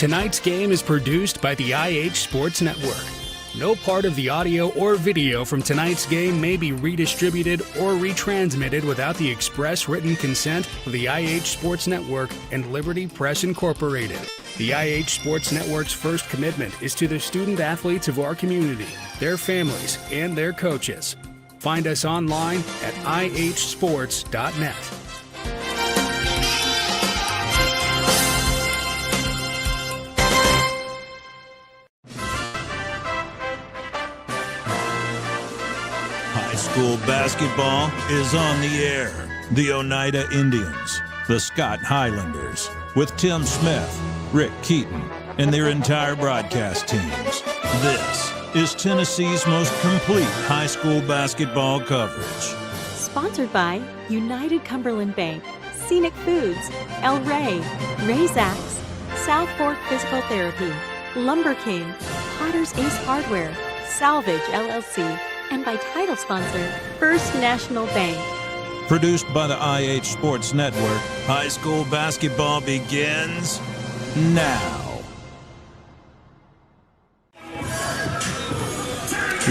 Tonight's game is produced by the IH Sports Network. No part of the audio or video from tonight's game may be redistributed or retransmitted without the express written consent of the IH Sports Network and Liberty Press Incorporated. The IH Sports Network's first commitment is to the student athletes of our community, their families, and their coaches. Find us online at ihsports.net. High school basketball is on the air. The Oneida Indians, the Scott Highlanders, with Tim Smith, Rick Keaton, and their entire broadcast teams. This is Tennessee's most complete high school basketball coverage. Sponsored by United Cumberland Bank, Scenic Foods, El Rey, Ray's Axe, South Fork Physical Therapy, Lumber King, Potter's Ace Hardware, Salvage LLC, and by title sponsor, First National Bank. Produced by the IH Sports Network, high school basketball begins now.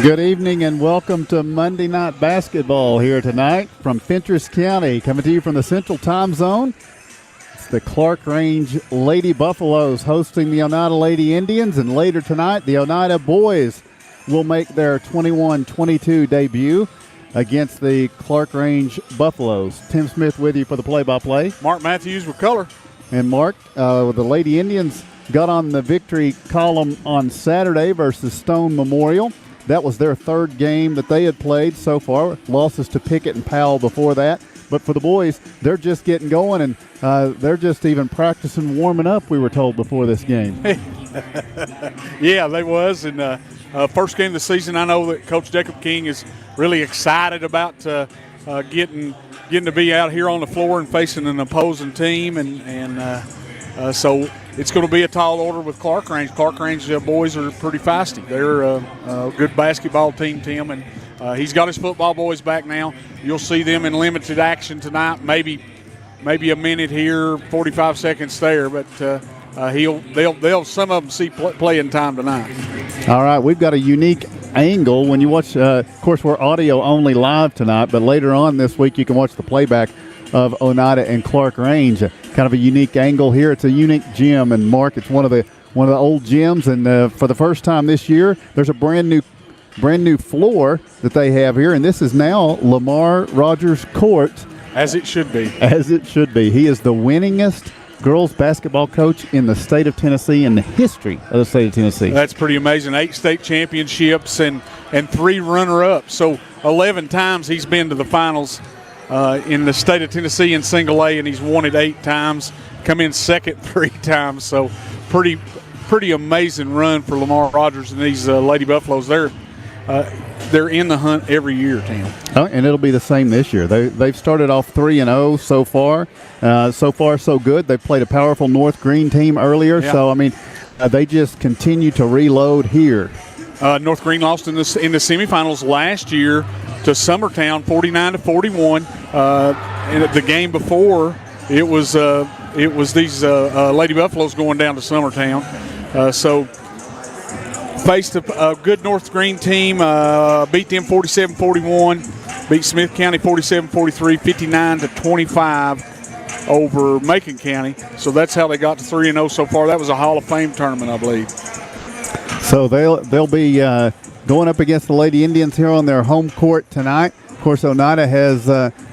Good evening and welcome to Monday Night Basketball here tonight from Fentress County. Coming to you from the Central Time Zone. It's the Clarkrange Lady Buffaloes hosting the Oneida Lady Indians, and later tonight the Oneida Boys will make their 21-22 debut against the Clarkrange Buffaloes. Tim Smith with you for the play-by-play. Mark Matthews with color. And Mark, the Lady Indians got on the victory column on Saturday versus Stone Memorial. That was their third game that they had played so far. Losses to Pickett and Powell before that. But for the boys, they're just getting going, and they're just even practicing warming up, we were told, before this game. Yeah, they was. And first game of the season, I know that Coach Jacob King is really excited about getting to be out here on the floor and facing an opposing team. And so it's going to be a tall order with Clarkrange. Clarkrange boys are pretty feisty. They're a good basketball team, Tim, and he's got his football boys back now. You'll see them in limited action tonight, maybe a minute here, 45 seconds there, but they'll some of them see playing time tonight. All right, we've got a unique angle when you watch. Of course, we're audio only live tonight, but later on this week you can watch the playback of Oneida and Clarkrange. Kind of a unique angle here. It's a unique gym, and Mark, it's one of the old gyms, and for the first time this year, there's a brand new floor that they have here, and this is now Lamar Rogers Court. As it should be. As it should be. He is the winningest girls basketball coach in the state of Tennessee, in the history of the state of Tennessee. That's pretty amazing. 8 state championships and 3 runner-ups. So 11 times he's been to the finals in the state of Tennessee in single A, and he's won it 8 times, come in second 3 times. So pretty amazing run for Lamar Rogers and these Lady Buffaloes. They're in the hunt every year, Tim. Oh, and it'll be the same this year. They've started off 3-0 so far. So far, so good. They played a powerful North Green team earlier. Yeah. So, I mean, they just continue to reload here. North Green lost in the semifinals last year to Summertown, 49-41. And the game before, it was these Lady Buffaloes going down to Summertown. So faced a good North Green team, beat them 47-41, beat Smith County 47-43, 59-25 over Macon County. So that's how they got to 3-0 so far. That was a Hall of Fame tournament, I believe. So they'll be going up against the Lady Indians here on their home court tonight. Of course, Oneida has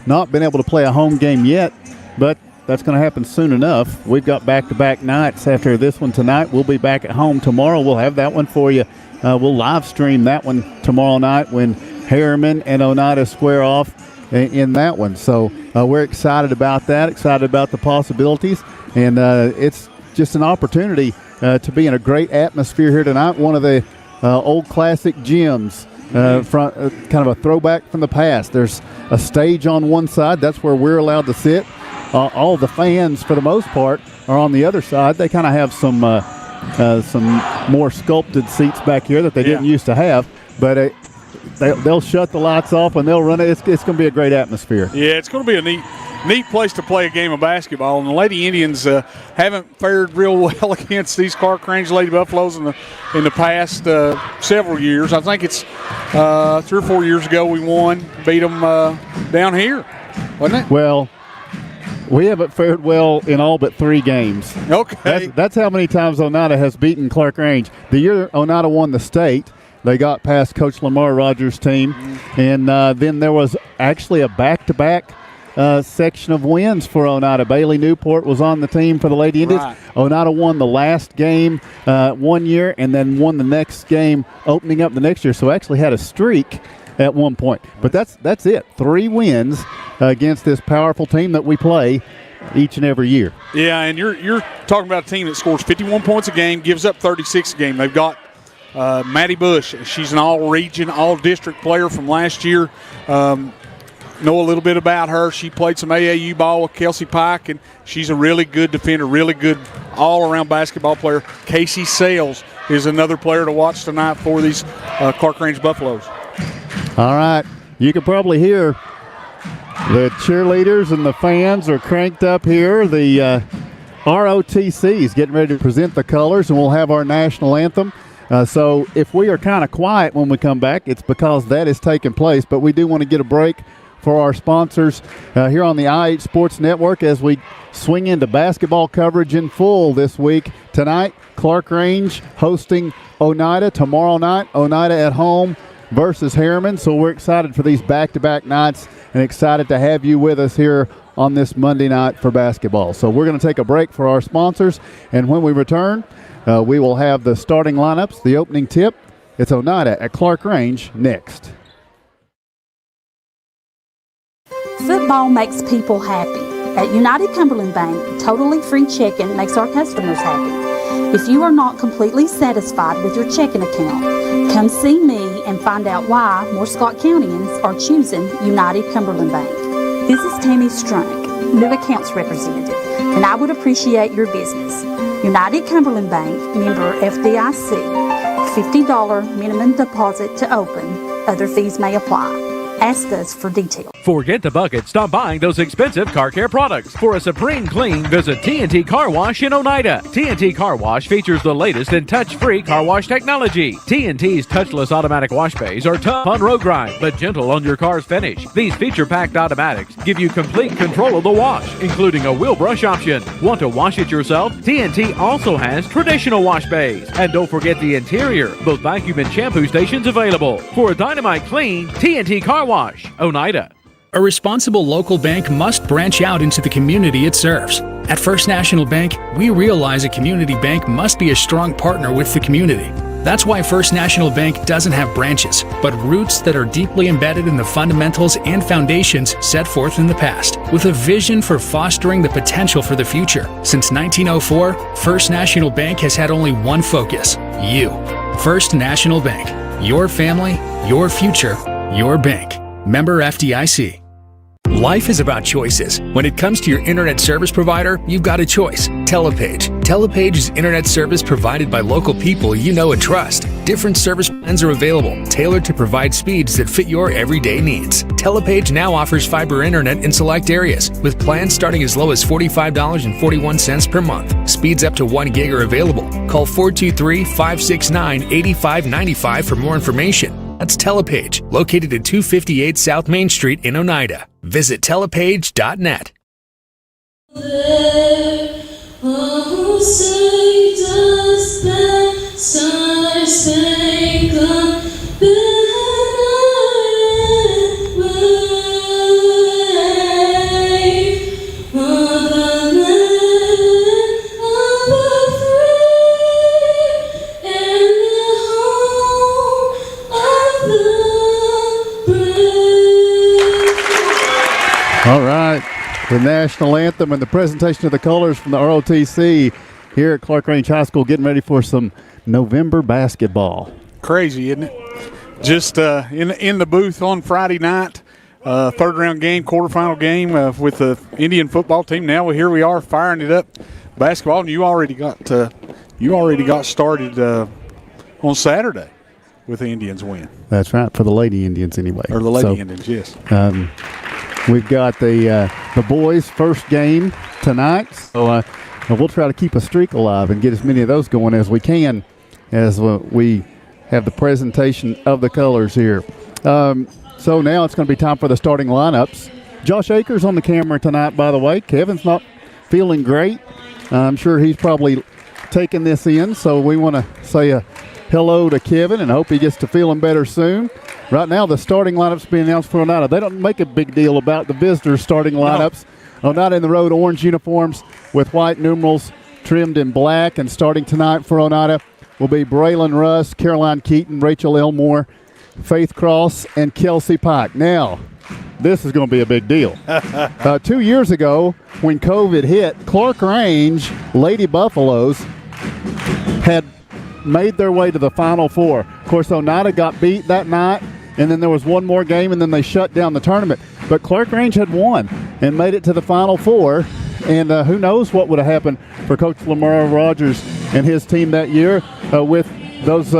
not been able to play a home game yet, but that's going to happen soon enough. We've got back-to-back nights after this one tonight. We'll be back at home tomorrow. We'll have that one for you. We'll live stream that one tomorrow night when Harriman and Oneida square off in that one. So we're excited about that, excited about the possibilities, and it's just an opportunity to be in a great atmosphere here tonight. One of the old classic gyms, kind of a throwback from the past. There's a stage on one side. That's where we're allowed to sit. All the fans, for the most part, are on the other side. They kind of have some more sculpted seats back here that they didn't used to have. But they'll shut the lights off and they'll run it. It's going to be a great atmosphere. Yeah, it's going to be a neat place to play a game of basketball. And the Lady Indians haven't fared real well against these Clarkrange Lady Buffaloes in the past several years. I think it's 3 or 4 years ago we beat them down here, wasn't it? Well, we haven't fared well in all but 3 games. Okay. That's how many times Oneida has beaten Clarkrange. The year Oneida won the state, they got past Coach Lamar Rogers' team, and then there was actually a back-to-back section of wins for Oneida. Bailey Newport was on the team for the Lady Indians. Right. Oneida won the last game one year and then won the next game opening up the next year, so actually had a streak at one point. But that's it. 3 wins against this powerful team that we play each and every year. Yeah, and you're talking about a team that scores 51 points a game, gives up 36 a game. They've got Maddie Bush. She's an all-region, all-district player from last year. Know a little bit about her. She played some AAU ball with Kelsey Pike, and she's a really good defender, really good all-around basketball player. Casey Sales is another player to watch tonight for these Clarkrange Buffaloes. All right. You can probably hear the cheerleaders and the fans are cranked up here. The ROTC is getting ready to present the colors, and we'll have our national anthem. So if we are kind of quiet when we come back, it's because that is taking place. But we do want to get a break for our sponsors here on the IH Sports Network as we swing into basketball coverage in full this week. Tonight, Clarkrange hosting Oneida. Tomorrow night, Oneida at home versus Harriman. So we're excited for these back-to-back nights and excited to have you with us here on this Monday night for basketball. So we're going to take a break for our sponsors, and when we return, we will have the starting lineups, the opening tip. It's Oneida at Clarkrange next. Football makes people happy. At United Cumberland Bank, totally free checking makes our customers happy. If you are not completely satisfied with your checking account, come see me and find out why more Scott Countyans are choosing United Cumberland Bank. This is Tammy Strunk, new accounts representative, and I would appreciate your business. United Cumberland Bank, member FDIC, $50 minimum deposit to open. Other fees may apply. Ask us for details. Forget the bucket. Stop buying those expensive car care products. For a supreme clean, visit T&T Car Wash in Oneida. T&T Car Wash features the latest in touch-free car wash technology. T&T's touchless automatic wash bays are tough on road grind, but gentle on your car's finish. These feature-packed automatics give you complete control of the wash, including a wheel brush option. Want to wash it yourself? T&T also has traditional wash bays. And don't forget the interior, both vacuum and shampoo stations available. For a dynamite clean, T&T Car Wash, Oneida. A responsible local bank must branch out into the community it serves. At First National Bank, we realize a community bank must be a strong partner with the community. That's why First National Bank doesn't have branches, but roots that are deeply embedded in the fundamentals and foundations set forth in the past, with a vision for fostering the potential for the future. Since 1904, First National Bank has had only one focus: you. First National Bank. Your family, your future, your bank. Member FDIC. Life is about choices. When it comes to your internet service provider, you've got a choice. Telepage. Telepage is internet service provided by local people you know and trust. Different service plans are available, tailored to provide speeds that fit your everyday needs. Telepage now offers fiber internet in select areas, with plans starting as low as $45.41 per month. Speeds up to 1 gig are available. Call 423-569-8595 for more information. That's Telepage, located at 258 South Main Street in Oneida. Visit telepage.net. All right, the national anthem and the presentation of the colors from the ROTC here at Clarkrange High School, getting ready for some November basketball. Crazy, isn't it? Just in the booth on Friday night, third round game, quarterfinal game with the Indian football team. Now here we are firing it up, basketball, and you already got started on Saturday with the Indians win. That's right, for the Lady Indians anyway. Or the Lady Indians, yes. We've got the the boys' first game tonight. So we'll try to keep a streak alive and get as many of those going as we can as we have the presentation of the colors here. So now it's going to be time for the starting lineups. Josh Akers on the camera tonight, by the way. Kevin's not feeling great. I'm sure he's probably taking this in, so we want to say a hello to Kevin and hope he gets to feeling better soon. Right now, the starting lineups being announced for Oneida. They don't make a big deal about the visitors' starting lineups. No. Oneida in the road orange uniforms with white numerals trimmed in black, and starting tonight for Oneida will be Braylon Russ, Caroline Keaton, Rachel Elmore, Faith Cross, and Kelsey Pike. Now, this is going to be a big deal. 2 years ago, when COVID hit, Clarkrange Lady Buffaloes had made their way to the Final Four. Of course, Oneida got beat that night, and then there was one more game, and then they shut down the tournament. But Clarkrange had won and made it to the Final Four, and who knows what would have happened for Coach Lamar Rogers and his team that year with those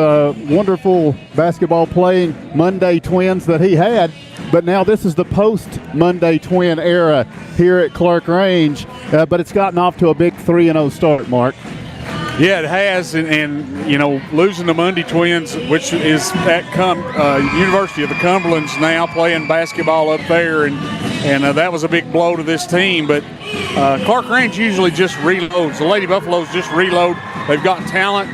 wonderful basketball-playing Monday twins that he had. But now this is the post-Monday twin era here at Clarkrange, but it's gotten off to a big 3-0 start, Mark. Yeah, it has, and you know, losing the Monday Twins, which is at University of the Cumberlands now, playing basketball up there, and that was a big blow to this team. But Clarkrange usually just reloads. The Lady Buffaloes just reload. They've got talent.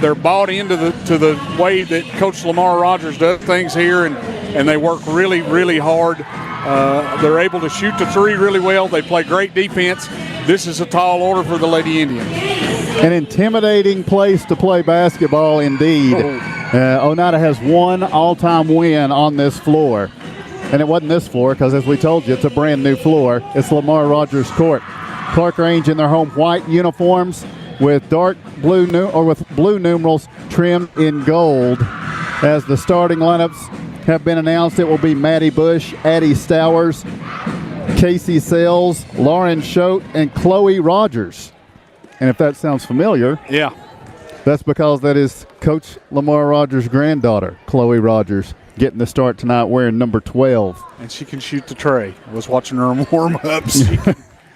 They're bought into the way that Coach Lamar Rogers does things here, and they work really, really hard. They're able to shoot the three really well. They play great defense. This is a tall order for the Lady Indians. An intimidating place to play basketball indeed. Oneida has one all-time win on this floor. And it wasn't this floor because, as we told you, it's a brand new floor. It's Lamar Rogers Court. Clarkrange in their home white uniforms with dark blue with blue numerals trimmed in gold. As the starting lineups have been announced, it will be Maddie Bush, Addie Stowers, Casey Sells, Lauren Schote, and Chloe Rogers. And if that sounds familiar, yeah, that's because that is Coach Lamar Rogers' granddaughter, Chloe Rogers, getting the start tonight wearing number 12. And she can shoot the tray. I was watching her warm-ups.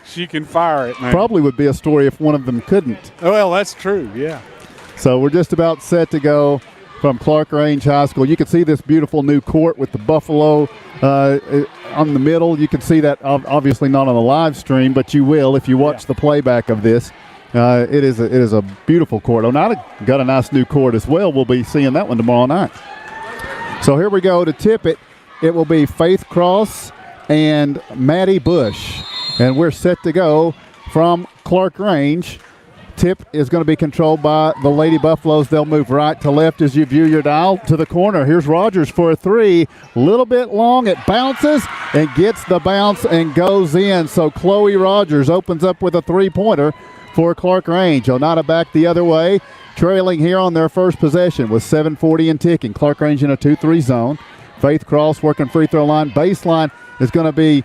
She can fire it, man. Probably would be a story if one of them couldn't. Well, that's true, yeah. So we're just about set to go from Clarkrange High School. You can see this beautiful new court with the buffalo on the middle. You can see that obviously not on the live stream, but you will if you watch the playback of this. It is a beautiful court. Oneida got a nice new court as well. We'll be seeing that one tomorrow night. So here we go to tip it. It will be Faith Cross and Maddie Bush. And we're set to go from Clarkrange. Tip is going to be controlled by the Lady Buffaloes. They'll move right to left as you view your dial to the corner. Here's Rogers for a three. A little bit long. It bounces and gets the bounce and goes in. So Chloe Rogers opens up with a three-pointer for Clarkrange. Oneida back the other way, trailing here on their first possession with 7:40 and ticking. Clarkrange in a 2-3 zone. Faith Cross working free throw line. Baseline is going to be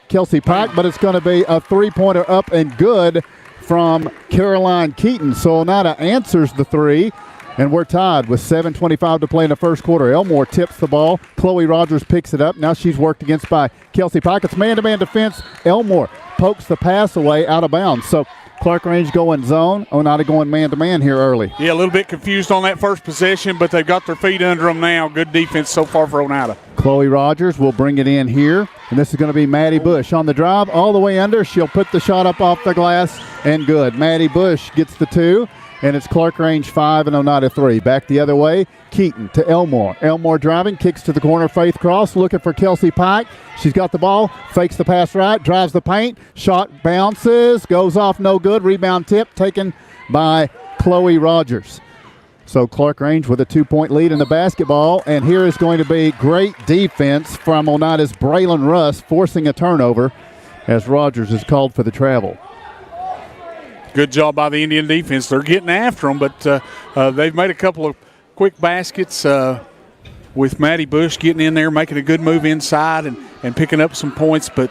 Kelsey Pike, but it's going to be a three-pointer up and good from Caroline Keaton. So Oneida answers the three, and we're tied with 7:25 to play in the first quarter. Elmore tips the ball. Chloe Rogers picks it up. Now she's worked against by Kelsey Pike. It's man-to-man defense. Elmore pokes the pass away out of bounds. So Clarkrange going zone. Oneida going man-to-man here early. Yeah, a little bit confused on that first possession, but they've got their feet under them now. Good defense so far for Oneida. Chloe Rogers will bring it in here, and this is going to be Maddie Bush on the drive all the way under. She'll put the shot up off the glass, and good. Maddie Bush gets the two, and it's Clarkrange 5 and Oneida 3. Back the other way, Keaton to Elmore. Elmore driving, kicks to the corner. Faith Cross looking for Kelsey Pike. She's got the ball, fakes the pass right, drives the paint. Shot bounces, goes off no good. Rebound tip taken by Chloe Rogers. So Clarkrange with a 2-point lead in the basketball, and here is going to be great defense from Oneida's Braylon Russ, forcing a turnover as Rogers is called for the travel. Good job by the Indian defense. They're getting after them, but they've made a couple of quick baskets with Maddie Bush getting in there, making a good move inside and picking up some points. But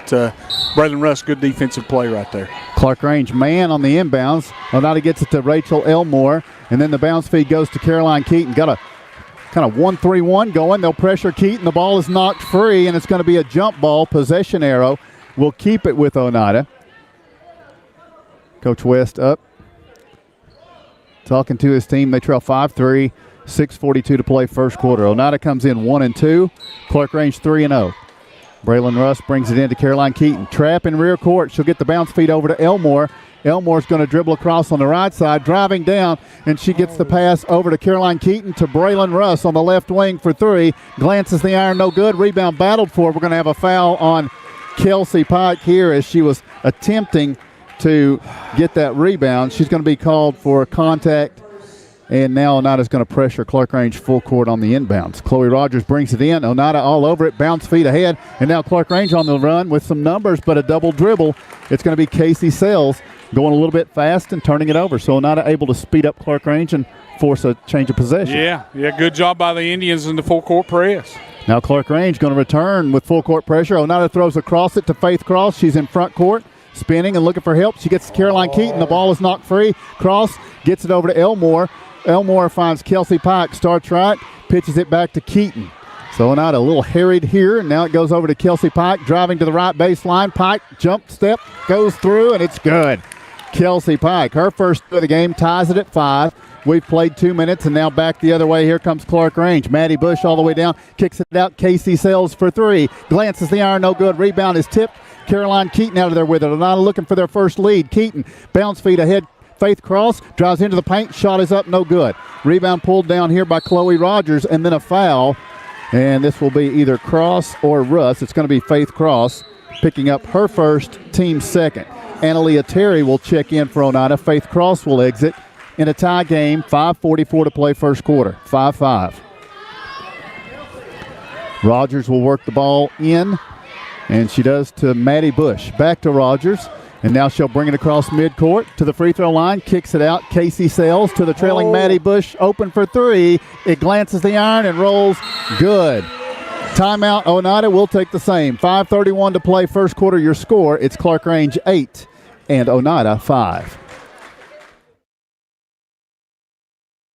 Braylon Russ, good defensive play right there. Clarkrange man on the inbounds. Oneida gets it to Rachel Elmore, and then the bounce feed goes to Caroline Keaton. Got a kind of 1-3-1 going. They'll pressure Keaton. The ball is knocked free, and it's going to be a jump ball, possession arrow will keep it with Oneida. Coach West up, talking to his team. They trail 5-3, 6:42 to play first quarter. Oneida comes in 1-2. Clarkrange 3-0. Braylon Russ brings it into Caroline Keaton. Trap in rear court. She'll get the bounce feed over to Elmore. Elmore's going to dribble across on the right side, driving down, and she gets the pass over to Caroline Keaton to Braylon Russ on the left wing for three. Glances the iron, no good. Rebound battled for. We're going to have a foul on Kelsey Pike here as she was attempting to get that rebound. She's going to be called for contact, and now Oneida's going to pressure Clarkrange full court on the inbounds. Chloe Rogers brings it in. Oneida all over it, bounce feet ahead, and now Clarkrange on the run with some numbers, but a double dribble. It's going to be Casey Sells going a little bit fast and turning it over. So Oneida able to speed up Clarkrange and force a change of possession. Yeah, good job by the Indians in the full court press. Now Clarkrange going to return with full court pressure. Oneida throws across it to Faith Cross. She's in front court, spinning and looking for help. She gets to Caroline Keaton. The ball is knocked free. Cross gets it over to Elmore. Elmore finds Kelsey Pike, starts right, pitches it back to Keaton. So Oneida a little harried here, and now it goes over to Kelsey Pike, driving to the right baseline. Pike, jump step, goes through, and it's good. Kelsey Pike, her first of the game, ties it at 5. We've played 2 minutes, and now back the other way. Here comes Clarkrange. Maddie Bush all the way down, kicks it out. Casey Sells for 3. Glances the iron, no good. Rebound is tipped. Caroline Keaton out of there with it. Oneida looking for their first lead. Keaton, bounce feed ahead. Faith Cross drives into the paint. Shot is up, no good. Rebound pulled down here by Chloe Rogers, and then a foul. And this will be either Cross or Russ. It's going to be Faith Cross picking up her first, team second. Analia Terry will check in for Oneida. Faith Cross will exit in a tie game. 5:44 to play first quarter. 5-5. Rogers will work the ball in, and she does to Maddie Bush. Back to Rogers, and now she'll bring it across midcourt to the free throw line. Kicks it out. Casey Sells to the trailing Maddie Bush. Open for 3. It glances the iron and rolls. Good. Timeout. Oneida will take the same. 5:31 to play first quarter. Your score, it's Clarkrange 8 and Oneida 5.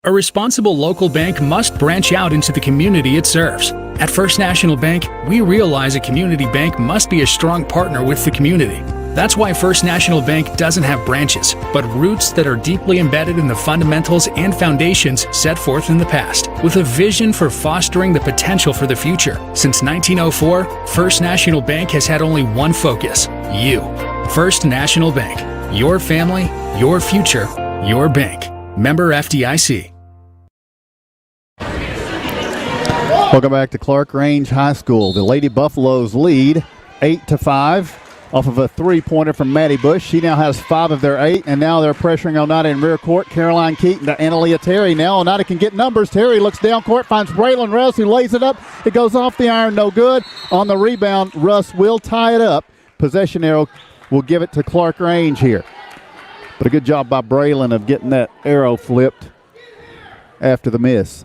A responsible local bank must branch out into the community it serves. At First National Bank, we realize a community bank must be a strong partner with the community. That's why First National Bank doesn't have branches, but roots that are deeply embedded in the fundamentals and foundations set forth in the past, with a vision for fostering the potential for the future. Since 1904, First National Bank has had only one focus: you. First National Bank. Your family, your future, your bank. Member FDIC. Welcome back to Clarkrange High School. The Lady Buffaloes lead 8-5. Off of a three-pointer from Maddie Bush. She now has 5 of their 8, and now they're pressuring Oneida in rear court. Caroline Keaton to Analia Terry. Now Oneida can get numbers. Terry looks down court, finds Braylon Russ, who lays it up. It goes off the iron, no good. On the rebound, Russ will tie it up. Possession arrow will give it to Clarkrange here. But a good job by Braylon of getting that arrow flipped after the miss.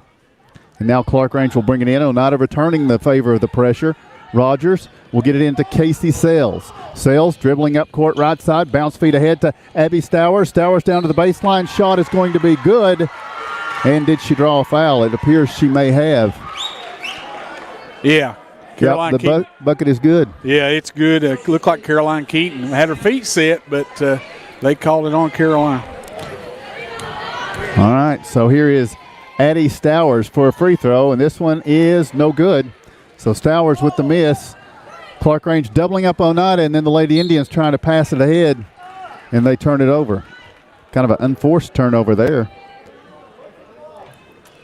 And now Clarkrange will bring it in. Oneida returning the favor of the pressure. Rogers will get it into Casey Sells. Sells dribbling up court right side. Bounce feed ahead to Abby Stowers. Stowers down to the baseline. Shot is going to be good. And did she draw a foul? It appears she may have. Yeah. Caroline yep, the bucket is good. Yeah, it's good. Looked like Caroline Keaton had her feet set, but they called it on Caroline. All right, so here is Addie Stowers for a free throw, and this one is no good. So Stowers with the miss. Clarkrange doubling up Oneida, and then the Lady Indians trying to pass it ahead, and they turn it over. Kind of an unforced turnover there.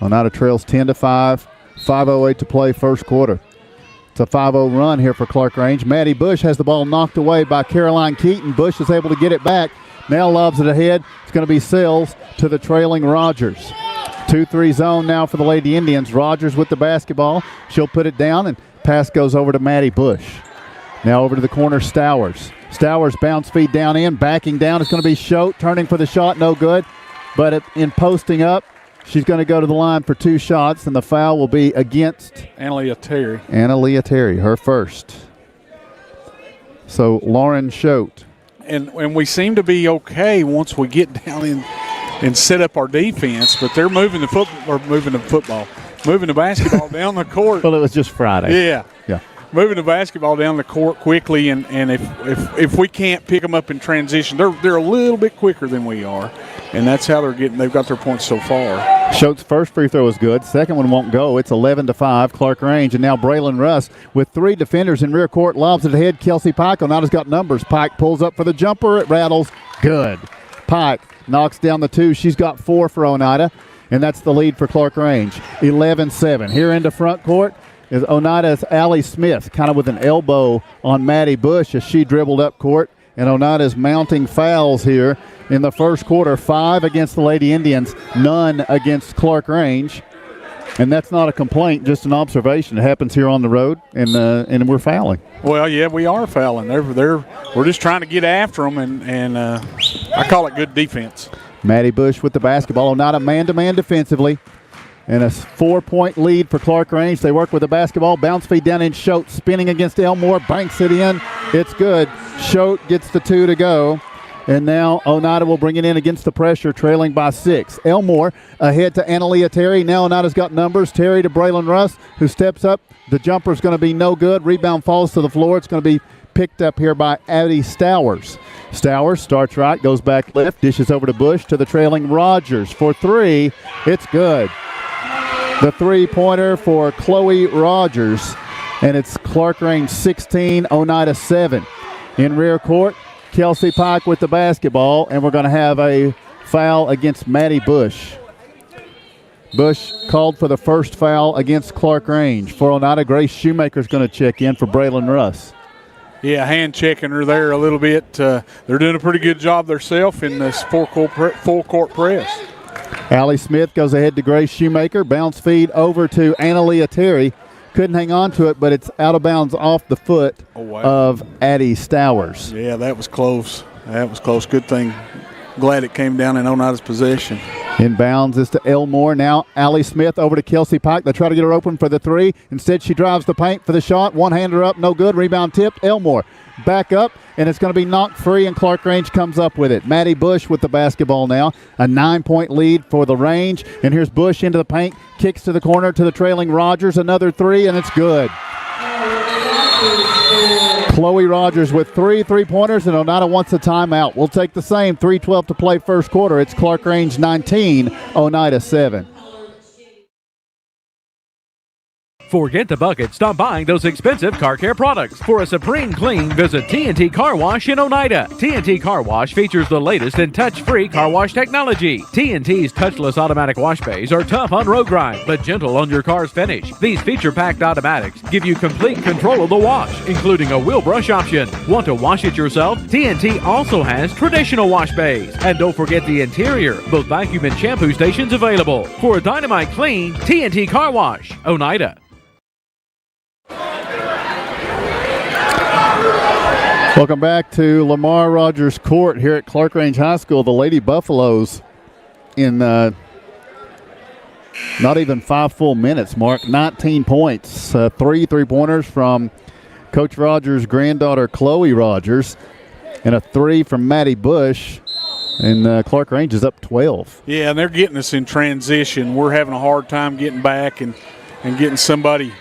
Oneida trails 10-5. 5:08 to play first quarter. It's a 5-0 run here for Clarkrange. Maddie Bush has the ball knocked away by Caroline Keaton. Bush is able to get it back. Now lobs it ahead. It's going to be Sells to the trailing Rogers. 2-3 zone now for the Lady Indians. Rogers with the basketball. She'll put it down, and pass goes over to Maddie Bush. Now over to the corner, Stowers. Stowers bounce feed down in. Backing down. It's going to be Schote. Turning for the shot. No good. But in posting up, she's going to go to the line for 2 shots, and the foul will be against Analia Terry. Analia Terry, her first. So Lauren Schote. And we seem to be okay once we get down in and set up our defense, but they're moving the basketball down the court. Well, it was just Friday. Yeah. moving the basketball down the court quickly, and if we can't pick them up in transition, they're a little bit quicker than we are, and that's how they've got their points so far. Schultz' first free throw is good. Second one won't go. It's 11-5, Clarkrange. And now Braylon Russ with 3 defenders in rear court, lobs it ahead. Kelsey Pike, Oneida's got numbers. Pike pulls up for the jumper. It rattles. Good. Pike knocks down the 2. She's got 4 for Oneida, and that's the lead for Clarkrange. 11-7. Here into front court is Oneida's Allie Smith, kind of with an elbow on Maddie Bush as she dribbled up court. And Oneida's mounting fouls here in the first quarter. 5 against the Lady Indians, none against Clarkrange. And that's not a complaint, just an observation. It happens here on the road, and we're fouling. Well, yeah, we are fouling. We're just trying to get after them, and I call it good defense. Maddie Bush with the basketball. Oneida man-to-man defensively. And a 4-point lead for Clarkrange. They work with the basketball. Bounce feed down in Schultz. Spinning against Elmore. Banks it in. It's good. Schultz gets the 2 to go. And now Oneida will bring it in against the pressure, trailing by 6. Elmore ahead to Analia Terry. Now Oneida's got numbers. Terry to Braylon Russ, who steps up. The jumper's going to be no good. Rebound falls to the floor. It's going to be picked up here by Addie Stowers. Stowers starts right, goes back left, dishes over to Bush to the trailing Rogers for 3. It's good. The 3-pointer for Chloe Rogers, and it's Clarkrange 16, Oneida 7. In rear court, Kelsey Pike with the basketball, and we're going to have a foul against Maddie Bush. Bush called for the first foul against Clarkrange. For Oneida, Grace Shoemaker's going to check in for Braylon Russ. Yeah, hand checking her there a little bit. They're doing a pretty good job themselves in this full court press. Allie Smith goes ahead to Grace Shoemaker. Bounce feed over to Analia Terry. Couldn't hang on to it, but it's out of bounds off the foot of Addie Stowers. Yeah, that was close. Good thing. Glad it came down in Oneida's possession. Inbounds is to Elmore. Now Allie Smith over to Kelsey Pike. They try to get her open for the 3. Instead, she drives the paint for the shot. One-hander up, no good. Rebound tipped. Elmore back up, and it's going to be knocked free, and Clarkrange comes up with it. Maddie Bush with the basketball now. A 9-point lead for the Range. And here's Bush into the paint. Kicks to the corner to the trailing Rogers. Another 3, and it's good. Chloe Rogers with 3 3-pointers, and Oneida wants a timeout. We'll take the same. 3:12 to play first quarter. It's Clarkrange 19, Oneida 7. Forget the bucket. Stop buying those expensive car care products. For a supreme clean, visit T&T Car Wash in Oneida. T&T Car Wash features the latest in touch-free car wash technology. T&T's touchless automatic wash bays are tough on road grime, but gentle on your car's finish. These feature-packed automatics give you complete control of the wash, including a wheel brush option. Want to wash it yourself? T&T also has traditional wash bays. And don't forget the interior, both vacuum and shampoo stations available. For a dynamite clean, T&T Car Wash, Oneida. Welcome back to Lamar Rogers Court here at Clarkrange High School. The Lady Buffaloes in not even 5 full minutes, Mark. 19 points, 3 3-pointers from Coach Rogers' granddaughter, Chloe Rogers, and a 3 from Maddie Bush. And Clarkrange is up 12. Yeah, and they're getting us in transition. We're having a hard time getting back and getting somebody.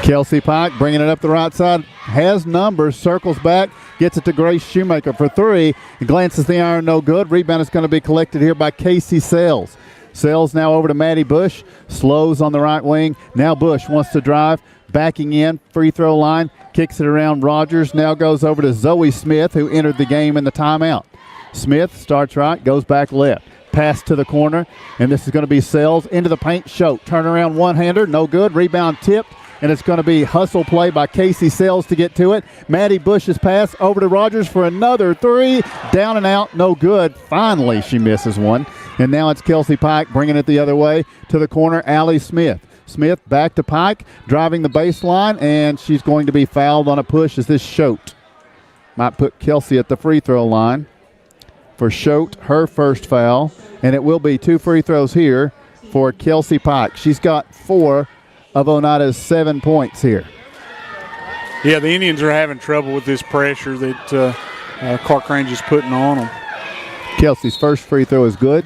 Kelsey Pike bringing it up the right side, has numbers, circles back, gets it to Grace Shoemaker for 3, glances the iron, no good. Rebound is going to be collected here by Casey Sells. Sells now over to Maddie Bush, slows on the right wing. Now Bush wants to drive, backing in, free throw line, kicks it around Rogers, now goes over to Zoe Smith, who entered the game in the timeout. Smith starts right, goes back left. Pass to the corner, and this is going to be Sells into the paint. Shote, turnaround one-hander, no good. Rebound tipped, and it's going to be hustle play by Casey Sells to get to it. Maddie Bush's pass over to Rogers for another 3. Down and out, no good. Finally, she misses one. And now it's Kelsey Pike bringing it the other way to the corner. Allie Smith. Smith back to Pike, driving the baseline, and she's going to be fouled on a push as this Shote might put Kelsey at the free throw line. For Shote, her first foul, and it will be 2 free throws here for Kelsey Pike. She's got 4 of Oneida's 7 points here. Yeah, the Indians are having trouble with this pressure that Clarkrange is putting on them. Kelsey's first free throw is good.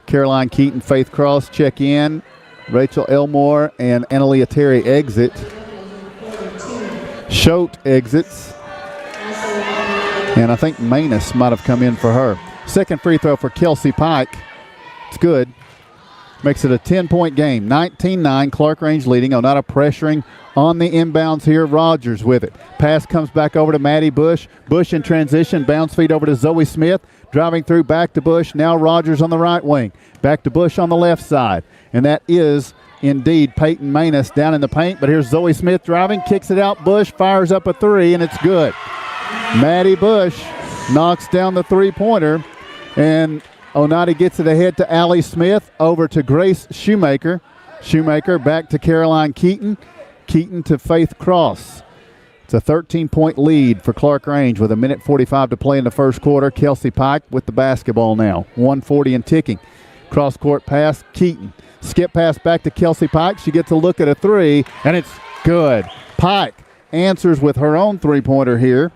Caroline Keaton, Faith Cross check in. Rachel Elmore and Analia Terry exit. Schote exits. And I think Manus might have come in for her. Second free throw for Kelsey Pike. It's good. Makes it a 10-point game. 19-9, Clarkrange leading. Oneida pressuring on the inbounds here. Rogers with it. Pass comes back over to Maddie Bush. Bush in transition. Bounce feed over to Zoe Smith. Driving through back to Bush. Now Rogers on the right wing. Back to Bush on the left side. And that is indeed Peyton Manus down in the paint. But here's Zoe Smith driving. Kicks it out. Bush fires up a three, and it's good. Maddie Bush knocks down the three-pointer. And Oneida gets it ahead to Allie Smith, over to Grace Shoemaker. Shoemaker back to Caroline Keaton. Keaton to Faith Cross. It's a 13-point lead for Clarkrange with 1:45 to play in the first quarter. Kelsey Pike with the basketball now. 1:40 and ticking. Cross-court pass, Keaton. Skip pass back to Kelsey Pike. She gets a look at a three, and it's good. Pike answers with her own three-pointer here.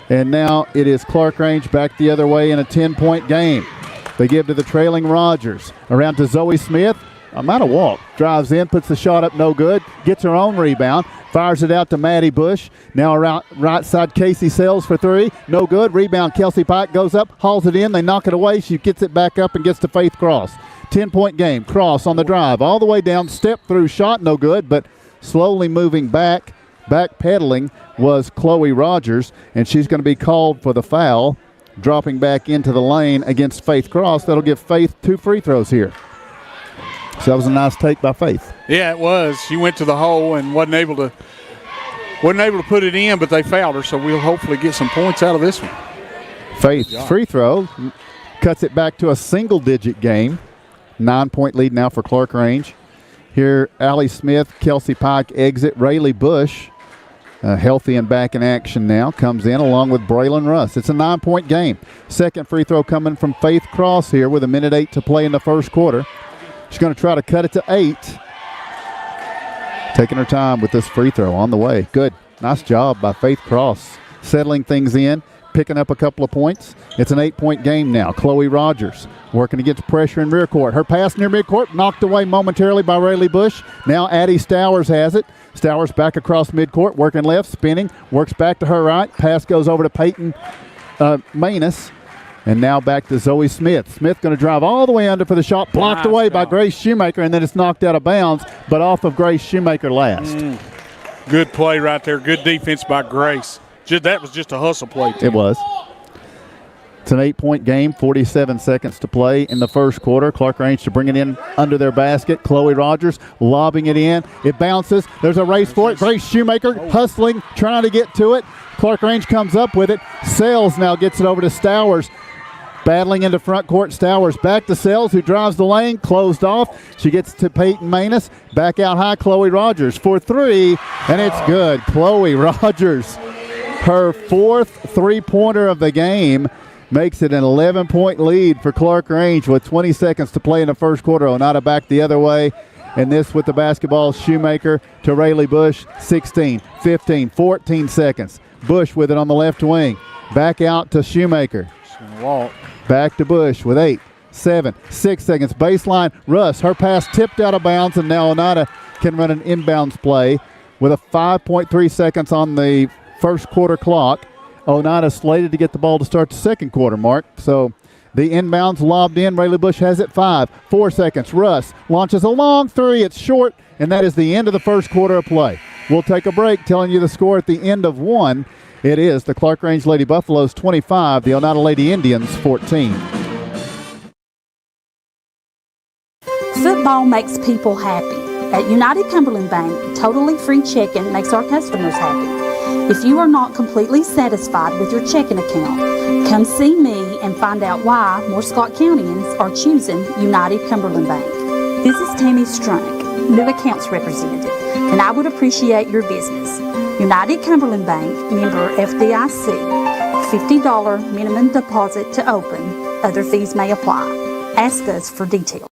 And now it is Clarkrange back the other way in a 10-point game. They give to the trailing Rogers. Around to Zoe Smith. A might have walked. Drives in, puts the shot up, no good. Gets her own rebound. Fires it out to Maddie Bush. Now around right side, Casey Sells for three. No good. Rebound, Kelsey Pike goes up, hauls it in. They knock it away. She gets it back up and gets to Faith Cross. 10-point game. Cross on the drive. All the way down. Step through shot, no good. But slowly moving back, backpedaling was Chloe Rogers. And she's going to be called for the foul. Dropping back into the lane against Faith Cross. That'll give Faith 2 free throws here. So that was a nice take by Faith. Yeah, it was. She went to the hole and wasn't able to put it in, but they fouled her, so we'll hopefully get some points out of this one. Faith free throw cuts it back to a single-digit game. 9-point lead now for Clarkrange. Here, Allie Smith, Kelsey Pike exit. Rayleigh Bush, healthy and back in action now, comes in along with Braylon Russ. It's a 9-point game. Second free throw coming from Faith Cross here with 1:08 to play in the first quarter. She's going to try to cut it to 8. Taking her time with this free throw on the way. Good. Nice job by Faith Cross. Settling things in, picking up a couple of points. It's an 8-point game now. Chloe Rogers working against pressure in rear court. Her pass near midcourt knocked away momentarily by Rayleigh Bush. Now Addie Stowers has it. Stowers back across midcourt, working left, spinning, works back to her right. Pass goes over to Peyton Manus. And now back to Zoe Smith. Smith going to drive all the way under for the shot. Blocked away by Grace Shoemaker, and then it's knocked out of bounds, but off of Grace Shoemaker last. Good play right there. Good defense by Grace. That was just a hustle play. It was. It's an 8-point game, 47 seconds to play in the first quarter. Clarkrange to bring it in under their basket. Chloe Rogers lobbing it in. It bounces. There's a race for it. Grace Shoemaker hustling, trying to get to it. Clarkrange comes up with it. Sells now gets it over to Stowers. Battling into front court, Stowers back to Sells, who drives the lane, closed off. She gets to Peyton Manus. Back out high, Chloe Rogers for three, and it's good. Chloe Rogers, her 4th three-pointer of the game, makes it an 11-point lead for Clarkrange with 20 seconds to play in the first quarter. Oneida back the other way. And this with the basketball, Shoemaker to Rayleigh Bush, 16, 15, 14 seconds. Bush with it on the left wing. Back out to Shoemaker. Walk. Back to Bush with 8, 7, 6 seconds. Baseline, Russ. Her pass tipped out of bounds, and now Oneida can run an inbounds play with a 5.3 seconds on the first quarter clock. Oneida slated to get the ball to start the second quarter, Mark. So the inbounds lobbed in. Rayleigh Bush has it 5, 4 seconds. Russ launches a long three. It's short, and that is the end of the first quarter of play. We'll take a break, telling you the score at the end of 1. It is the Clarkrange Lady Buffaloes 25, the Oneida Lady Indians 14. Football makes people happy. At United Cumberland Bank, totally free checking makes our customers happy. If you are not completely satisfied with your checking account, come see me and find out why more Scott Countyans are choosing United Cumberland Bank. This is Tammy Strunk, new accounts representative, and I would appreciate your business. United Cumberland Bank, member FDIC, $50 minimum deposit to open. Other fees may apply. Ask us for details.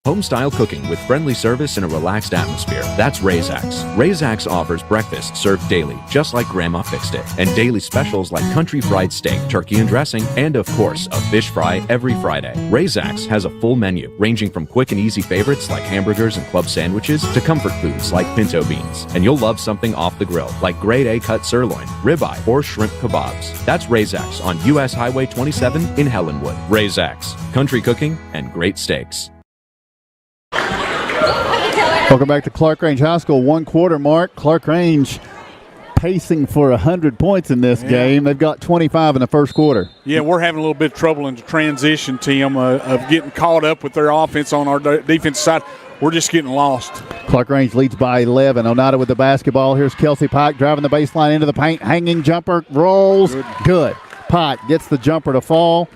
Home-style cooking with friendly service and a relaxed atmosphere. That's Razak's. Razak's offers breakfast served daily, just like Grandma fixed it. And daily specials like country fried steak, turkey and dressing, and of course, a fish fry every Friday. Razak's has a full menu, ranging from quick and easy favorites like hamburgers and club sandwiches to comfort foods like pinto beans. And you'll love something off the grill, like grade A cut sirloin, ribeye, or shrimp kebabs. That's Razak's on U.S. Highway 27 in Helenwood. Razak's, country cooking and great steaks. Welcome back to Clarkrange High School. 1 quarter mark. Clarkrange pacing for 100 points in this game. They've got 25 in the first quarter. Yeah, we're having a little bit of trouble in the transition, Tim, of getting caught up with their offense on our defense side. We're just getting lost. Clarkrange leads by 11. Oneida with the basketball. Here's Kelsey Pike driving the baseline into the paint. Hanging jumper, rolls. Good. Pike gets the jumper to fall.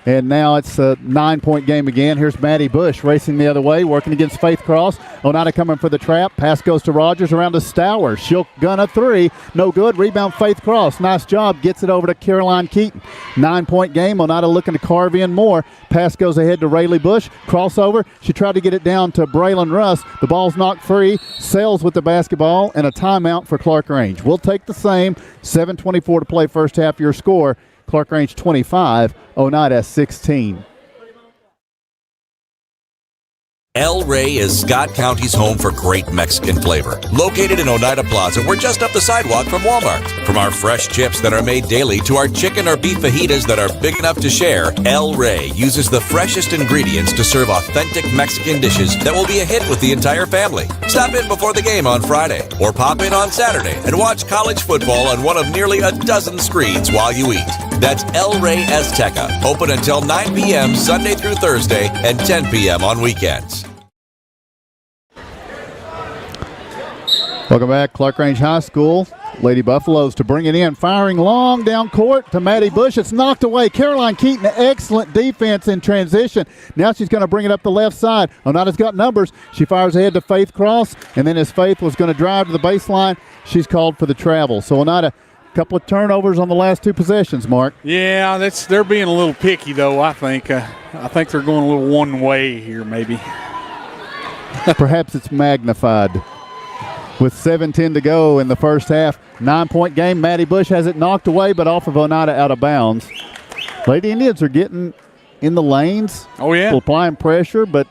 And now it's a 9-point game again. Here's Maddie Bush racing the other way, working against Faith Cross. Oneida coming for the trap. Pass goes to Rogers around to Stowers. She'll gun a three. No good. Rebound Faith Cross. Nice job. Gets it over to Caroline Keaton. 9-point game. Oneida looking to carve in more. Pass goes ahead to Rayleigh Bush. Crossover. She tried to get it down to Braylon Russ. The ball's knocked free. Sales with the basketball and a timeout for Clarkrange. We'll take the same. 7:24 to play first half. Your score. Clarkrange 25, Oneida 16. El Rey is Scott County's home for great Mexican flavor. Located in Oneida Plaza, we're just up the sidewalk from Walmart. From our fresh chips that are made daily to our chicken or beef fajitas that are big enough to share, El Rey uses the freshest ingredients to serve authentic Mexican dishes that will be a hit with the entire family. Stop in before the game on Friday or pop in on Saturday and watch college football on one of nearly a dozen screens while you eat. That's El Rey Azteca, open until 9 p.m. Sunday through Thursday and 10 p.m. on weekends. Welcome back, Clarkrange High School. Lady Buffaloes to bring it in, firing long down court to Maddie Bush. It's knocked away. Caroline Keaton, excellent defense in transition. Now she's going to bring it up the left side. Oneida's got numbers. She fires ahead to Faith Cross, and then as Faith was going to drive to the baseline, she's called for the travel. So Oneida, a couple of turnovers on the last two possessions, Mark. Yeah, they're being a little picky, though, I think. I think they're going a little one way here, maybe. Perhaps it's magnified. With 7:10 to go in the first half, 9-point game. Maddie Bush has it knocked away, but off of Oneida out of bounds. Lady Indians are getting in the lanes. Oh, yeah. Applying pressure, but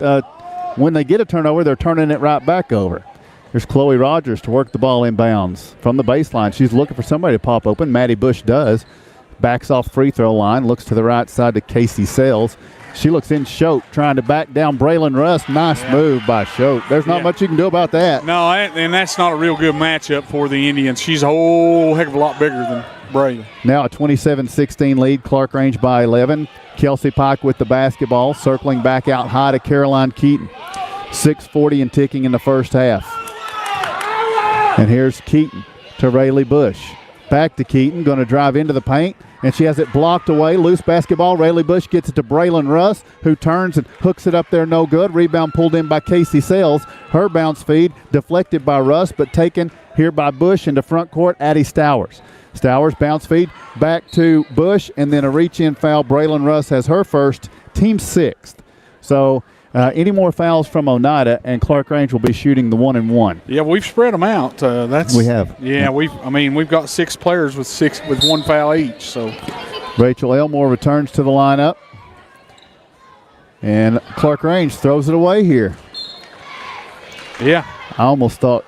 when they get a turnover, they're turning it right back over. Here's Chloe Rogers to work the ball inbounds from the baseline. She's looking for somebody to pop open. Maddie Bush does. Backs off free throw line, looks to the right side to Casey Sells. She looks in Choate, trying to back down Braylon Russ. Nice move by Choate. There's not much you can do about that. No, and that's not a real good matchup for the Indians. She's a whole heck of a lot bigger than Braylon. Now a 27-16 lead, Clarkrange by 11. Kelsey Pike with the basketball, circling back out high to Caroline Keaton. 6:40 and ticking in the first half. And here's Keaton to Rayleigh Bush. Back to Keaton, going to drive into the paint, and she has it blocked away. Loose basketball. Rayleigh Bush gets it to Braylon Russ, who turns and hooks it up there, no good. Rebound pulled in by Casey Sells. Her bounce feed deflected by Russ, but taken here by Bush into front court, Addie Stowers. Stowers bounce feed back to Bush, and then a reach-in foul. Braylon Russ has her first, team sixth. So any more fouls from Oneida, and Clarkrange will be shooting the 1-and-1. Yeah, we've spread them out. We have. Yeah, we've got 6 players with 1 foul each. So Rachel Elmore returns to the lineup, and Clarkrange throws it away here. Yeah, I almost thought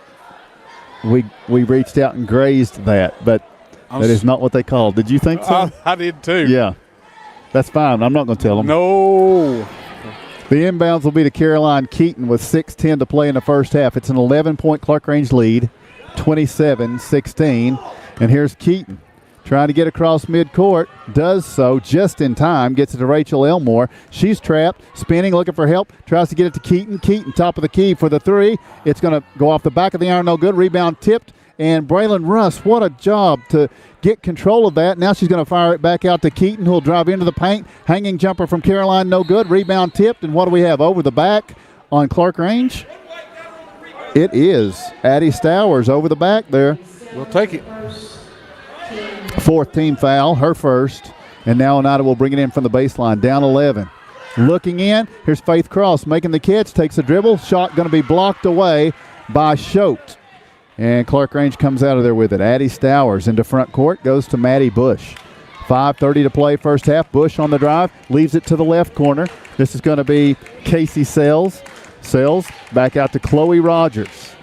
we reached out and grazed that, but that is not what they called. Did you think so? I did too. Yeah, that's fine. I'm not going to tell them. No. The inbounds will be to Caroline Keaton with 6:10 to play in the first half. It's an 11-point Clarkrange lead, 27-16. And here's Keaton trying to get across midcourt. Does so just in time. Gets it to Rachel Elmore. She's trapped, spinning, looking for help. Tries to get it to Keaton. Keaton, top of the key for the three. It's going to go off the back of the iron, no good. Rebound tipped. And Braylon Russ, what a job to get control of that. Now she's going to fire it back out to Keaton, who will drive into the paint. Hanging jumper from Caroline, no good. Rebound tipped. And what do we have over the back on Clarkrange? It is Addie Stowers over the back there. We'll take it. Fourth team foul, her first. And now Oneida will bring it in from the baseline, down 11. looking in. Here's Faith Cross making the catch, takes a dribble. Shot going to be blocked away by Schote. And Clarkrange comes out of there with it. Addie Stowers into front court, goes to Maddie Bush. 5:30 to play first half. Bush on the drive, leaves it to the left corner. This is going to be Casey Sells. Sells back out to Chloe Rogers.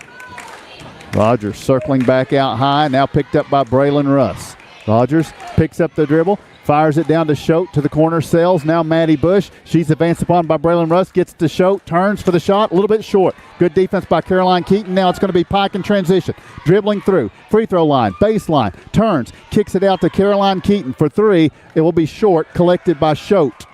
Rogers circling back out high, now picked up by Braylon Russ. Rogers picks up the dribble, fires it down to Schote to the corner. Sells, now Maddie Bush. She's advanced upon by Braylon Russ, gets to Schote, turns for the shot, a little bit short. Good defense by Caroline Keaton. Now it's going to be Pike in transition. Dribbling through, free throw line, baseline, turns, kicks it out to Caroline Keaton for three. It will be short, collected by Schote.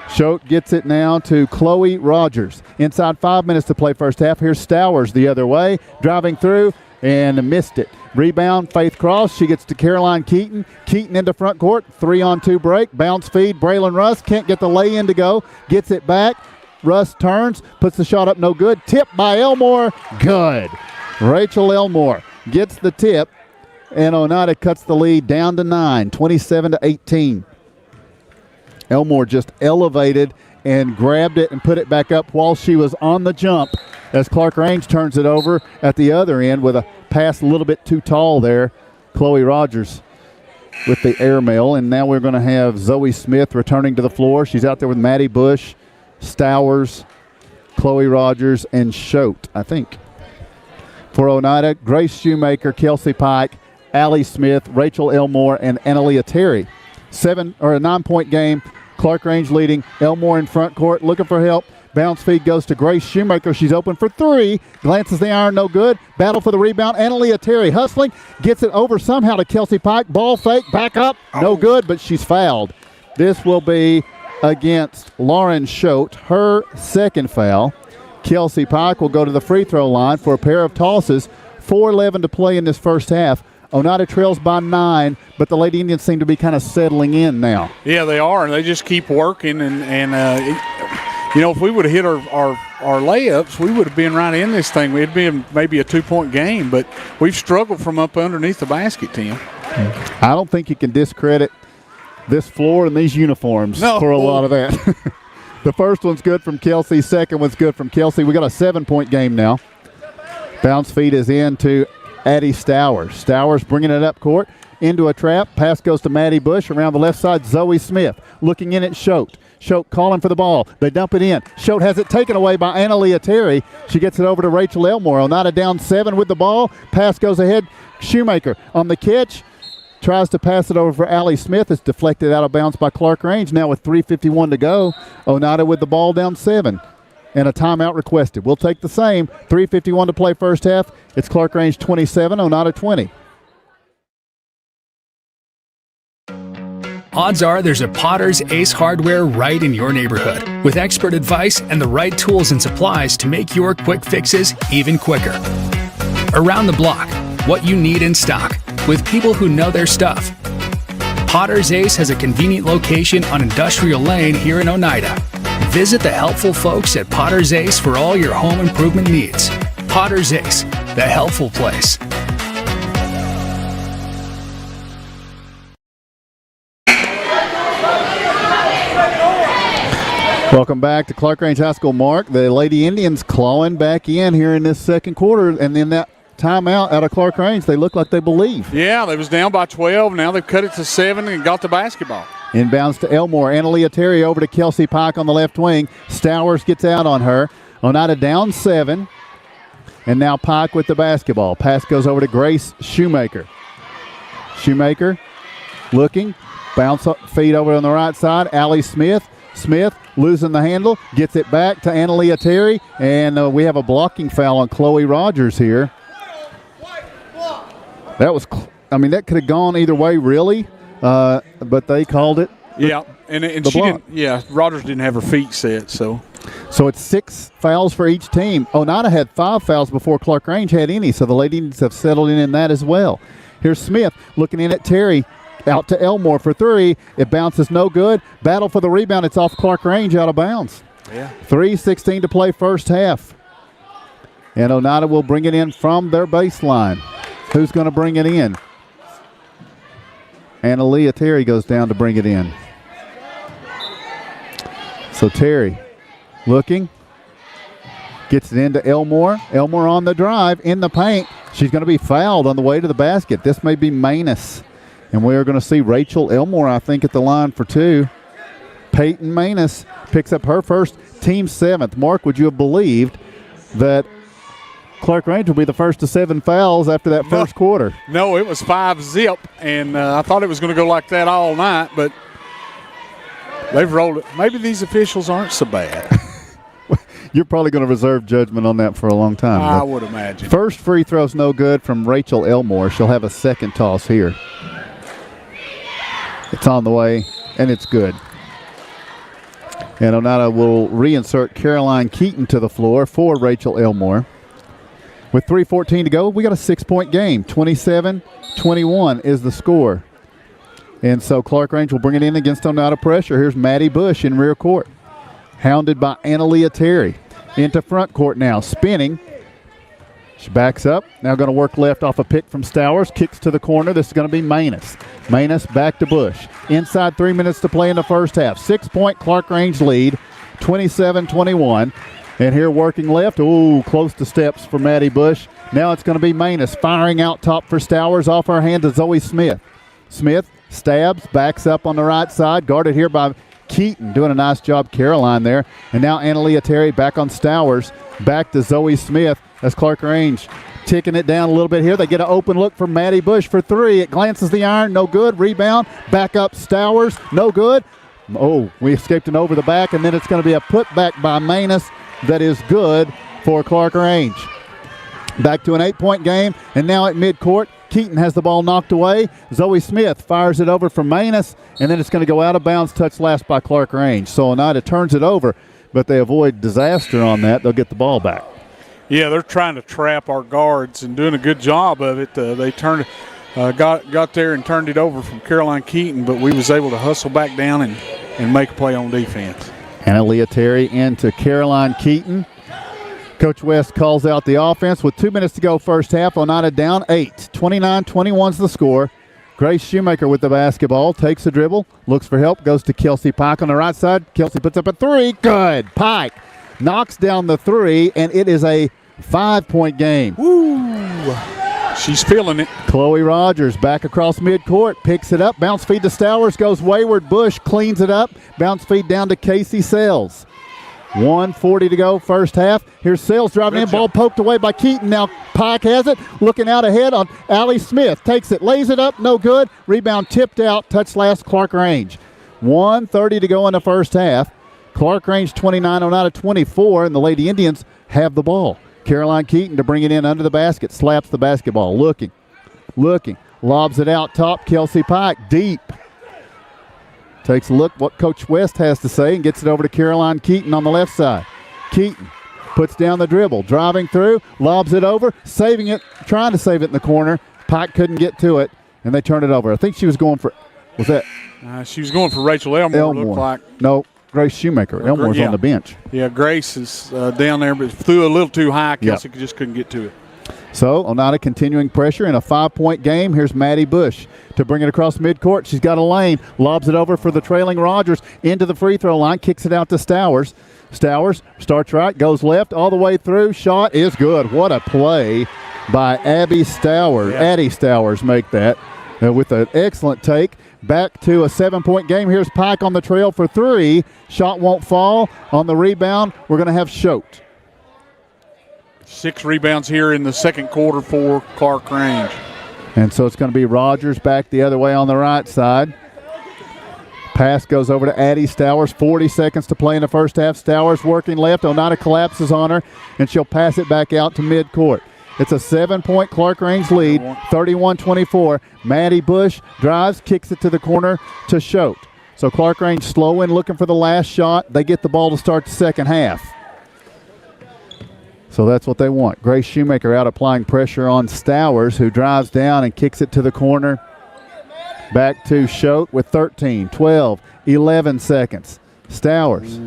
Schote gets it now to Chloe Rogers. Inside 5 minutes to play first half. Here's Stowers the other way, driving through and missed it. Rebound, Faith Cross. She gets to Caroline Keaton. Keaton into front court. 3-on-2 break. Bounce feed. Braylon Russ can't get the lay-in to go. Gets it back. Russ turns, puts the shot up, no good. Tip by Elmore. Good. Rachel Elmore gets the tip, and Oneida cuts the lead down to 9, 27-18. Elmore just elevated and grabbed it and put it back up while she was on the jump as Clarkrange turns it over at the other end with a pass a little bit too tall there. Chloe Rogers with the airmail, and now we're going to have Zoe Smith returning to the floor. She's out there with Maddie Bush, Stowers, Chloe Rogers, and Schote, I think. For Oneida, Grace Shoemaker, Kelsey Pike, Allie Smith, Rachel Elmore, and Analia Terry. A 9-point game. Clarkrange leading. Elmore in front court, looking for help. Bounce feed goes to Grace Shoemaker. She's open for three. Glances the iron, no good. Battle for the rebound. Analia Terry hustling. Gets it over somehow to Kelsey Pike. Ball fake, back up. No good, but she's fouled. This will be against Lauren Schote, her second foul. Kelsey Pike will go to the free throw line for a pair of tosses. 4:11 to play in this first half. Oneida trails by 9, but the Lady Indians seem to be kind of settling in now. Yeah, they are, and they just keep working. If we would have hit our layups, we would have been right in this thing. It'd been maybe a 2-point game, but we've struggled from up underneath the basket, Tim. I don't think you can discredit this floor and these uniforms for a lot of that. The first one's good from Kelsey. Second one's good from Kelsey. We got a 7-point game now. Bounce feed is in to Addie Stowers. Stowers bringing it up court into a trap. Pass goes to Maddie Bush. Around the left side, Zoe Smith looking in at Schote. Schote calling for the ball. They dump it in. Schote has it taken away by Analia Terry. She gets it over to Rachel Elmore. Oneida down 7 with the ball. Pass goes ahead. Shoemaker on the catch. Tries to pass it over for Allie Smith. It's deflected out of bounds by Clarkrange. Now with 3:51 to go, Oneida with the ball down 7. And a timeout requested. We'll take the same. 3:51 to play first half. It's Clarkrange 27, Oneida 20. Odds are there's a Potter's Ace Hardware right in your neighborhood, with expert advice and the right tools and supplies to make your quick fixes even quicker. Around the block, what you need in stock, with people who know their stuff. Potter's Ace has a convenient location on Industrial Lane here in Oneida. Visit the helpful folks at Potter's Ace for all your home improvement needs. Potter's Ace, the helpful place. Welcome back to Clarkrange High School, Mark. The Lady Indians clawing back in here in this second quarter, and then that timeout out of Clarkrange, they look like they believe. Yeah, they was down by 12. Now they've cut it to 7 and got the basketball. Inbounds to Elmore. Analia Terry over to Kelsey Pike on the left wing. Stowers gets out on her. Oneida down 7. And now Pike with the basketball. Pass goes over to Grace Shoemaker. Shoemaker looking. Bounce up, feed over on the right side. Allie Smith. Smith losing the handle. Gets it back to Analia Terry. And we have a blocking foul on Chloe Rogers here. That could have gone either way, really. But they called it. Yeah, and she didn't. Yeah, Rogers didn't have her feet set, so it's 6 fouls for each team. Oneida had 5 fouls before Clarkrange had any, so the ladies have settled in that as well. Here's Smith looking in at Terry, out to Elmore for 3. It bounces no good. Battle for the rebound. It's off Clarkrange, out of bounds. Yeah. 3:16 to play first half, and Oneida will bring it in from their baseline. Who's going to bring it in? Analia Terry goes down to bring it in. So Terry looking. Gets it into Elmore. Elmore on the drive in the paint. She's going to be fouled on the way to the basket. This may be Manus. And we are going to see Rachel Elmore, I think, at the line for 2. Peyton Manus picks up her first, team 7th. Mark, would you have believed that Clarkrange will be the first to 7 fouls after that first quarter? No, it was 5-zip, and I thought it was going to go like that all night, but they've rolled it. Maybe these officials aren't so bad. You're probably going to reserve judgment on that for a long time. I would imagine. First free throw's no good from Rachel Elmore. She'll have a second toss here. It's on the way, and it's good. And Oneida will reinsert Caroline Keaton to the floor for Rachel Elmore. With 3:14 to go, we got a 6-point game. 27-21 is the score. And so Clarkrange will bring it in against Oneida pressure. Here's Maddie Bush in rear court, hounded by Analia Terry. Into front court now, spinning. She backs up. Now going to work left off a pick from Stowers. Kicks to the corner. This is going to be Manus. Manus back to Bush. Inside 3 minutes to play in the first half. 6-point Clarkrange lead, 27-21. And here working left. Ooh, close to steps for Maddie Bush. Now it's going to be Manus firing out top for Stowers. Off her hand to Zoe Smith. Smith stabs, backs up on the right side. Guarded here by Keaton, doing a nice job, Caroline there. And now Analia Terry back on Stowers. Back to Zoe Smith as Clarkrange ticking it down a little bit here. They get an open look for Maddie Bush for 3. It glances the iron, no good. Rebound, back up Stowers, no good. Oh, we escaped an over the back, and then it's going to be a putback by Manus that is good for Clarkrange. Back to an 8-point game, and now at midcourt, Keaton has the ball knocked away. Zoe Smith fires it over from Manus, and then it's going to go out of bounds, touched last by Clarkrange. So Oneida turns it over, but they avoid disaster on that. They'll get the ball back. Yeah, they're trying to trap our guards and doing a good job of it. They got there and turned it over from Caroline Keaton, but we was able to hustle back down and make a play on defense. Analia Terry into Caroline Keaton. Coach West calls out the offense with 2 minutes to go first half. Oneida down 8. 29-21's the score. Grace Shoemaker with the basketball. Takes a dribble. Looks for help. Goes to Kelsey Pike on the right side. Kelsey puts up a 3. Good. Pike knocks down the 3, and it is a 5-point game. Woo! She's feeling it. Chloe Rogers back across midcourt. Picks it up. Bounce feed to Stowers. Goes wayward. Bush cleans it up. Bounce feed down to Casey Sells. 1:40 to go first half. Here's Sells driving in. Ball poked away by Keaton. Now Pike has it. Looking out ahead on Allie Smith. Takes it. Lays it up. No good. Rebound tipped out. Touch last Clarkrange. 1:30 to go in the first half. Clarkrange 29, Oneida 24, and the Lady Indians have the ball. Caroline Keaton to bring it in under the basket. Slaps the basketball. Looking. Lobs it out top. Kelsey Pike deep. Takes a look what Coach West has to say and gets it over to Caroline Keaton on the left side. Keaton puts down the dribble, driving through, lobs it over, saving it, trying to save it in the corner. Pike couldn't get to it, and they turned it over. I think she was going for, was that? She was going for Rachel Elmore. Looked like. No, Grace Shoemaker. Elmore's on the bench. Yeah, Grace is down there, but threw a little too high. Kelsey just couldn't get to it. So Oneida continuing pressure in a 5-point game. Here's Maddie Bush to bring it across midcourt. She's got a lane, lobs it over for the trailing Rogers into the free throw line, kicks it out to Stowers. Stowers starts right, goes left all the way through. Shot is good. What a play by Abby Stowers. Yeah. Addie Stowers make that with an excellent take. Back to a 7-point game. Here's Pike on the trail for 3. Shot won't fall. On the rebound, we're going to have Schote. 6 rebounds here in the second quarter for Clarkrange. And so it's going to be Rogers back the other way on the right side. Pass goes over to Addie Stowers. 40 seconds to play in the first half. Stowers working left. Oneida collapses on her, and she'll pass it back out to midcourt. It's a 7-point Clarkrange lead, 31-24. Maddie Bush drives, kicks it to the corner to Schote. So Clarkrange slow in, looking for the last shot. They get the ball to start the second half. So that's what they want. Grace Shoemaker out applying pressure on Stowers, who drives down and kicks it to the corner. Back to Schote with 13, 12, 11 seconds. Stowers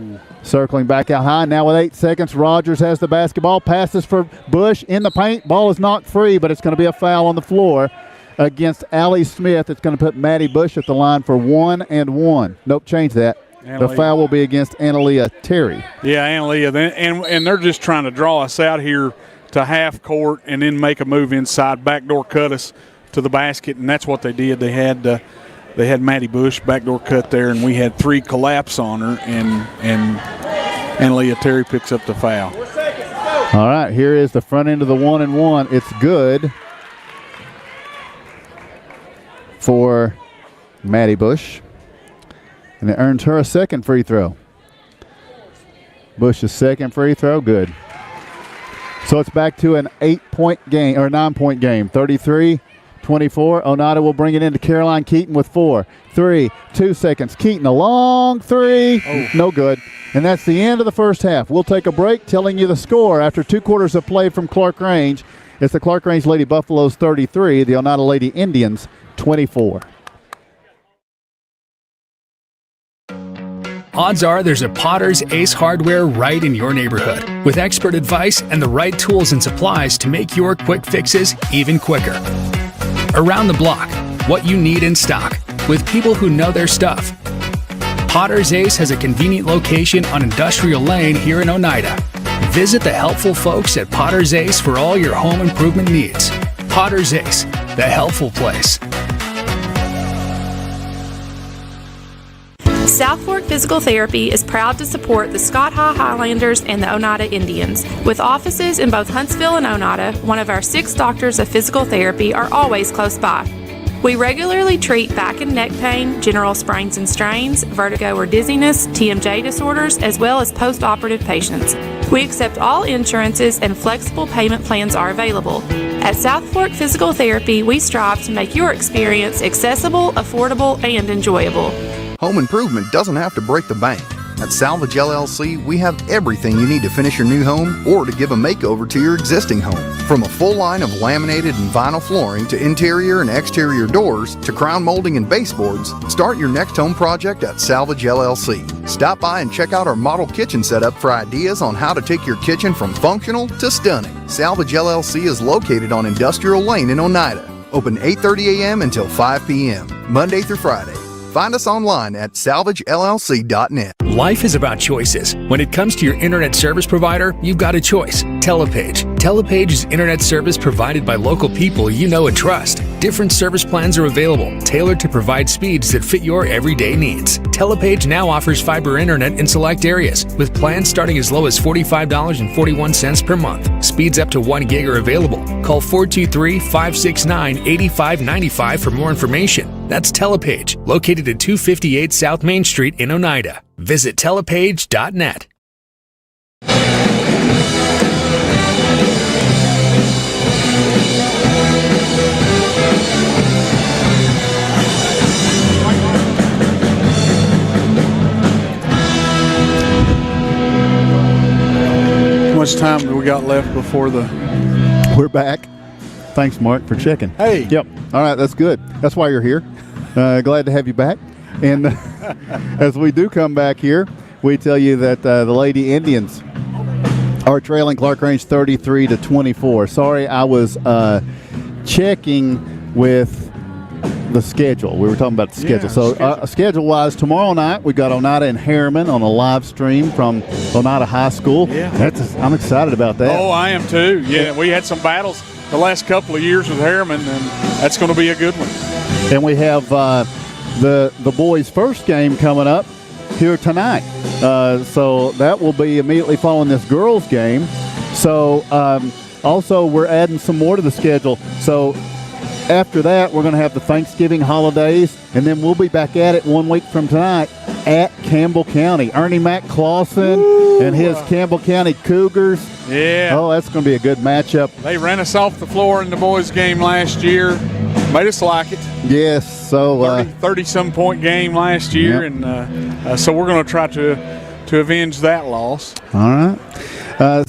circling back out high. Now with 8 seconds, Rogers has the basketball. Passes for Bush in the paint. Ball is knocked free, but it's going to be a foul on the floor against Allie Smith. It's going to put Maddie Bush at the line for 1 and 1. Nope, change that. The foul will be against Analia Terry. Yeah, Analia. And they're just trying to draw us out here to half court and then make a move inside, backdoor cut us to the basket, and that's what they did. They had Maddie Bush backdoor cut there, and we had 3 collapse on her, and Analia Terry picks up the foul. All right, here is the front end of the 1-and-1. It's good for Maddie Bush, and it earns her a second free throw. Bush's second free throw, good. So it's back to an 8-point game, or 9-point game, 33-24. Oneida will bring it into Caroline Keaton with 4. 3, 2 seconds. Keaton, a long 3. Oh. No good. And that's the end of the first half. We'll take a break telling you the score after 2 quarters of play from Clarkrange. It's the Clarkrange Lady Buffaloes 33, the Oneida Lady Indians 24. Odds are there's a Potter's Ace Hardware right in your neighborhood, with expert advice and the right tools and supplies to make your quick fixes even quicker. Around the block, what you need in stock, with people who know their stuff. Potter's Ace has a convenient location on Industrial Lane here in Oneida. Visit the helpful folks at Potter's Ace for all your home improvement needs. Potter's Ace, the helpful place. South Fork Physical Therapy is proud to support the Scott High Highlanders and the Oneida Indians. With offices in both Huntsville and Oneida, one of our 6 doctors of physical therapy are always close by. We regularly treat back and neck pain, general sprains and strains, vertigo or dizziness, TMJ disorders, as well as post-operative patients. We accept all insurances and flexible payment plans are available. At South Fork Physical Therapy, we strive to make your experience accessible, affordable, and enjoyable. Home improvement doesn't have to break the bank. At Salvage LLC, we have everything you need to finish your new home or to give a makeover to your existing home. From a full line of laminated and vinyl flooring to interior and exterior doors to crown molding and baseboards, start your next home project at Salvage LLC. Stop by and check out our model kitchen setup for ideas on how to take your kitchen from functional to stunning. Salvage LLC is located on Industrial Lane in Oneida. Open 8:30 a.m. until 5 p.m., Monday through Friday. Find us online at salvagellc.net. Life is about choices. When it comes to your internet service provider, you've got a choice. Telepage. Telepage is internet service provided by local people you know and trust. Different service plans are available, tailored to provide speeds that fit your everyday needs. Telepage now offers fiber internet in select areas, with plans starting as low as $45.41 per month. Speeds up to 1 gig are available. Call 423-569-8595 for more information. That's Telepage, located at 258 South Main Street in Oneida. Visit telepage.net. How much time do we got left before the... We're back. Thanks, Mark, for checking. Hey. Yep. All right, that's good. That's why you're here. Glad to have you back. And as we do come back here, we tell you that the Lady Indians are trailing Clarkrange 33-24. Sorry, I was checking with the schedule. We were talking about the schedule. So schedule-wise, tomorrow night we got Oneida and Harriman on a live stream from Oneida High School. Yeah. I'm excited about that. Oh, I am too. Yeah, we had some battles the last couple of years with Harriman, and that's going to be a good one. And we have the boys' first game coming up here tonight. So that will be immediately following this girls' game. So also we're adding some more to the schedule. So after that, we're going to have the Thanksgiving holidays, and then we'll be back at it 1 week from tonight at Campbell County. Ernie Mac Clausen and his Campbell County Cougars. Yeah. Oh, that's going to be a good matchup. They ran us off the floor in the boys' game last year. Made us like it. Yes. So 30-some point game last year, yep. And so we're going to try to avenge that loss. All right.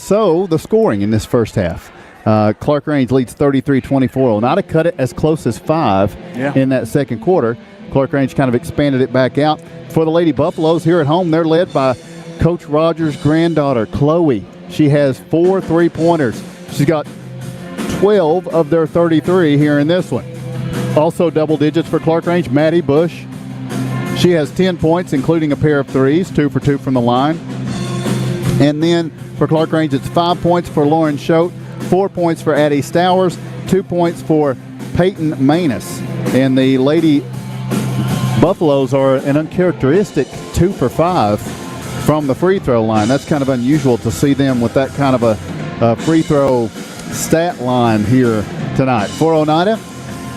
So the scoring in this first half. Clarkrange leads 33-24. Oneida cut it as close as 5 in that second quarter. Clarkrange kind of expanded it back out. For the Lady Buffaloes here at home, they're led by Coach Rogers' granddaughter, Chloe. She has 4 3-pointers. She's got 12 of their 33 here in this one. Also double digits for Clarkrange, Maddie Bush. She has 10 points, including a pair of threes, 2 for 2 from the line. And then for Clarkrange, it's 5 points for Lauren Schote, 4 points for Addie Stowers, 2 points for Peyton Manus. And the Lady Buffaloes are an uncharacteristic 2 for 5 from the free throw line. That's kind of unusual to see them with that kind of a free throw stat line here tonight. For Oneida,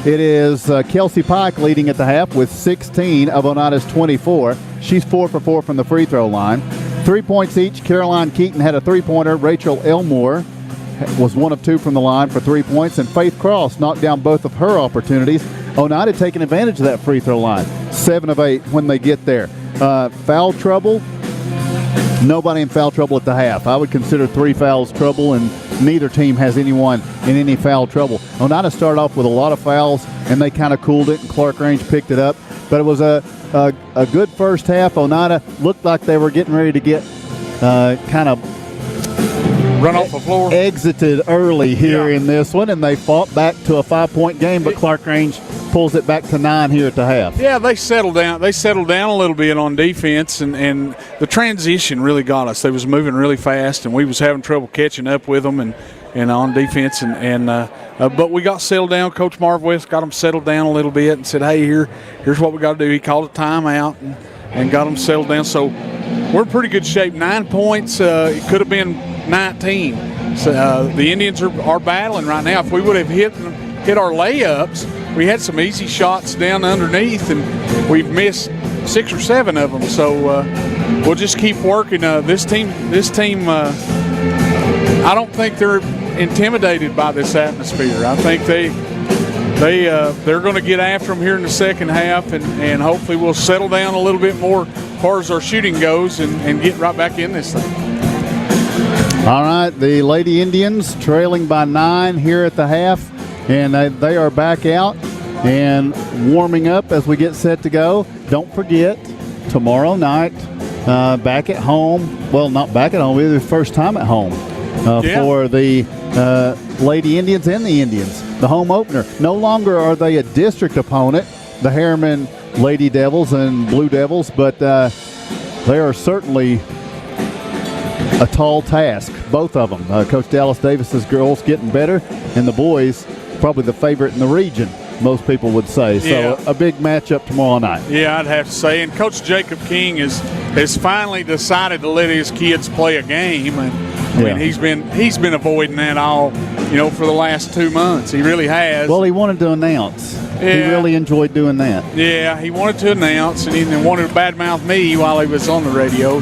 it is Kelsey Pike leading at the half with 16 of Oneida's 24. She's 4 for 4 from the free throw line. 3 points each. Caroline Keaton had a three-pointer. Rachel Elmore was 1 of 2 from the line for 3 points. And Faith Cross knocked down both of her opportunities. Oneida taking advantage of that free throw line. 7 of 8 when they get there. Foul trouble. Nobody in foul trouble at the half. I would consider 3 fouls trouble, and neither team has anyone in any foul trouble. Oneida started off with a lot of fouls, and they kind of cooled it, and Clarkrange picked it up. But it was a good first half. Oneida looked like they were getting ready to get kind of run off the floor, exited early here in this one, and they fought back to a 5-point game, but Clarkrange pulls it back to 9 here at the half. Yeah, they settled down. They settled down a little bit on defense, and the transition really got us. They was moving really fast, and we was having trouble catching up with them and on defense. But we got settled down. Coach Marv West got them settled down a little bit and said, "Hey, here's what we got to do." He called a timeout and got them settled down. So we're in pretty good shape. 9 points. It could have been 19. So the Indians are battling right now. If we would have hit our layups, we had some easy shots down underneath, and we've missed 6 or 7 of them. So we'll just keep working. This team. I don't think they're intimidated by this atmosphere. I think they're going to get after them here in the second half, and hopefully we'll settle down a little bit more as far as our shooting goes and get right back in this thing. All right, the Lady Indians trailing by 9 here at the half, and they are back out and warming up as we get set to go. Don't forget, tomorrow night, back at home. Well, not back at home. It'll be the first time at home for the Lady Indians and the Indians. The home opener. No longer are they a district opponent, the Harriman Lady Devils and Blue Devils, but they are certainly a tall task, both of them. Coach Dallas Davis's girls getting better, and the boys probably the favorite in the region, most people would say. So a big matchup tomorrow night. Yeah, I'd have to say. And Coach Jacob King has finally decided to let his kids play a game, and I mean, he's been avoiding that all, for the last 2 months. He really has. Well, he wanted to announce. He really enjoyed doing that. Yeah, he wanted to announce, and he wanted to badmouth me while he was on the radio,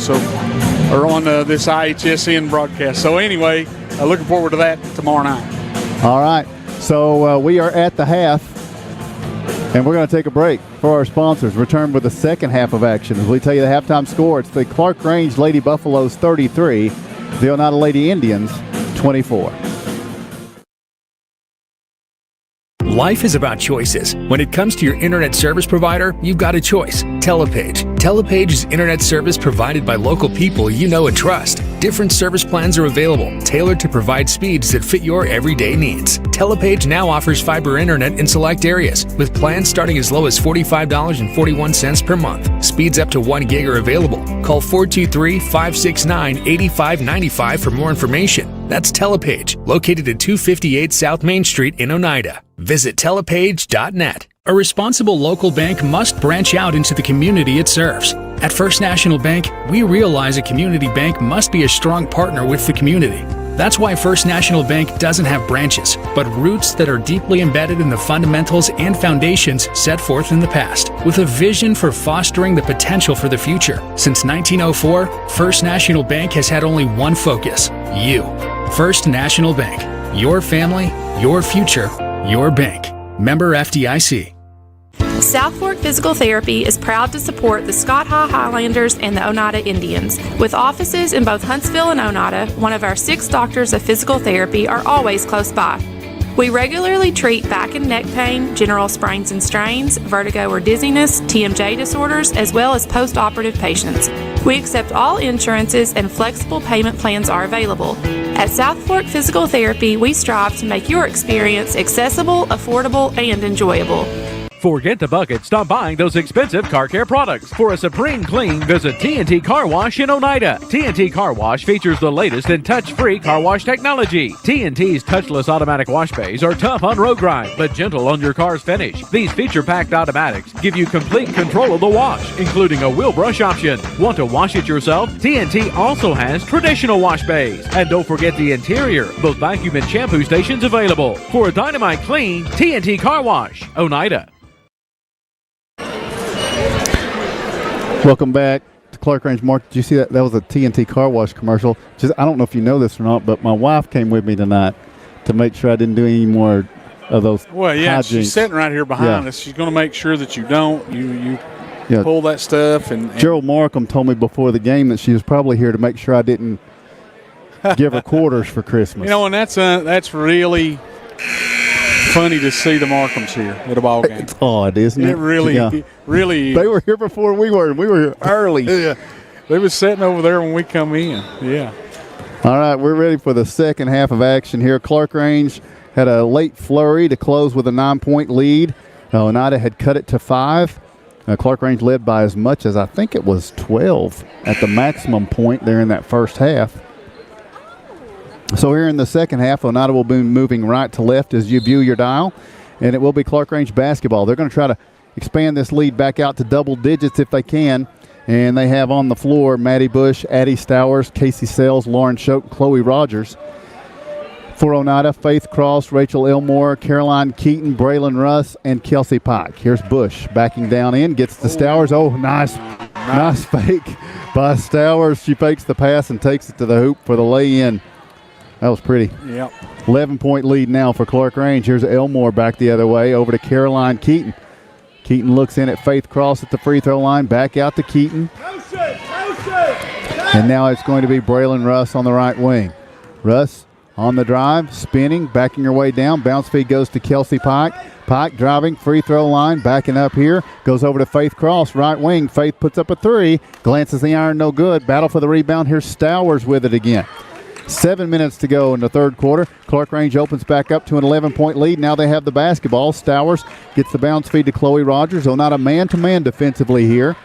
or on this IHSN broadcast. So anyway, looking forward to that tomorrow night. All right. So we are at the half, and we're going to take a break for our sponsors. Return with the second half of action. As we tell you the halftime score, it's the Clarkrange Lady Buffaloes 33, the Oneida Lady Indians 24. Life is about choices. When it comes to your internet service provider, you've got a choice. Telepage. Telepage is internet service provided by local people you know and trust. Different service plans are available, tailored to provide speeds that fit your everyday needs. Telepage now offers fiber internet in select areas, with plans starting as low as $45.41 per month. Speeds up to 1 gig are available. Call 423-569-8595 for more information. That's Telepage, located at 258 South Main Street in Oneida. Visit telepage.net. A responsible local bank must branch out into the community it serves. At First National Bank, we realize a community bank must be a strong partner with the community. That's why First National Bank doesn't have branches, but roots that are deeply embedded in the fundamentals and foundations set forth in the past, with a vision for fostering the potential for the future. Since 1904, First National Bank has had only one focus: you. First National Bank. Your family, your future, your bank. Member FDIC. South Fork Physical Therapy is proud to support the Scott High Highlanders and the Oneida Indians. With offices in both Huntsville and Oneida, one of our 6 doctors of physical therapy are always close by. We regularly treat back and neck pain, general sprains and strains, vertigo or dizziness, TMJ disorders, as well as post-operative patients. We accept all insurances and flexible payment plans are available. At South Fork Physical Therapy, we strive to make your experience accessible, affordable, and enjoyable. Forget the bucket. Stop buying those expensive car care products. For a supreme clean, visit TNT Car Wash in Oneida. TNT Car Wash features the latest in touch-free car wash technology. TNT's touchless automatic wash bays are tough on road grime, but gentle on your car's finish. These feature-packed automatics give you complete control of the wash, including a wheel brush option. Want to wash it yourself? TNT also has traditional wash bays. And don't forget the interior, both vacuum and shampoo stations available. For a dynamite clean, TNT Car Wash, Oneida. Welcome back to Clarkrange. Mark, did you see that? That was a TNT Car Wash commercial. I don't know if you know this or not, but my wife came with me tonight to make sure I didn't do any more of those. Well, yeah, hijinks. she's sitting right here behind us. She's going to make sure that you don't. You pull that stuff. And Gerald Markham told me before the game that she was probably here to make sure I didn't give her quarters for Christmas. And that's really funny to see the Markhams here at a ball game. It's odd, isn't it? It really, really. They were here before we were, and we were here early. Yeah, they was sitting over there when we come in. Yeah. All right, we're ready for the second half of action here. Clarkrange had a late flurry to close with a 9-point lead. Oneida had cut it to 5. Clarkrange led by as much as I think it was 12 at the maximum point there in that first half. So here in the second half, Oneida will be moving right to left as you view your dial, and it will be Clarkrange basketball. They're going to try to expand this lead back out to double digits if they can, and they have on the floor Maddie Bush, Addie Stowers, Casey Sells, Lauren Choate, Chloe Rogers. For Oneida, Faith Cross, Rachel Elmore, Caroline Keaton, Braylon Russ, and Kelsey Pike. Here's Bush backing down in, gets to Stowers. Oh, nice fake by Stowers. She fakes the pass and takes it to the hoop for the lay-in. That was pretty. Yep. 11-point lead now for Clarkrange. Here's Elmore back the other way over to Caroline Keaton. Keaton looks in at Faith Cross at the free throw line. Back out to Keaton. And now it's going to be Braylon Russ on the right wing. Russ on the drive, spinning, backing her way down. Bounce feed goes to Kelsey Pike. Pike driving, free throw line, backing up here. Goes over to Faith Cross, right wing. Faith puts up a 3. Glances the iron, no good. Battle for the rebound. Here's Stowers with it again. 7 minutes to go in the third quarter. Clarkrange opens back up to an 11-point lead. Now they have the basketball. Stowers gets the bounce feed to Chloe Rogers. Not a man-to-man defensively here.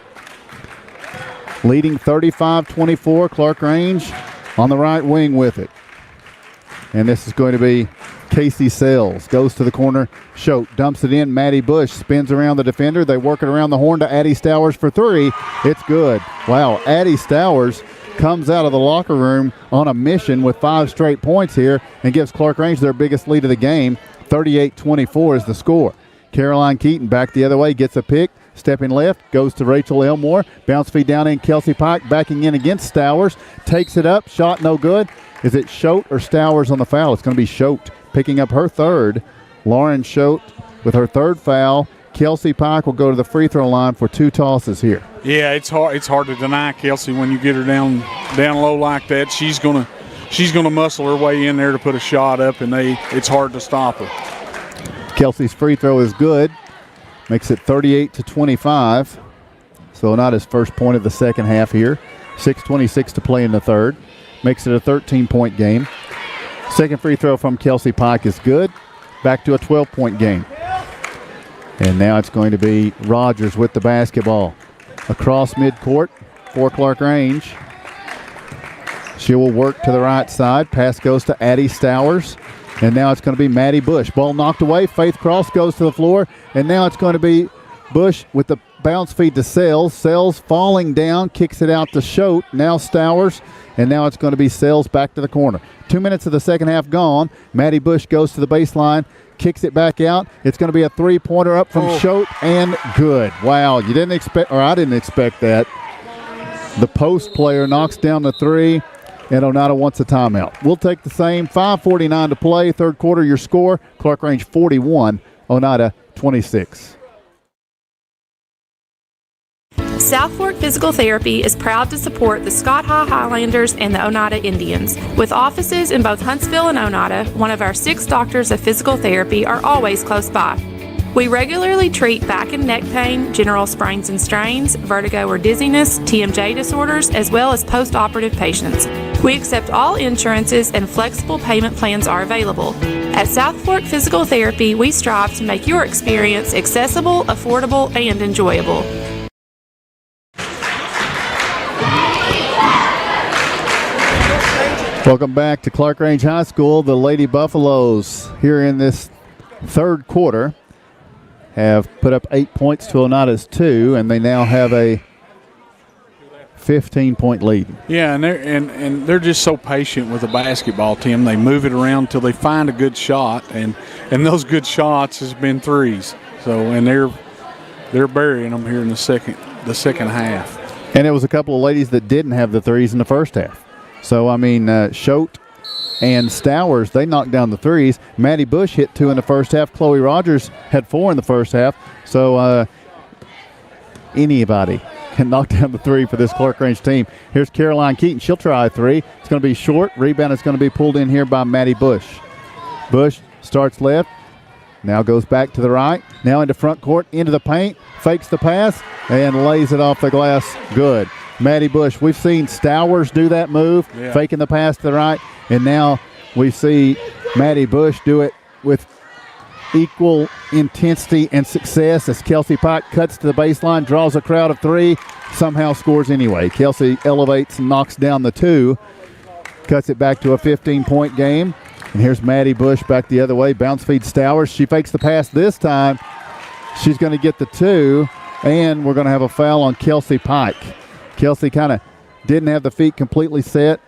Leading 35-24. Clarkrange on the right wing with it. And this is going to be Casey Sells. Goes to the corner. Choate dumps it in. Maddie Bush spins around the defender. They work it around the horn to Addie Stowers for 3. It's good. Wow, Addie Stowers comes out of the locker room on a mission with 5 straight points here and gives Clarkrange their biggest lead of the game. 38-24 is the score. Caroline Keaton back the other way, gets a pick, stepping left, goes to Rachel Elmore. Bounce feed down in Kelsey Pike, backing in against Stowers. Takes it up, shot no good. Is it Choate or Stowers on the foul? It's going to be Choate picking up her third. Lauren Choate with her third foul. Kelsey Pike will go to the free throw line for 2 tosses here. Yeah, it's hard to deny Kelsey when you get her down low like that. She's gonna muscle her way in there to put a shot up, and it's hard to stop her. Kelsey's free throw is good, makes it 38-25. So not his first point of the second half here. 6:26 to play in the third, makes it a 13-point game. Second free throw from Kelsey Pike is good. Back to a 12-point game. And now it's going to be Rogers with the basketball. Across midcourt for Clarkrange. She will work to the right side. Pass goes to Addie Stowers. And now it's going to be Maddie Bush. Ball knocked away. Faith Cross goes to the floor. And now it's going to be Bush with the bounce feed to Sells. Sells falling down, kicks it out to Choate. Now Stowers. And now it's going to be Sells back to the corner. 2 minutes of the second half gone. Maddie Bush goes to the baseline. Kicks it back out. It's going to be a 3-pointer up from Choate and good. Wow, you didn't expect, or I didn't expect that. The post player knocks down the 3, and Oneida wants a timeout. We'll take the same. 5:49 to play. Third quarter, your score, Clarkrange 41, Oneida 26. South Fork Physical Therapy is proud to support the Scott Highlanders and the Oneida Indians. With offices in both Huntsville and Oneida, one of our 6 doctors of physical therapy are always close by. We regularly treat back and neck pain, general sprains and strains, vertigo or dizziness, TMJ disorders, as well as post-operative patients. We accept all insurances and flexible payment plans are available. At South Fork Physical Therapy, we strive to make your experience accessible, affordable, and enjoyable. Welcome back to Clarkrange High School. The Lady Buffaloes here in this third quarter have put up 8 points to Oneida's 2, and they now have a 15-point lead. Yeah, and they're just so patient with the basketball, Tim. They move it around until they find a good shot, and those good shots has been threes. So, and they're burying them here in the second half. And it was a couple of ladies that didn't have the threes in the first half. So, I mean, Schote and Stowers, they knocked down the threes. Maddie Bush hit 2 in the first half. Chloe Rogers had 4 in the first half. So, anybody can knock down the 3 for this Clarkrange team. Here's Caroline Keaton. She'll try a 3. It's going to be short. Rebound is going to be pulled in here by Maddie Bush. Bush starts left. Now goes back to the right. Now into front court, into the paint. Fakes the pass and lays it off the glass. Good. Maddie Bush, we've seen Stowers do that move, faking the pass to the right, and now we see Maddie Bush do it with equal intensity and success as Kelsey Pike cuts to the baseline, draws a crowd of 3, somehow scores anyway. Kelsey elevates and knocks down the 2, cuts it back to a 15-point game. And here's Maddie Bush back the other way, bounce feed Stowers. She fakes the pass this time. She's going to get the 2, and we're going to have a foul on Kelsey Pike. Kelsey kind of didn't have the feet completely set,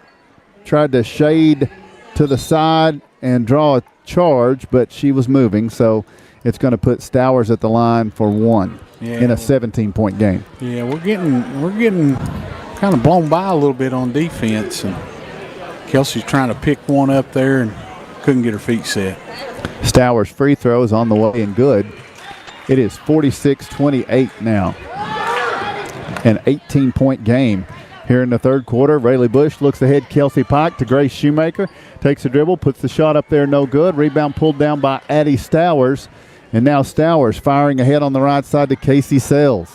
tried to shade to the side and draw a charge, but she was moving, so it's going to put Stowers at the line for 1 in a 17-point game. Yeah, we're getting kind of blown by a little bit on defense, and Kelsey's trying to pick one up there and couldn't get her feet set. Stowers' free throw is on the way and good. It is 46-28 now. An 18-point game here in the third quarter. Rayleigh Bush looks ahead. Kelsey Pike to Grace Shoemaker. Takes a dribble, puts the shot up there, no good. Rebound pulled down by Addie Stowers. And now Stowers firing ahead on the right side to Casey Sells.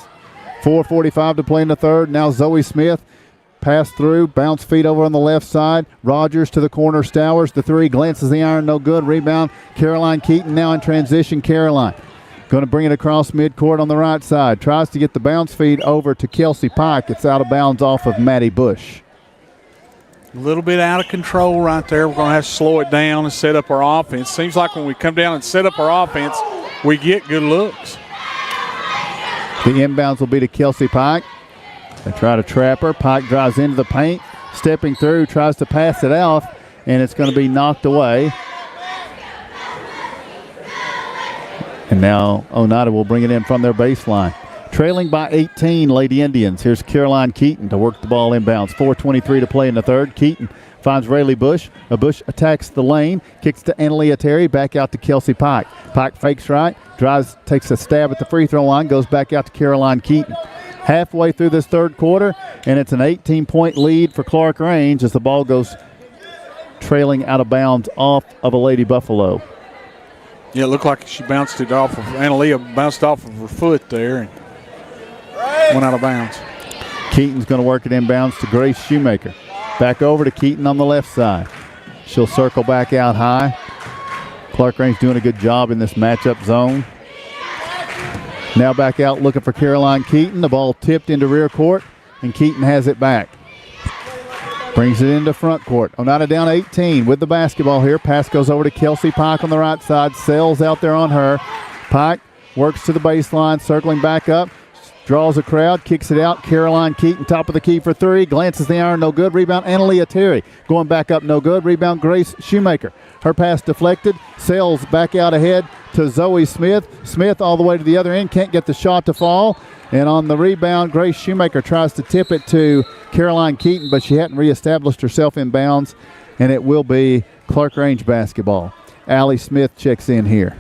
4:45 to play in the third. Now Zoe Smith. Pass through, bounce feet over on the left side. Rogers to the corner. Stowers, the 3, glances the iron, no good. Rebound, Caroline Keaton now in transition. Caroline going to bring it across midcourt on the right side. Tries to get the bounce feed over to Kelsey Pike. It's out of bounds off of Maddie Bush. A little bit out of control right there. We're going to have to slow it down and set up our offense. Seems like when we come down and set up our offense, we get good looks. The inbounds will be to Kelsey Pike. They try to trap her. Pike drives into the paint, stepping through, tries to pass it off, and it's going to be knocked away. And now Oneida will bring it in from their baseline. Trailing by 18, Lady Indians. Here's Caroline Keaton to work the ball inbounds. 4:23 to play in the third. Keaton finds Rayleigh Bush. Bush attacks the lane, kicks to Analia Terry, back out to Kelsey Pike. Pike fakes right, drives, takes a stab at the free throw line, goes back out to Caroline Keaton. Halfway through this third quarter, and it's an 18-point lead for Clarkrange as the ball goes trailing out of bounds off of a Lady Buffalo. Yeah, it looked like she bounced it off of, Analia bounced off of her foot there and went out of bounds. Keaton's going to work it inbounds to Grace Shoemaker. Back over to Keaton on the left side. She'll circle back out high. Clarkrange doing a good job in this matchup zone. Now back out looking for Caroline Keaton. The ball tipped into rear court, and Keaton has it back. Brings it into front court. Oneida down 18 with the basketball here. Pass goes over to Kelsey Pike on the right side. Sells out there on her. Pike works to the baseline, circling back up. Draws a crowd, kicks it out. Caroline Keaton, top of the key for 3. Glances the iron, no good. Rebound, Analia Terry. Going back up, no good. Rebound, Grace Shoemaker. Her pass deflected. Sells back out ahead to Zoe Smith. Smith all the way to the other end. Can't get the shot to fall. And on the rebound, Grace Shoemaker tries to tip it to Caroline Keaton, but she hadn't reestablished herself in bounds, and it will be Clarkrange basketball. Allie Smith checks in here.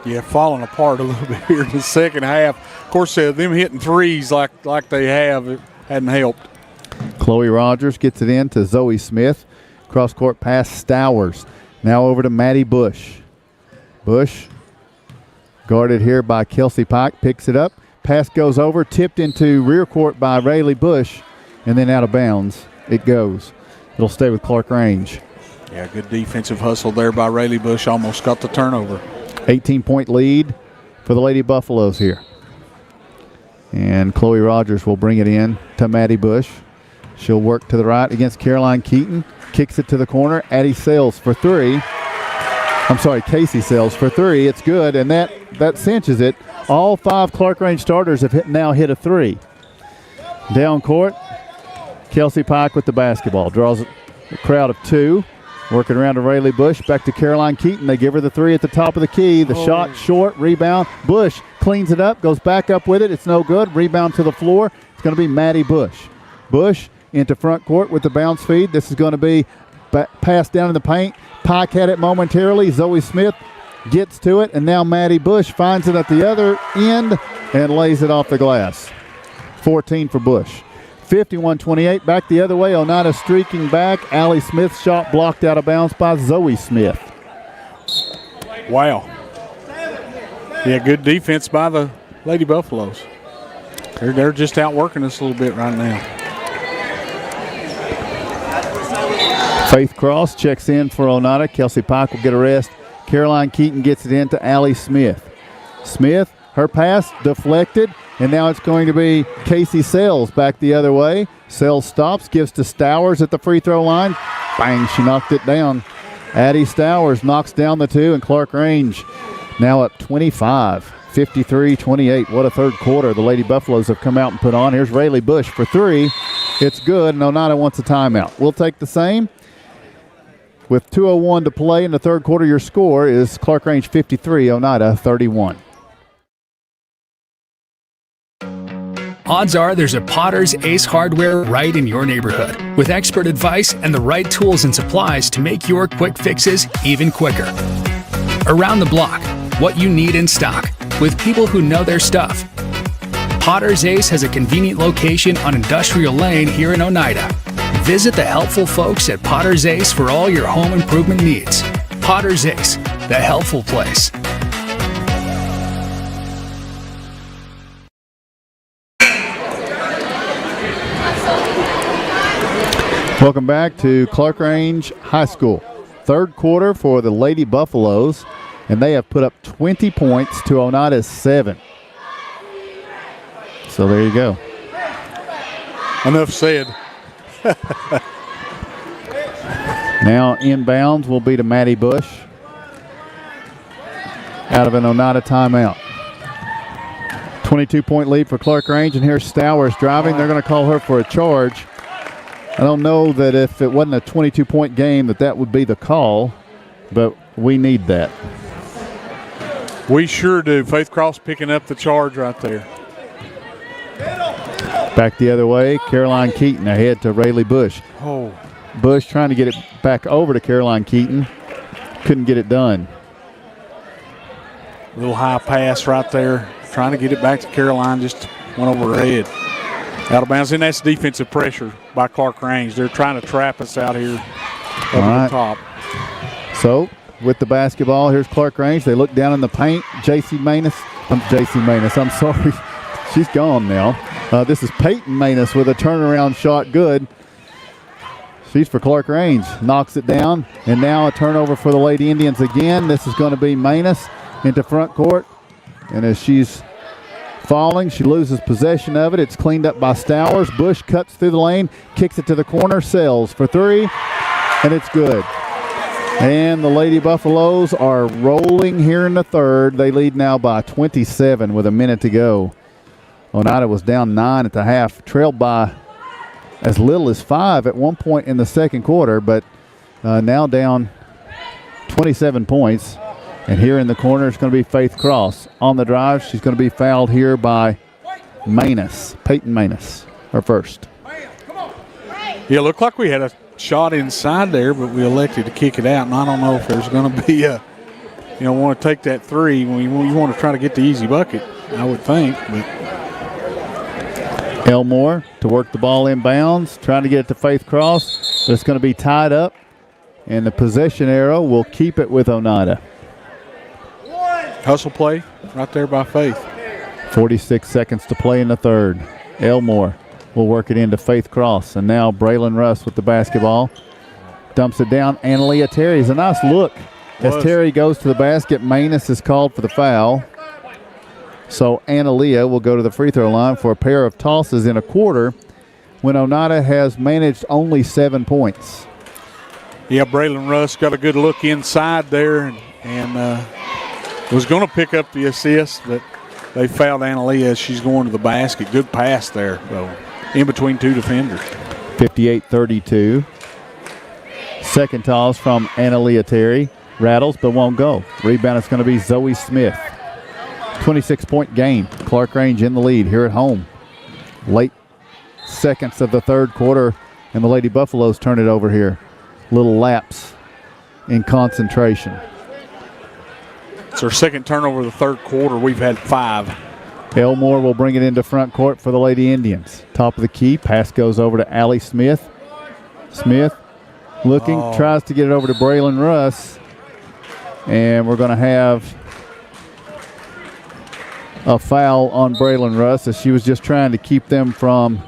Yeah, falling apart a little bit here in the second half. Of course, them hitting threes like they have, it hadn't helped. Chloe Rogers gets it in to Zoe Smith. Cross-court pass, Stowers. Now over to Maddie Bush. Bush guarded here by Kelsey Pike, picks it up. Pass goes over, tipped into rear court by Rayleigh Bush, and then out of bounds it goes. It'll stay with Clarkrange. Yeah, good defensive hustle there by Rayleigh Bush. Almost got the turnover. 18-point lead for the Lady Buffaloes here. And Chloe Rogers will bring it in to Maddie Bush. She'll work to the right against Caroline Keaton. Kicks it to the corner. Addie Sales for three. Casey Sales for three. It's good, and that cinches it. All 5 Clarkrange starters have now hit a three. Down court, Kelsey Pike with the basketball. Draws a crowd of 2. Working around to Rayleigh Bush. Back to Caroline Keaton. They give her the three at the top of the key. The shot short. Rebound. Bush cleans it up. Goes back up with it. It's no good. Rebound to the floor. It's going to be Maddie Bush. Bush into front court with the bounce feed. This is going to be passed down in the paint. Pike had it momentarily. Zoe Smith gets to it. And now Maddie Bush finds it at the other end and lays it off the glass. 14 for Bush. 51-28, back the other way. Oneida streaking back. Allie Smith's shot blocked out of bounds by Zoe Smith. Wow. Yeah, good defense by the Lady Buffaloes. They're just outworking us a little bit right now. Faith Cross checks in for Oneida. Kelsey Pike will get a rest. Caroline Keaton gets it into Allie Smith. Smith, her pass deflected. And now it's going to be Casey Sells back the other way. Sells stops, gives to Stowers at the free throw line. Bang, she knocked it down. Addie Stowers knocks down the 2, and Clarkrange now up 25, 53-28. What a third quarter the Lady Buffaloes have come out and put on. Here's Rayleigh Bush for 3. It's good, and Oneida wants a timeout. We'll take the same. With 2:01 to play in the third quarter, your score is Clarkrange 53, Oneida 31. Odds are there's a Potter's Ace Hardware right in your neighborhood, with expert advice and the right tools and supplies to make your quick fixes even quicker. Around the block, what you need in stock, with people who know their stuff. Potter's Ace has a convenient location on Industrial Lane here in Oneida. Visit the helpful folks at Potter's Ace for all your home improvement needs. Potter's Ace, the helpful place. Welcome back to Clarkrange High School. Third quarter for the Lady Buffaloes, and they have put up 20 points to Oneida's 7. So there you go. Enough said. Now inbounds will be to Maddie Bush out of an Oneida timeout. 22-point lead for Clarkrange, and here's Stowers driving. They're going to call her for a charge. I don't know that if it wasn't a 22-point game that would be the call, but we need that. We sure do. Faith Cross picking up the charge right there. Back the other way, Caroline Keaton ahead to Rayleigh Bush. Bush trying to get it back over to Caroline Keaton. Couldn't get it done. Little high pass right there. Trying to get it back to Caroline, just went over her head. Out of bounds, and that's defensive pressure by Clarkrange. They're trying to trap us out here over the top. So, with the basketball, here's Clarkrange. They look down in the paint. JC Manus. I'm sorry. She's gone now. This is Peyton Manus with a turnaround shot. Good. She's for Clarkrange. Knocks it down. And now a turnover for the Lady Indians again. This is going to be Manus into front court. And as she's falling, she loses possession of it. It's cleaned up by Stowers. Bush cuts through the lane, kicks it to the corner, Sells for 3, and it's good. And the Lady Buffaloes are rolling here in the third. They lead now by 27 with a minute to go. Oneida was down 9 at the half, trailed by as little as 5 at one point in the second quarter, but now down 27 points. And here in the corner is going to be Faith Cross. On the drive, she's going to be fouled here by Manus, Peyton Manus, her first. Yeah, it looked like we had a shot inside there, but we elected to kick it out. And I don't know if there's going to be want to take that 3 when you want to try to get the easy bucket, I would think. But Elmore to work the ball inbounds, trying to get it to Faith Cross, but it's going to be tied up, and the possession arrow will keep it with Oneida. Hustle play right there by Faith. 46 seconds to play in the third. Elmore will work it into Faith Cross. And now Braylon Russ with the basketball. Dumps it down. Analia Terry's a nice look. As Terry goes to the basket, Manus is called for the foul. So Analia will go to the free throw line for a pair of tosses in a quarter when Oneida has managed only 7 points. Yeah, Braylon Russ got a good look inside there and was going to pick up the assist, but they fouled Analia as she's going to the basket. Good pass there, though, in between two defenders. 58-32. Second toss from Analia Terry. Rattles, but won't go. Rebound is going to be Zoe Smith. 26-point game. Clarkrange in the lead here at home. Late seconds of the third quarter, and the Lady Buffaloes turn it over here. Little lapse in concentration. It's our second turnover of the third quarter. We've had 5. Elmore will bring it into front court for the Lady Indians. Top of the key. Pass goes over to Allie Smith. Smith looking, tries to get it over to Braylon Russ. And we're going to have a foul on Braylon Russ as she was just trying to keep them from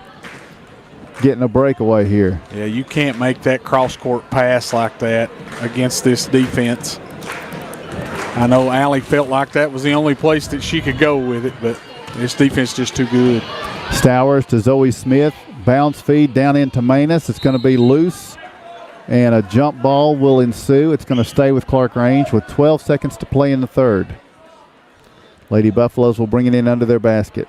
getting a breakaway here. Yeah, you can't make that cross-court pass like that against this defense. I know Allie felt like that was the only place that she could go with it, but this defense is just too good. Stowers to Zoe Smith. Bounce feed down into Manus. It's going to be loose, and a jump ball will ensue. It's going to stay with Clarkrange with 12 seconds to play in the third. Lady Buffaloes will bring it in under their basket.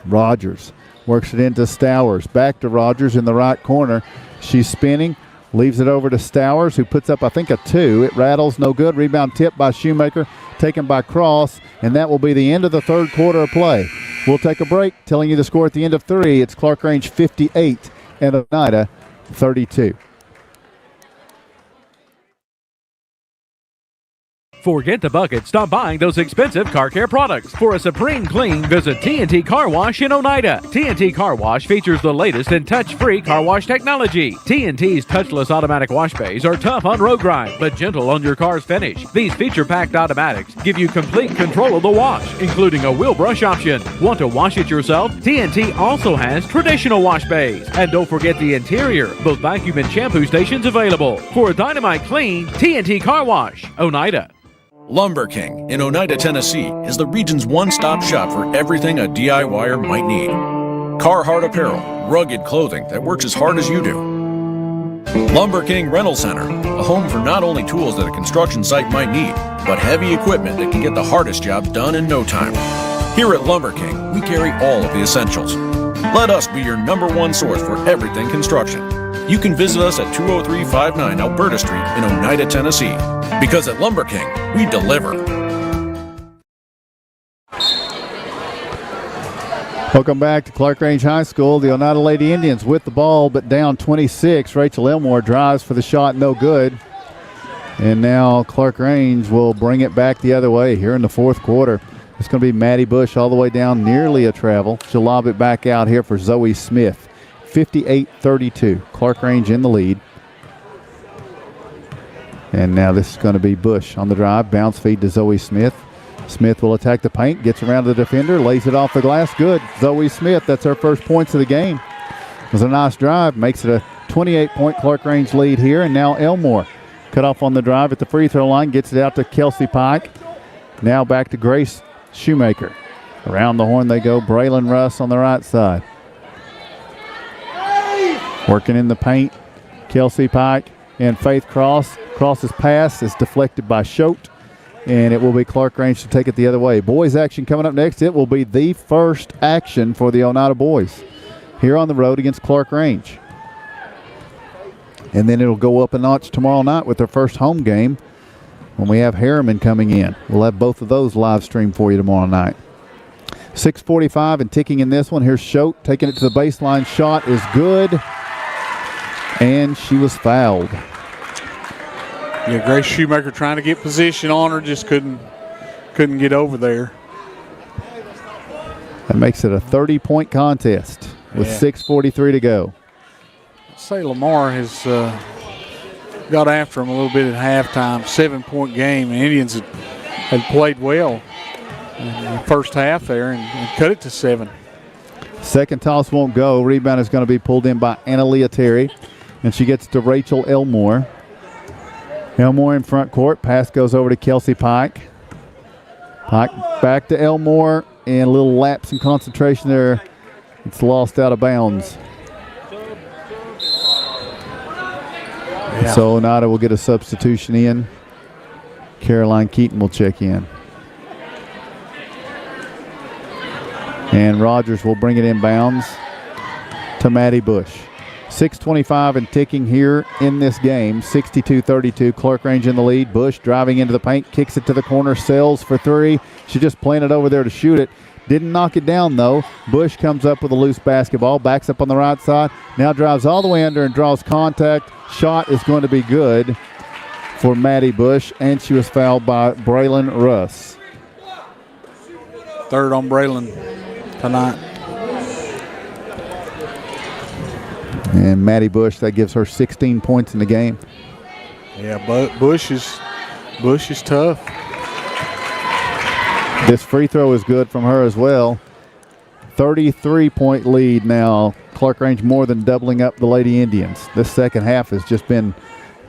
Rogers works it into Stowers. Back to Rogers in the right corner. She's spinning. Leaves it over to Stowers, who puts up, I think, a 2. It rattles, no good. Rebound tipped by Shoemaker, taken by Cross, and that will be the end of the third quarter of play. We'll take a break, telling you the score at the end of 3. It's Clarkrange 58 and Oneida 32. Forget the bucket. Stop buying those expensive car care products. For a supreme clean, visit T&T Car Wash in Oneida. T&T Car Wash features the latest in touch-free car wash technology. T&T's touchless automatic wash bays are tough on road grime, but gentle on your car's finish. These feature-packed automatics give you complete control of the wash, including a wheel brush option. Want to wash it yourself? T&T also has traditional wash bays. And don't forget the interior, both vacuum and shampoo stations available. For a dynamite clean, T&T Car Wash, Oneida. Lumber King in Oneida, Tennessee is the region's one-stop shop for everything a DIYer might need. Carhartt apparel, rugged clothing that works as hard as you do. Lumber King Rental Center, a home for not only tools that a construction site might need, but heavy equipment that can get the hardest jobs done in no time. Here at Lumber King, we carry all of the essentials. Let us be your #1 source for everything construction. You can visit us at 20359 Alberta Street in Oneida, Tennessee. Because at Lumber King, we deliver. Welcome back to Clarkrange High School. The Oneida Lady Indians with the ball, but down 26. Rachel Elmore drives for the shot, no good. And now Clarkrange will bring it back the other way here in the fourth quarter. It's going to be Maddie Bush all the way down, nearly a travel. She'll lob it back out here for Zoe Smith. 58-32. Clarkrange in the lead. And now this is going to be Bush on the drive. Bounce feed to Zoe Smith. Smith will attack the paint, gets around the defender, lays it off the glass. Good. Zoe Smith, that's her first points of the game. It was a nice drive. Makes it a 28-point Clarkrange lead here. And now Elmore cut off on the drive at the free throw line. Gets it out to Kelsey Pike. Now back to Grace Shoemaker. Around the horn they go. Braylon Russ on the right side. Working in the paint. Kelsey Pike and Faith Cross. Cross's pass is deflected by Schote, and it will be Clarkrange to take it the other way. Boys action coming up next. It will be the first action for the Oneida boys here on the road against Clarkrange. And then it'll go up a notch tomorrow night with their first home game when we have Harriman coming in. We'll have both of those live streamed for you tomorrow night. 6:45 and ticking in this one. Here's Schote taking it to the baseline. Shot is good, and she was fouled. Yeah, Grace Shoemaker trying to get position on her, just couldn't get over there. That makes it a 30-point contest with 6:43 to go. I'd say Lamar has got after him a little bit at halftime. 7-point game. The Indians had played well in the first half there and cut it to 7. Second toss won't go. Rebound is going to be pulled in by Analia Terry. and she gets to Rachel Elmore. Elmore in front court. Pass goes over to Kelsey Pike. Pike back to Elmore, and a little lapse in concentration there. It's lost out of bounds. Yeah. So Oneida will get a substitution in. Caroline Keaton will check in. And Rogers will bring it inbounds to Maddie Bush. 6:25 and ticking here in this game. 62-32. Clarkrange in the lead. Bush driving into the paint, kicks it to the corner, sells for three. She just planted over there to shoot it. Didn't knock it down, though. Bush comes up with a loose basketball, backs up on the right side, now drives all the way under and draws contact. Shot is going to be good for Maddie Bush, and she was fouled by Braylon Russ. Third on Braylon tonight. And Maddie Bush, that gives her 16 points in the game. Yeah, but Bush is tough. This free throw is good from her as well. 33-point lead now. Clarkrange more than doubling up the Lady Indians. This second half has just been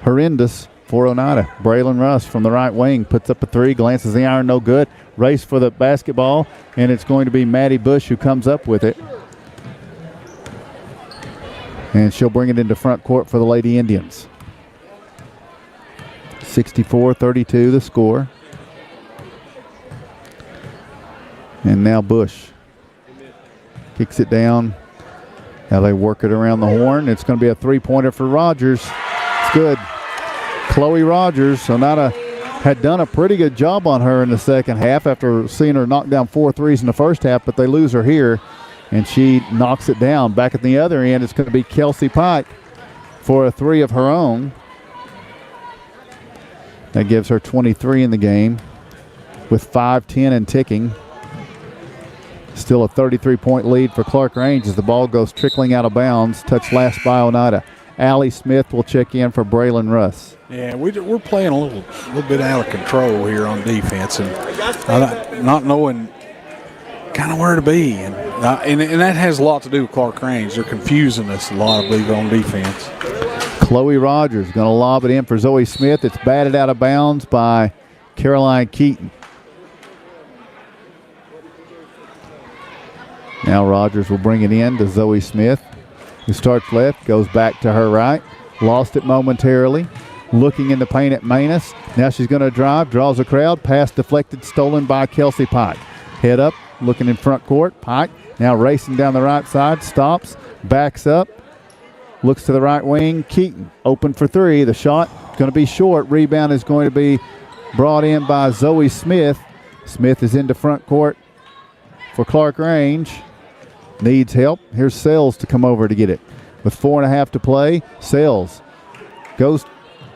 horrendous for Oneida. Braylon Russ from the right wing puts up a three, glances the iron, no good. Race for the basketball, and it's going to be Maddie Bush who comes up with it. And she'll bring it into front court for the Lady Indians. 64-32 the score. And now Bush kicks it down. Now they work it around the horn. It's going to be a three-pointer for Rogers. It's good. Chloe Rogers, Oneida had done a pretty good job on her in the second half after seeing her knock down 4 threes in the first half, but they lose her here, and she knocks it down. Back at the other end, it's going to be Kelsey Pike for a three of her own. That gives her 23 in the game with 5:10 and ticking. Still a 33-point lead for Clarkrange as the ball goes trickling out of bounds. Touched last by Oneida. Allie Smith will check in for Braylon Russ. Yeah, we're playing a little bit out of control here on defense, and not knowing kind of where to be, and that has a lot to do with Clarkrange. They're confusing us a lot, I believe, on defense. Chloe Rogers going to lob it in for Zoe Smith. It's batted out of bounds by Caroline Keaton. Now Rogers will bring it in to Zoe Smith, who starts left, goes back to her right. Lost it momentarily. Looking in the paint at Manus. Now she's going to drive, draws a crowd. Pass deflected, stolen by Kelsey Pike. Head up, looking in front court. Pike now racing down the right side, stops, backs up, looks to the right wing. Keaton open for three. The shot going to be short. Rebound is going to be brought in by Zoe Smith. Smith is into front court for Clarkrange. Needs help. Here's Sells to come over to get it. With 4.5 to play, Sells goes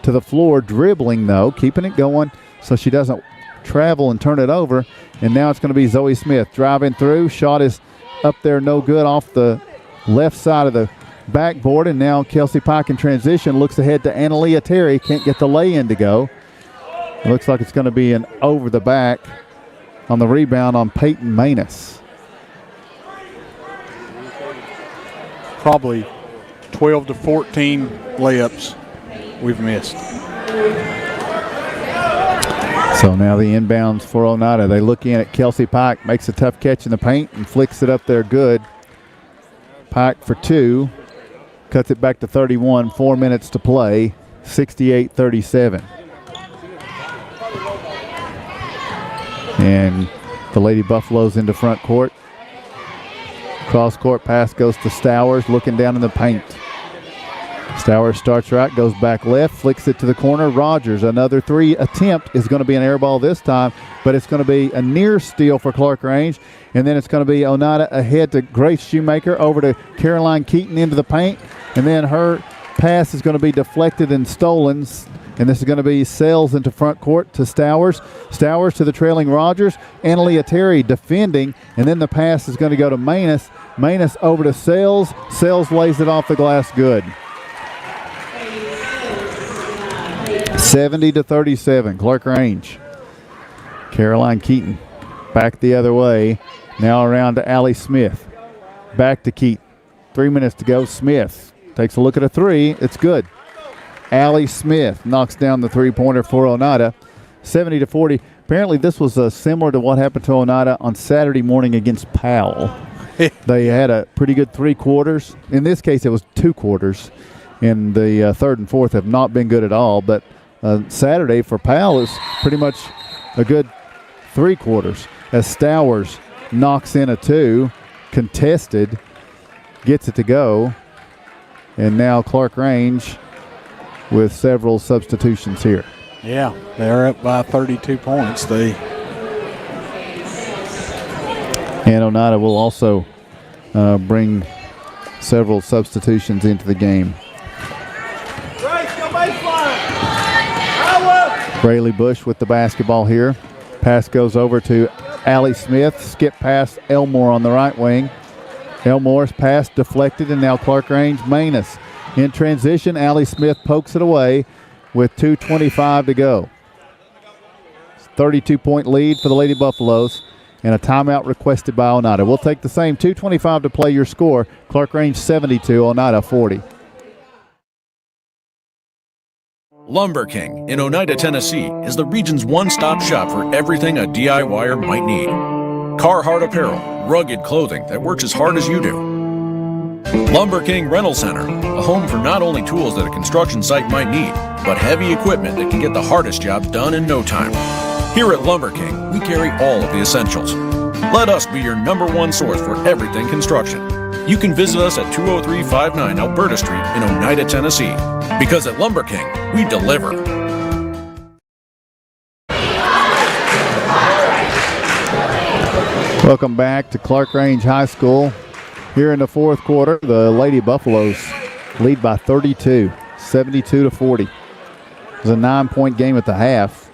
to the floor, dribbling though, keeping it going so she doesn't travel and turn it over. And now it's going to be Zoe Smith driving through. Shot is up there, no good, off the left side of the backboard. And now Kelsey Pike in transition looks ahead to Analia Terry. Can't get the lay-in to go. It looks like it's going to be an over the back on the rebound on Peyton Manus. Probably 12 to 14 layups we've missed. So now the inbounds for Oneida. They look in at Kelsey Pike, makes a tough catch in the paint and flicks it up there good. Pike for two, cuts it back to 31, 4 minutes to play, 68-37. And the Lady Buffaloes into front court. Cross-court pass goes to Stowers, looking down in the paint. Stowers starts right, goes back left, flicks it to the corner. Rogers, another three attempt, is going to be an air ball this time, but it's going to be a near steal for Clarkrange. And then it's going to be Oneida ahead to Grace Shoemaker, over to Caroline Keaton into the paint. And then her pass is going to be deflected and stolen. And this is going to be Sells into front court to Stowers. Stowers to the trailing Rogers. Analia Terry defending. And then the pass is going to go to Manus. Manus over to Sells. Sells lays it off the glass good. 70-37, Clarkrange. Caroline Keaton back the other way. Now around to Allie Smith. Back to Keaton. 3 minutes to go. Smith takes a look at a three. It's good. Allie Smith knocks down the three-pointer for Oneida, 70-40. Apparently this was similar to what happened to Oneida on Saturday morning against Powell. They had a pretty good 3 quarters. In this case, it was 2 quarters. And the third and fourth have not been good at all. But Saturday for Powell is pretty much a good 3 quarters. As Stowers knocks in a 2, contested, gets it to go. And now Clarkrange with several substitutions here. Yeah, they're up by 32 points. And Oneida will also bring several substitutions into the game. Braylee Bush with the basketball here. Pass goes over to Allie Smith. Skip past Elmore on the right wing. Elmore's pass deflected, and now Clarkrange. Manus in transition. Allie Smith pokes it away with 2:25 to go. 32-point lead for the Lady Buffaloes, and a timeout requested by Oneida. We'll take the same. 2:25 to play your score. Clarkrange 72, Oneida 40. Lumber King in Oneida, Tennessee is the region's one-stop shop for everything a DIYer might need. Carhartt apparel, rugged clothing that works as hard as you do. Lumber King Rental Center, a home for not only tools that a construction site might need, but heavy equipment that can get the hardest jobs done in no time. Here at Lumber King, we carry all of the essentials. Let us be your #1 source for everything construction. You can visit us at 20359 Alberta Street in Oneida, Tennessee. Because at Lumber King, we deliver. Welcome back to Clarkrange High School. Here in the fourth quarter, the Lady Buffaloes lead by 32, 72-40. It was a 9-point game at the half.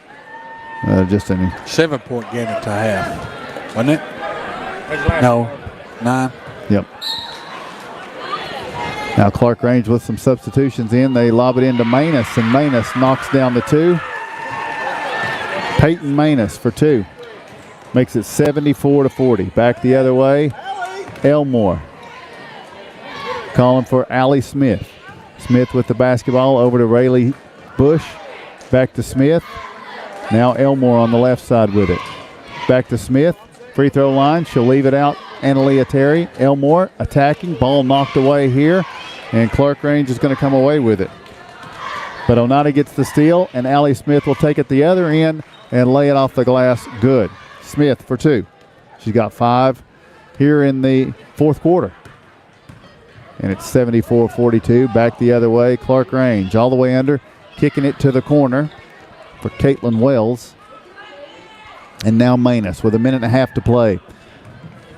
Just a 7-point game at the half, wasn't it? No, 9. Yep. Now Clarkrange with some substitutions in. They lob it into Manus, and Manus knocks down the 2. Peyton Manus for 2. Makes it 74-40. Back the other way, Elmore. Calling for Allie Smith. Smith with the basketball over to Rayleigh Bush. Back to Smith. Now Elmore on the left side with it. Back to Smith. Free throw line. She'll leave it out. Analia Terry. Elmore attacking. Ball knocked away here. And Clarkrange is going to come away with it. But Oneida gets the steal, and Allie Smith will take it the other end and lay it off the glass. Good. Smith for 2. She's got 5 here in the fourth quarter. And it's 74-42. Back the other way. Clarkrange all the way under. Kicking it to the corner for Caitlin Wells. And now Manus with a minute and a half to play.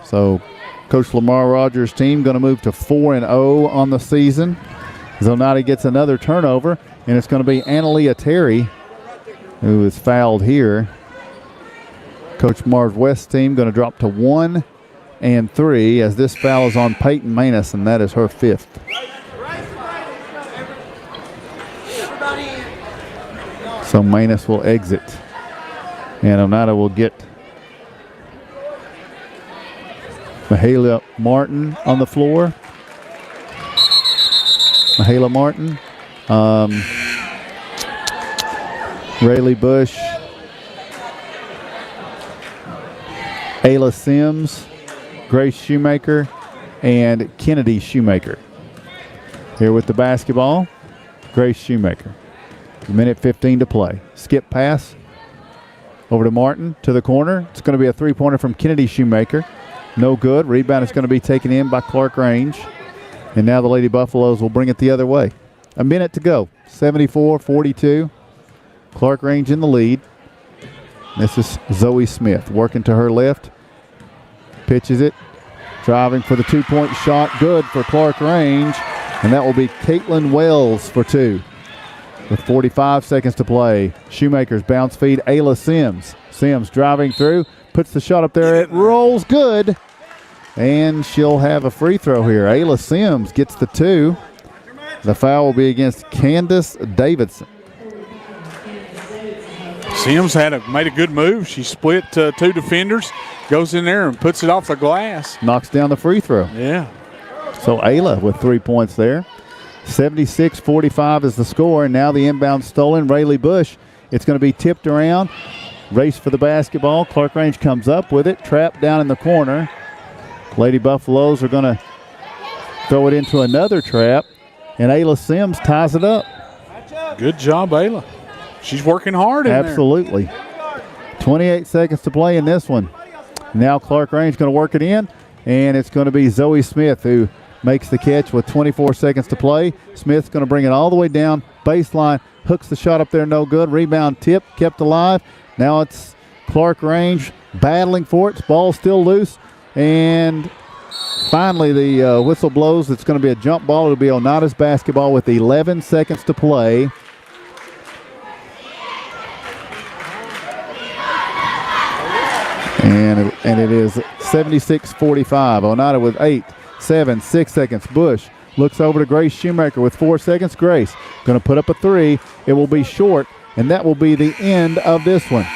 So Coach Lamar Rogers' team going to move to 4-0 on the season. As Oneida gets another turnover, and it's going to be Analia Terry who is fouled here. Coach Marv West's team going to drop to 1-3 as this foul is on Peyton Manus, and that is her 5th. So Manus will exit, and Oneida will get Mahala Martin on the floor. Mahala Martin. Rayleigh Bush. Ayla Sims. Grace Shoemaker. And Kennedy Shoemaker. Here with the basketball, Grace Shoemaker. A minute 15 to play. Skip pass. Over to Martin to the corner. It's going to be a 3-pointer from Kennedy Shoemaker. No good. Rebound is going to be taken in by Clarkrange. And now the Lady Buffaloes will bring it the other way. A minute to go. 74-42. Clarkrange in the lead. This is Zoe Smith working to her left. Pitches it. Driving for the 2-point shot. Good for Clarkrange. And that will be Caitlin Wells for 2. With 45 seconds to play. Shoemaker's bounce feed. Ayla Sims. Sims driving through. Puts the shot up there. It rolls good. And she'll have a free throw here. Ayla Sims gets the 2. The foul will be against Candace Davidson. Sims made a good move. She split 2 defenders, goes in there and puts it off the glass. Knocks down the free throw. Yeah. So Ayla with 3 points there. 76-45 is the score, and now the inbound stolen. Rayleigh Bush, it's going to be tipped around. Race for the basketball. Clarkrange comes up with it, trapped down in the corner. Lady Buffaloes are going to throw it into another trap, and Ayla Sims ties it up. Good job, Ayla. She's working hard in Absolutely. there. 28 seconds to play in this one. Now Clarkrange going to work it in, and it's going to be Zoe Smith who makes the catch with 24 seconds to play. Smith's going to bring it all the way down, baseline, hooks the shot up there, no good. Rebound tip, kept alive. Now it's Clarkrange battling for it. Ball still loose, and finally the whistle blows. It's going to be a jump ball. It'll be Oneida's basketball with 11 seconds to play. And it is 76-45. Oneida with 8, 7, 6 seconds. Bush looks over to Grace Shoemaker with 4 seconds. Grace going to put up a three. It will be short, and that will be the end of this one.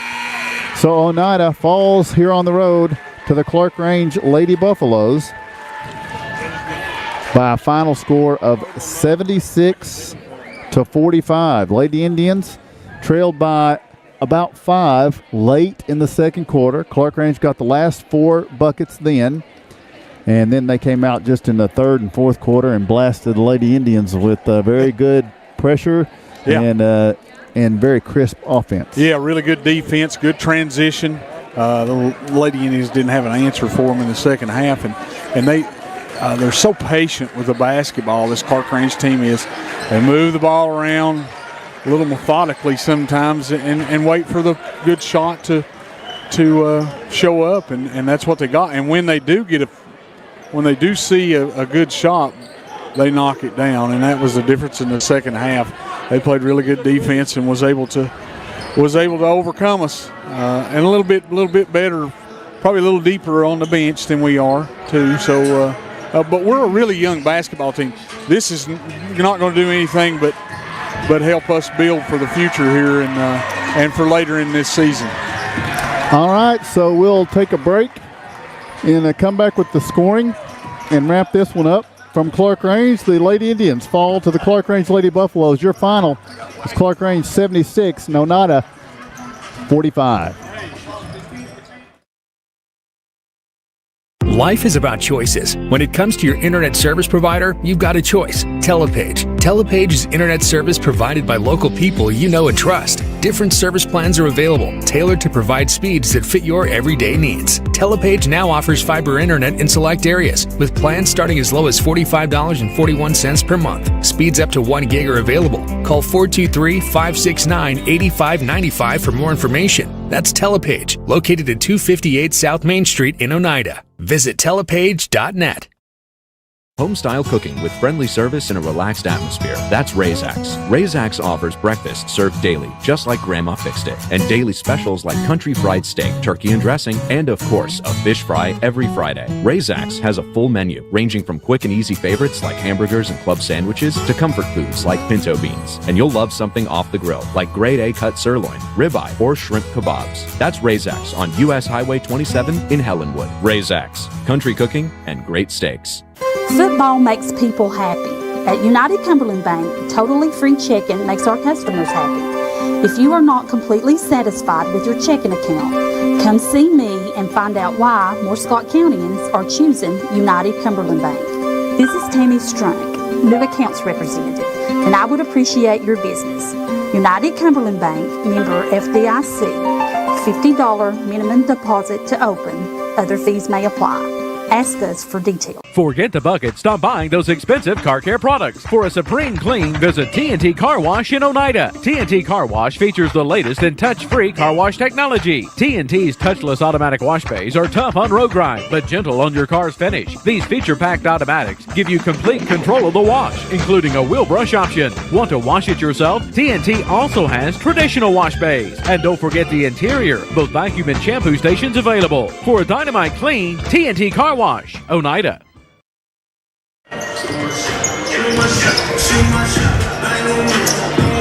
So Oneida falls here on the road to the Clarkrange Lady Buffaloes by a final score of 76-45. Lady Indians trailed by about 5 late in the second quarter. Clarkrange got the last 4 buckets then, and then they came out just in the third and fourth quarter and blasted the Lady Indians with very good pressure and very crisp offense. Yeah, really good defense, good transition. The Lady Indians didn't have an answer for them in the second half, and they're so patient with the basketball, this Clarkrange team is. They move the ball around a little methodically sometimes and wait for the good shot to show up, and that's what they got. And when they do see a good shot, they knock it down, and that was the difference in the second half. They played really good defense and was able to overcome us, and a little bit better, probably a little deeper on the bench than we are too. So, but we're a really young basketball team. This is not going to do anything but help us build for the future here and for later in this season. All right, so we'll take a break and come back with the scoring and wrap this one up. From Clarkrange, the Lady Indians fall to the Clarkrange Lady Buffaloes. Your final is Clarkrange 76 and Oneida 45. Life is about choices. When it comes to your internet service provider, you've got a choice. Telepage. Telepage is internet service provided by local people you know and trust. Different service plans are available, tailored to provide speeds that fit your everyday needs. Telepage now offers fiber internet in select areas, with plans starting as low as $45.41 per month. Speeds up to 1 gig are available. Call 423-569-8595 for more information. That's Telepage, located at 258 South Main Street in Oneida. Visit telepage.net. Home-style cooking with friendly service and a relaxed atmosphere. That's Razax. Razax offers breakfast served daily, just like Grandma fixed it, and daily specials like country fried steak, turkey and dressing, and of course, a fish fry every Friday. Razax has a full menu, ranging from quick and easy favorites like hamburgers and club sandwiches to comfort foods like pinto beans. And you'll love something off the grill, like grade A cut sirloin, ribeye, or shrimp kebabs. That's Razax on U.S. Highway 27 in Helenwood. Razax, country cooking and great steaks. Football makes people happy. At United Cumberland Bank, totally free checking makes our customers happy. If you are not completely satisfied with your checking account, come see me and find out why more Scott Countyans are choosing United Cumberland Bank. This is Tammy Strunk, new accounts representative, and I would appreciate your business. United Cumberland Bank, member FDIC, $50 minimum deposit to open. Other fees may apply. Ask us for details. Forget the bucket. Stop buying those expensive car care products. For a supreme clean, visit TNT Car Wash in Oneida. TNT Car Wash features the latest in touch-free car wash technology. TNT's touchless automatic wash bays are tough on road grime, but gentle on your car's finish. These feature-packed automatics give you complete control of the wash, including a wheel brush option. Want to wash it yourself? TNT also has traditional wash bays. And don't forget the interior, both vacuum and shampoo stations available. For a dynamite clean, TNT Car Wash, Oneida.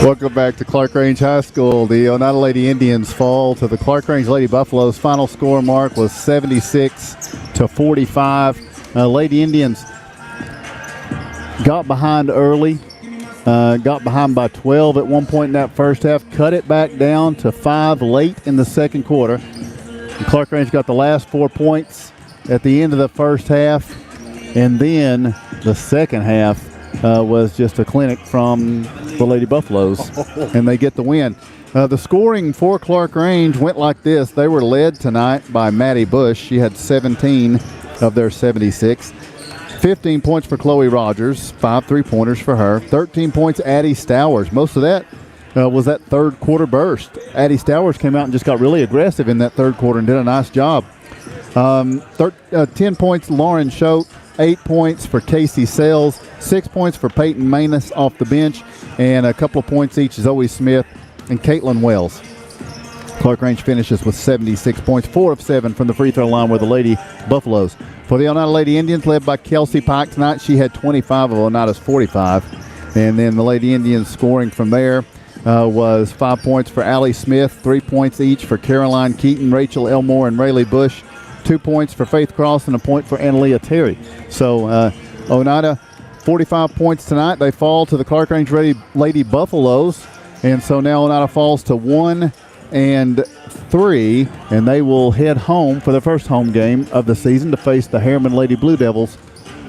Welcome back to Clarkrange High School. The Oneida Lady Indians fall to the Clarkrange Lady Buffaloes. Final score mark was 76-45. Lady Indians got behind early got behind by 12 at one point in that first half, cut it back down to 5 late in the second quarter. And Clarkrange got the last 4 points at the end of the first half, and then the second half was just a clinic from the Lady Buffaloes, and they get the win. The scoring for Clarkrange went like this. They were led tonight by Maddie Bush. She had 17 of their 76. 15 points for Chloe Rogers, 5 3-pointers for her. 13 points, Addie Stowers. Most of that was that third quarter burst. Addie Stowers came out and just got really aggressive in that third quarter and did a nice job. 10 points, Lauren Schote. 8 points for Casey Sells. 6 points for Peyton Manus off the bench. And a couple of points each, Zoe Smith and Caitlin Wells. Clarkrange finishes with 76 points, 4 of 7 from the free throw line with the Lady Buffaloes. For the Oneida Lady Indians, led by Kelsey Pike tonight, she had 25 of Oneida's 45. And then the Lady Indians scoring from there was 5 points for Allie Smith, 3 points each for Caroline Keaton, Rachel Elmore, and Rayleigh Bush. 2 points for Faith Cross and a point for Annalea Terry. So Oneida, 45 points tonight. They fall to the Clarkrange Lady Buffaloes. And so now Oneida falls to 1-3, and they will head home for the first home game of the season to face the Harriman Lady Blue Devils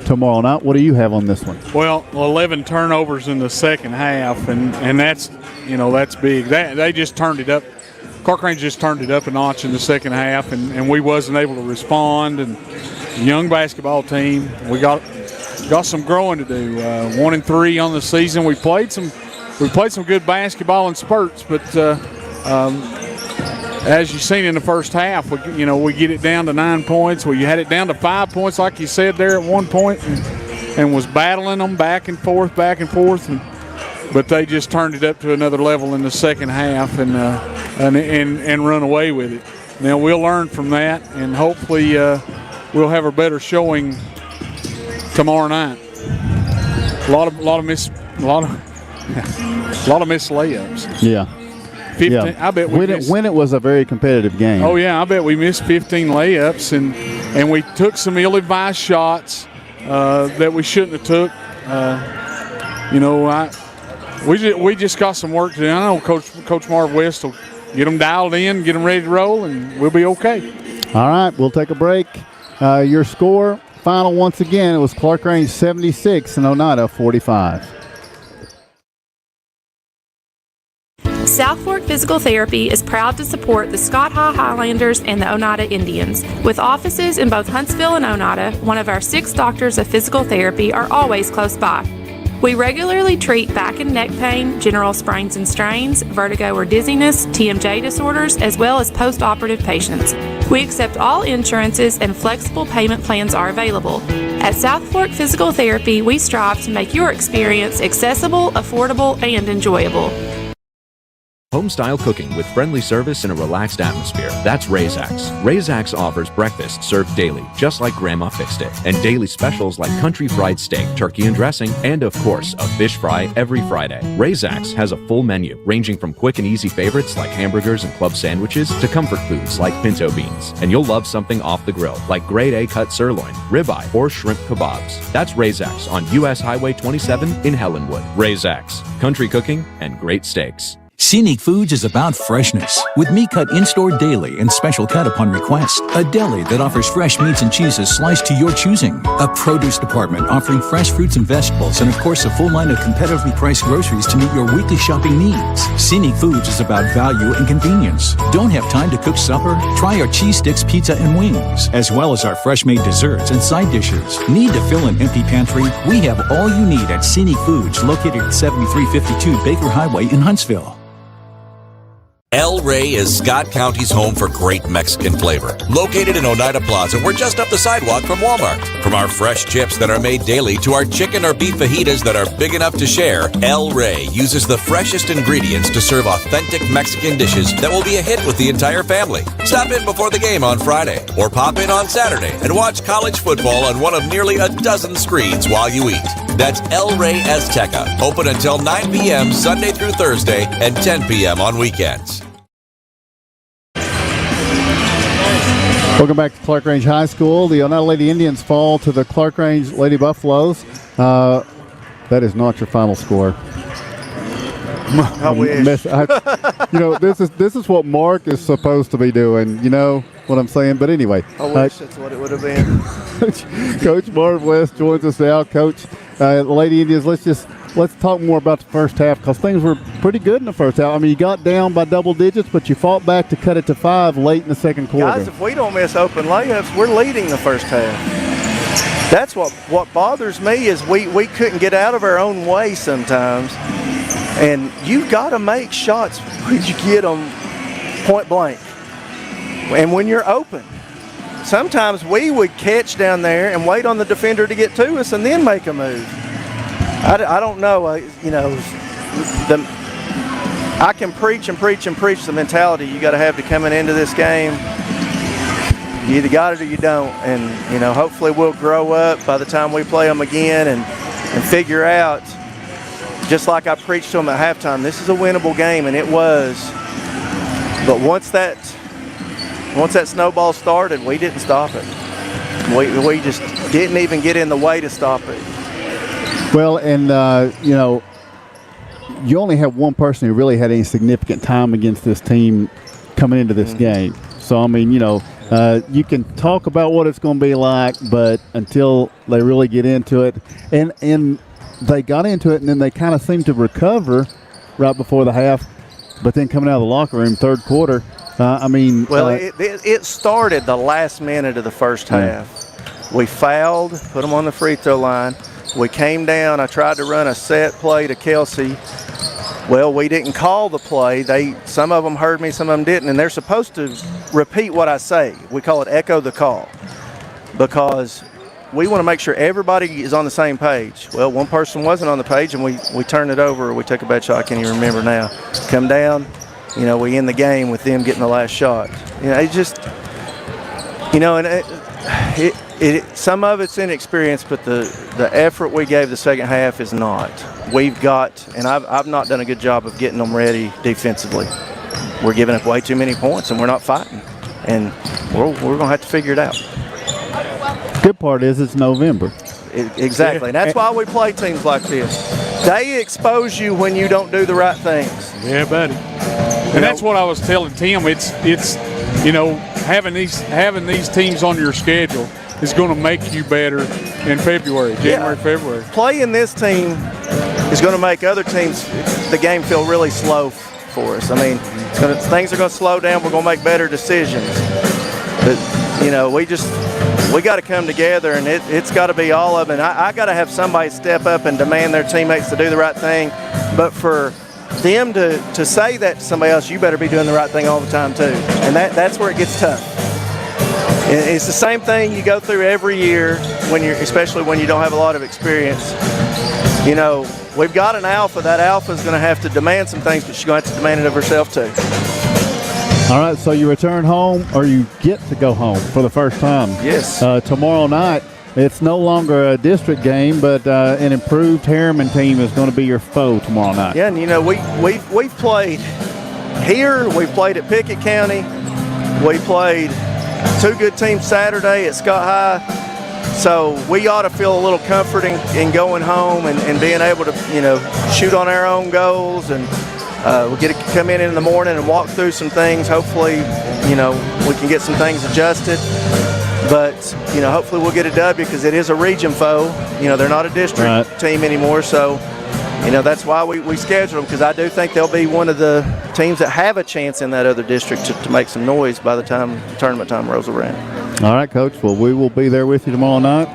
tomorrow night. What do you have on this one? Well, 11 turnovers in the second half, and that's big. They just turned it up. Clarkrange just turned it up a notch in the second half, and we wasn't able to respond. And young basketball team, we got some growing to do. 1-3 on the season. We played some good basketball in spurts, but as you've seen in the first half, we get it down to 9 points. We had it down to 5 points, like you said there at one point, and was battling them back and forth. But they just turned it up to another level in the second half and run away with it. Now we'll learn from that, and hopefully we'll have a better showing tomorrow night. A lot of missed layups. Yeah. 15, yeah. I bet when it was a very competitive game. Oh yeah, I bet we missed 15 layups, and we took some ill-advised shots that we shouldn't have took. We just got some work to do. I know Coach Marv West will get them dialed in, get them ready to roll, and we'll be okay. All right, we'll take a break. Your score final once again, it was Clarkrange 76 and Oneida 45. South Fork Physical Therapy is proud to support the Scott Highlanders and the Oneida Indians. With offices in both Huntsville and Oneida, one of our 6 doctors of physical therapy are always close by. We regularly treat back and neck pain, general sprains and strains, vertigo or dizziness, TMJ disorders, as well as post-operative patients. We accept all insurances and flexible payment plans are available. At South Fork Physical Therapy, we strive to make your experience accessible, affordable, and enjoyable. Home-style cooking with friendly service and a relaxed atmosphere. That's Razax. Razax offers breakfast served daily, just like Grandma fixed it, and daily specials like country fried steak, turkey and dressing, and of course, a fish fry every Friday. Razax has a full menu, ranging from quick and easy favorites like hamburgers and club sandwiches to comfort foods like pinto beans. And you'll love something off the grill, like grade A cut sirloin, ribeye, or shrimp kebabs. That's Razax on U.S. Highway 27 in Helenwood. Razax, country cooking and great steaks. Scenic Foods is about freshness, with meat cut in-store daily and special cut upon request. A deli that offers fresh meats and cheeses sliced to your choosing. A produce department offering fresh fruits and vegetables, and of course a full line of competitively priced groceries to meet your weekly shopping needs. Scenic Foods is about value and convenience. Don't have time to cook supper? Try our cheese sticks, pizza, and wings, as well as our fresh-made desserts and side dishes. Need to fill an empty pantry? We have all you need at Scenic Foods, located at 7352 Baker Highway in Huntsville. El Rey is Scott County's home for great Mexican flavor. Located in Oneida Plaza, we're just up the sidewalk from Walmart. From our fresh chips that are made daily to our chicken or beef fajitas that are big enough to share, El Rey uses the freshest ingredients to serve authentic Mexican dishes that will be a hit with the entire family. Stop in before the game on Friday, or pop in on Saturday and watch college football on one of nearly a dozen screens while you eat. That's El Rey Azteca, open until 9 p.m. Sunday through Thursday and 10 p.m. on weekends. Welcome back to Clarkrange High School. The Oneida Lady Indians fall to the Clarkrange Lady Buffaloes. That is not your final score. I wish. This is what Mark is supposed to be doing. You know what I'm saying? But anyway, I wish that's what it would have been. Coach Marv West joins us now. Coach, Lady Indians, let's talk more about the first half, because things were pretty good in the first half. I mean, you got down by double digits, but you fought back to cut it to 5 late in the second quarter. Guys, if we don't miss open layups, we're leading the first half. That's what bothers me is we couldn't get out of our own way sometimes. And you've got to make shots when you get them point blank. And when you're open. Sometimes we would catch down there and wait on the defender to get to us and then make a move. I don't know, I can preach and preach and preach the mentality you got to have to coming into this game. You either got it or you don't, and hopefully we'll grow up by the time we play them again and figure out, just like I preached to them at halftime, this is a winnable game, and it was. But once that snowball started, we didn't stop it. We just didn't even get in the way to stop it. Well, and you only have one person who really had any significant time against this team coming into this game. So I mean, you can talk about what it's going to be like, but until they really get into it, and they got into it, and then they kind of seemed to recover right before the half, but then coming out of the locker room, third quarter, it started the last minute of the first half. We fouled, put them on the free throw line. We came down. I tried to run a set play to Kelsey. Well, we didn't call the play. Some of them heard me, some of them didn't, and they're supposed to repeat what I say. We call it echo the call, because we want to make sure everybody is on the same page. Well, one person wasn't on the page, and we turned it over, or we took a bad shot. I can't even remember now. Come down, we end the game with them getting the last shot. It just, and some of it's inexperience, but the effort we gave the second half is not. We've got, and I've not done a good job of getting them ready defensively. We're giving up way too many points, and we're not fighting. And we're going to have to figure it out. Good part is it's November. Exactly. And that's why we play teams like this. They expose you when you don't do the right things. Yeah, buddy. And that's what I was telling Tim. It's having these teams on your schedule is going to make you better in February, February. Playing this team is going to make other teams, the game feel really slow for us. I mean, things are going to slow down. We're going to make better decisions. But, we got to come together, and it's got to be all of it. And I got to have somebody step up and demand their teammates to do the right thing. But for them to say that to somebody else, you better be doing the right thing all the time too. And that's where it gets tough. It's the same thing you go through every year especially when you don't have a lot of experience. We've got an alpha. That alpha is going to have to demand some things, but she's going to have to demand it of herself too. All right, so you return home, or you get to go home for the first time. Yes. Tomorrow night, it's no longer a district game, but an improved Harriman team is going to be your foe tomorrow night. Yeah, and we've played here. We've played at Pickett County. We played 2 good teams Saturday at Scott High. So we ought to feel a little comforting in going home and being able to, shoot on our own goals, and we get to come in the morning and walk through some things. Hopefully, we can get some things adjusted. But, hopefully we'll get a W, because it is a region foe. They're not a district team anymore. So, that's why we schedule them, because I do think they'll be one of the teams that have a chance in that other district to make some noise by the time tournament time rolls around. All right, Coach. Well, we will be there with you tomorrow night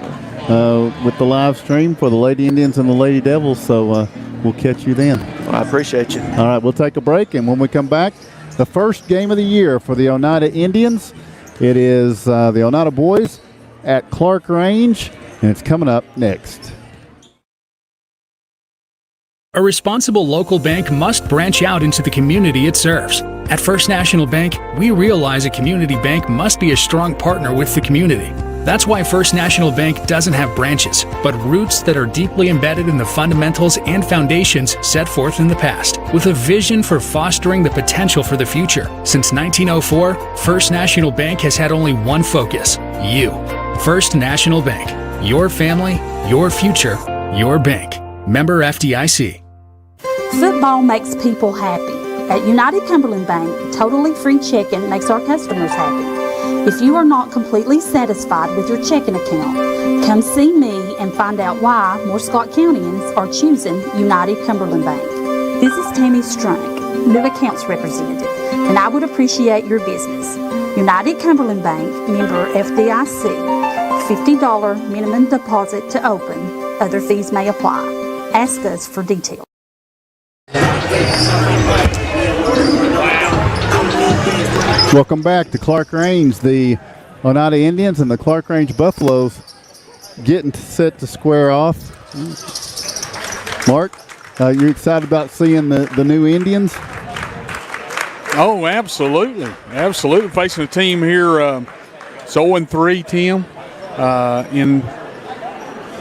with the live stream for the Lady Indians and the Lady Devils. So we'll catch you then. Well, I appreciate you. All right, we'll take a break, and when we come back, the first game of the year for the Oneida Indians. It is the Oneida boys at Clarkrange, and it's coming up next. A responsible local bank must branch out into the community it serves. At First National Bank, we realize a community bank must be a strong partner with the community. That's why First National Bank doesn't have branches, but roots that are deeply embedded in the fundamentals and foundations set forth in the past, with a vision for fostering the potential for the future. Since 1904, First National Bank has had only one focus: you. First National Bank. Your family, your future, your bank. Member FDIC. Football makes people happy. At United Cumberland Bank, totally free checking makes our customers happy. If you are not completely satisfied with your checking account, come see me and find out why more Scott Countyans are choosing United Cumberland Bank. This is Tammy Strunk, new accounts representative, and I would appreciate your business. United Cumberland Bank, member FDIC, $50 minimum deposit to open. Other fees may apply. Ask us for details. Welcome back to Clarkrange. The Oneida Indians and the Clarkrange Buffaloes getting set to square off. Mark, you're excited about seeing the new Indians? Oh, absolutely. Absolutely. Facing a team here, it's 0-3, Tim, in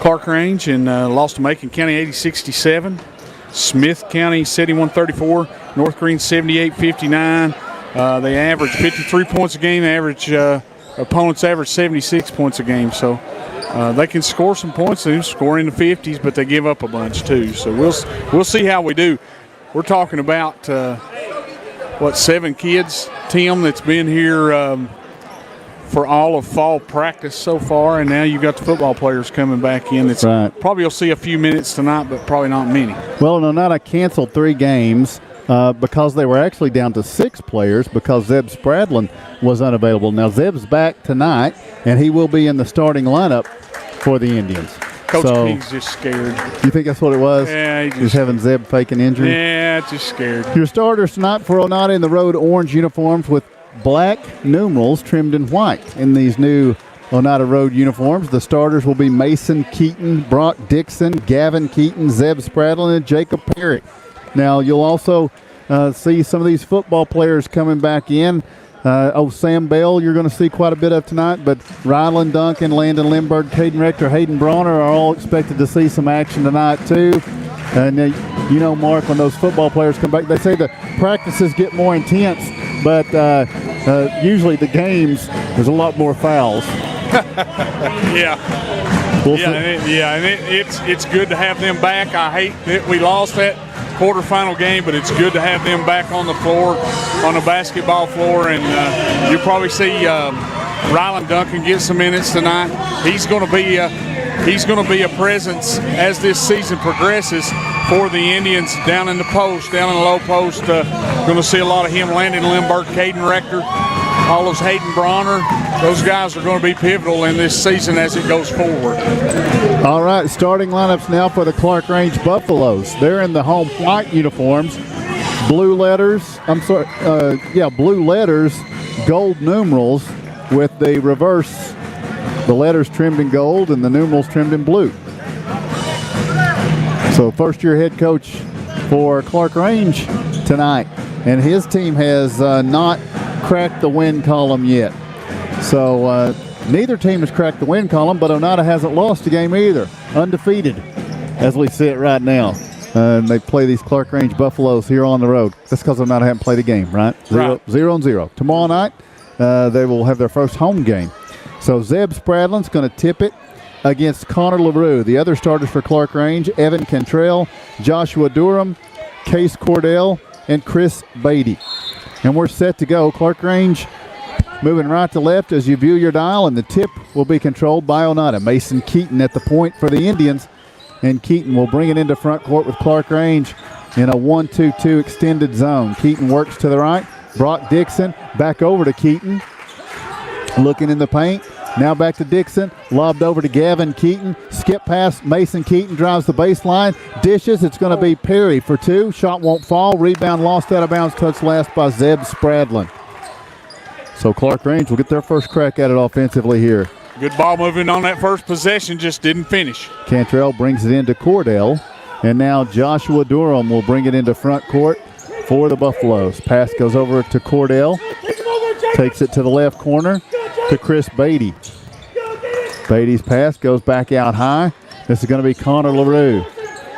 Clarkrange, and lost to Macon County 80-67. Smith County 71-34. North Green 78-59. They average 53 points a game. Opponents average 76 points a game. So they can score some points. They score in the 50s, but they give up a bunch too. So we'll see how we do. We're talking about 7 kids, Tim, that's been here for all of fall practice so far, and now you've got the football players coming back in. It's right. Probably you'll see a few minutes tonight, but probably not many. Well, Oneida canceled 3 games because they were actually down to 6 players because Zeb Spradlin was unavailable. Now, Zeb's back tonight, and he will be in the starting lineup for the Indians. Coach King's just scared. You think that's what it was? Yeah, he's having Zeb fake an injury? Yeah, just scared. Your starters tonight for Oneida in the road orange uniforms with black numerals trimmed in white. In these new Oneida road uniforms, the starters will be Mason Keaton, Brock Dixon, Gavin Keaton, Zeb Spradlin, and Jacob Perry. Now, you'll also see some of these football players coming back in. Sam Bell, you're going to see quite a bit of tonight, but Rylan Duncan, Landon Lindbergh, Caden Rector, Hayden Bronner are all expected to see some action tonight, too. And Mark, when those football players come back, they say the practices get more intense, but usually the games, there's a lot more fouls. It's good to have them back. I hate that we lost that quarterfinal game, but it's good to have them back on the floor, on the basketball floor, and you'll probably see Rylan Duncan get some minutes tonight. He's going to be a presence as this season progresses for the Indians down in the post, down in the low post. Going to see a lot of him. Landon Lindbergh, Caden Rector, all those Hayden Bronner. Those guys are going to be pivotal in this season as it goes forward. All right, starting lineups now for the Clarkrange Buffaloes. They're in the home white uniforms. Blue letters, gold numerals with the reverse. The letters trimmed in gold and the numerals trimmed in blue. So first-year head coach for Clarkrange tonight, and his team has not cracked the win column yet. So neither team has cracked the win column, but Oneida hasn't lost a game either. Undefeated as we sit right now. And they play these Clarkrange Buffaloes here on the road. That's because Oneida haven't played a game, right? 0-0. Tomorrow night, they will have their first home game. So Zeb Spradlin's going to tip it against Connor LaRue. The other starters for Clarkrange, Evan Cantrell, Joshua Durham, Case Cordell, and Chris Beatty. And we're set to go. Clarkrange moving right to left as you view your dial, and the tip will be controlled by Oneida. Mason Keaton at the point for the Indians, and Keaton will bring it into front court with Clarkrange in a 1-2-2 extended zone. Keaton works to the right. Brock Dixon back over to Keaton. Looking in the paint. Now back to Dixon. Lobbed over to Gavin Keaton. Skip pass. Mason Keaton drives the baseline. Dishes. It's going to be Perry for 2. Shot won't fall. Rebound lost out of bounds. Touch last by Zeb Spradlin. So Clarkrange will get their first crack at it offensively here. Good ball moving on that first possession. Just didn't finish. Cantrell brings it into Cordell. And now Joshua Durham will bring it into front court for the Buffaloes. Pass goes over to Cordell. Takes it to the left corner to Chris Beatty. Beatty's pass goes back out high. This is going to be Connor LaRue.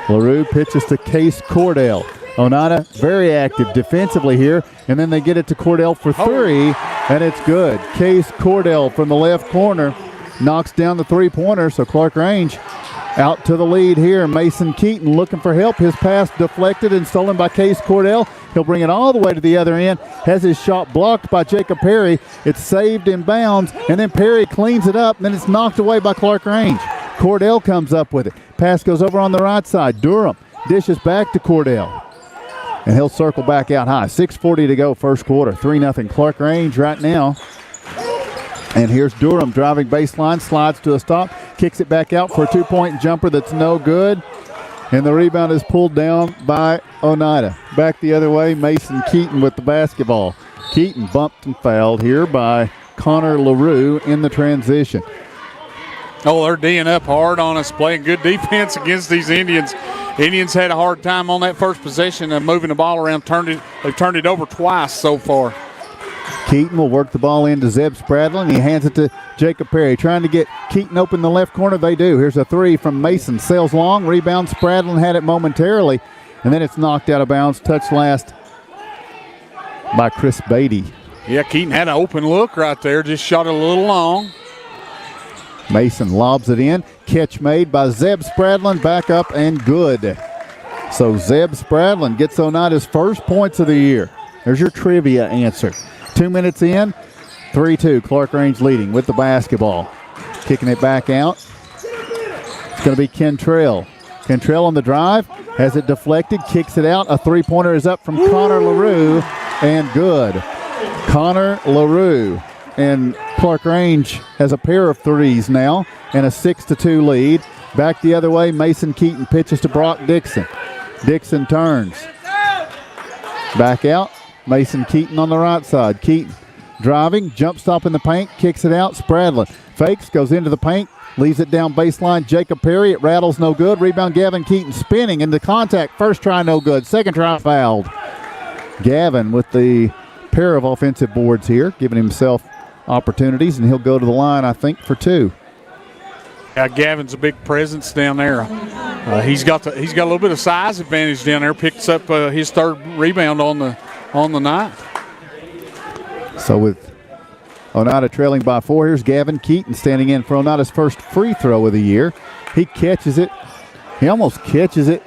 LaRue pitches to Case Cordell. Oneida very active defensively here, and then they get it to Cordell for 3, and it's good. Case Cordell from the left corner knocks down the three-pointer, so Clarkrange Out to the lead here, Mason Keaton looking for help. His pass deflected and stolen by Case Cordell. He'll bring it all the way to the other end. Has his shot blocked by Jacob Perry. It's saved in bounds, and then Perry cleans it up, and then it's knocked away by Clarkrange. Cordell comes up with it. Pass goes over on the right side. Durham dishes back to Cordell, and he'll circle back out high. 6:40 to go, first quarter. 3-0 Clarkrange right now. And here's Durham driving baseline, slides to a stop, kicks it back out for a two-point jumper that's no good. And the rebound is pulled down by Oneida. Back the other way, Mason Keaton with the basketball. Keaton bumped and fouled here by Connor LaRue in the transition. Oh, they're D'ing up hard on us, playing good defense against these Indians. Indians had a hard time on that first possession of moving the ball around. They've turned it over twice so far. Keaton will work the ball into Zeb Spradlin. He hands it to Jacob Perry. Trying to get Keaton open in the left corner. They do. Here's a three from Mason. Sails long. Rebound. Spradlin had it momentarily. And then it's knocked out of bounds. Touched last by Chris Beatty. Yeah, Keaton had an open look right there. Just shot it a little long. Mason lobs it in. Catch made by Zeb Spradlin. Back up and good. So Zeb Spradlin gets Oneida's first points of the year. There's your trivia answer. 2 minutes in, 3-2. Clarkrange leading with the basketball. Kicking it back out. It's going to be Kentrell. Kentrell on the drive. Has it deflected. Kicks it out. A three-pointer is up from Connor LaRue. And good. Connor LaRue. And Clarkrange has a pair of threes now. And a 6-2 lead. Back the other way, Mason Keaton pitches to Brock Dixon. Dixon turns. Back out. Mason Keaton on the right side. Keaton driving, jump stop in the paint, kicks it out. Spradlin fakes, goes into the paint, leaves it down baseline. Jacob Perry, it rattles, no good. Rebound, Gavin Keaton spinning into contact. First try, no good. Second try, fouled. Gavin with the pair of offensive boards here, giving himself opportunities, and he'll go to the line, I think, for two. Gavin's a big presence down there. He's got a little bit of size advantage down there. Picks up his third rebound on the night. So with Oneida trailing by 4, here's Gavin Keaton standing in for Oneida's first free throw of the year. He catches it. He almost catches it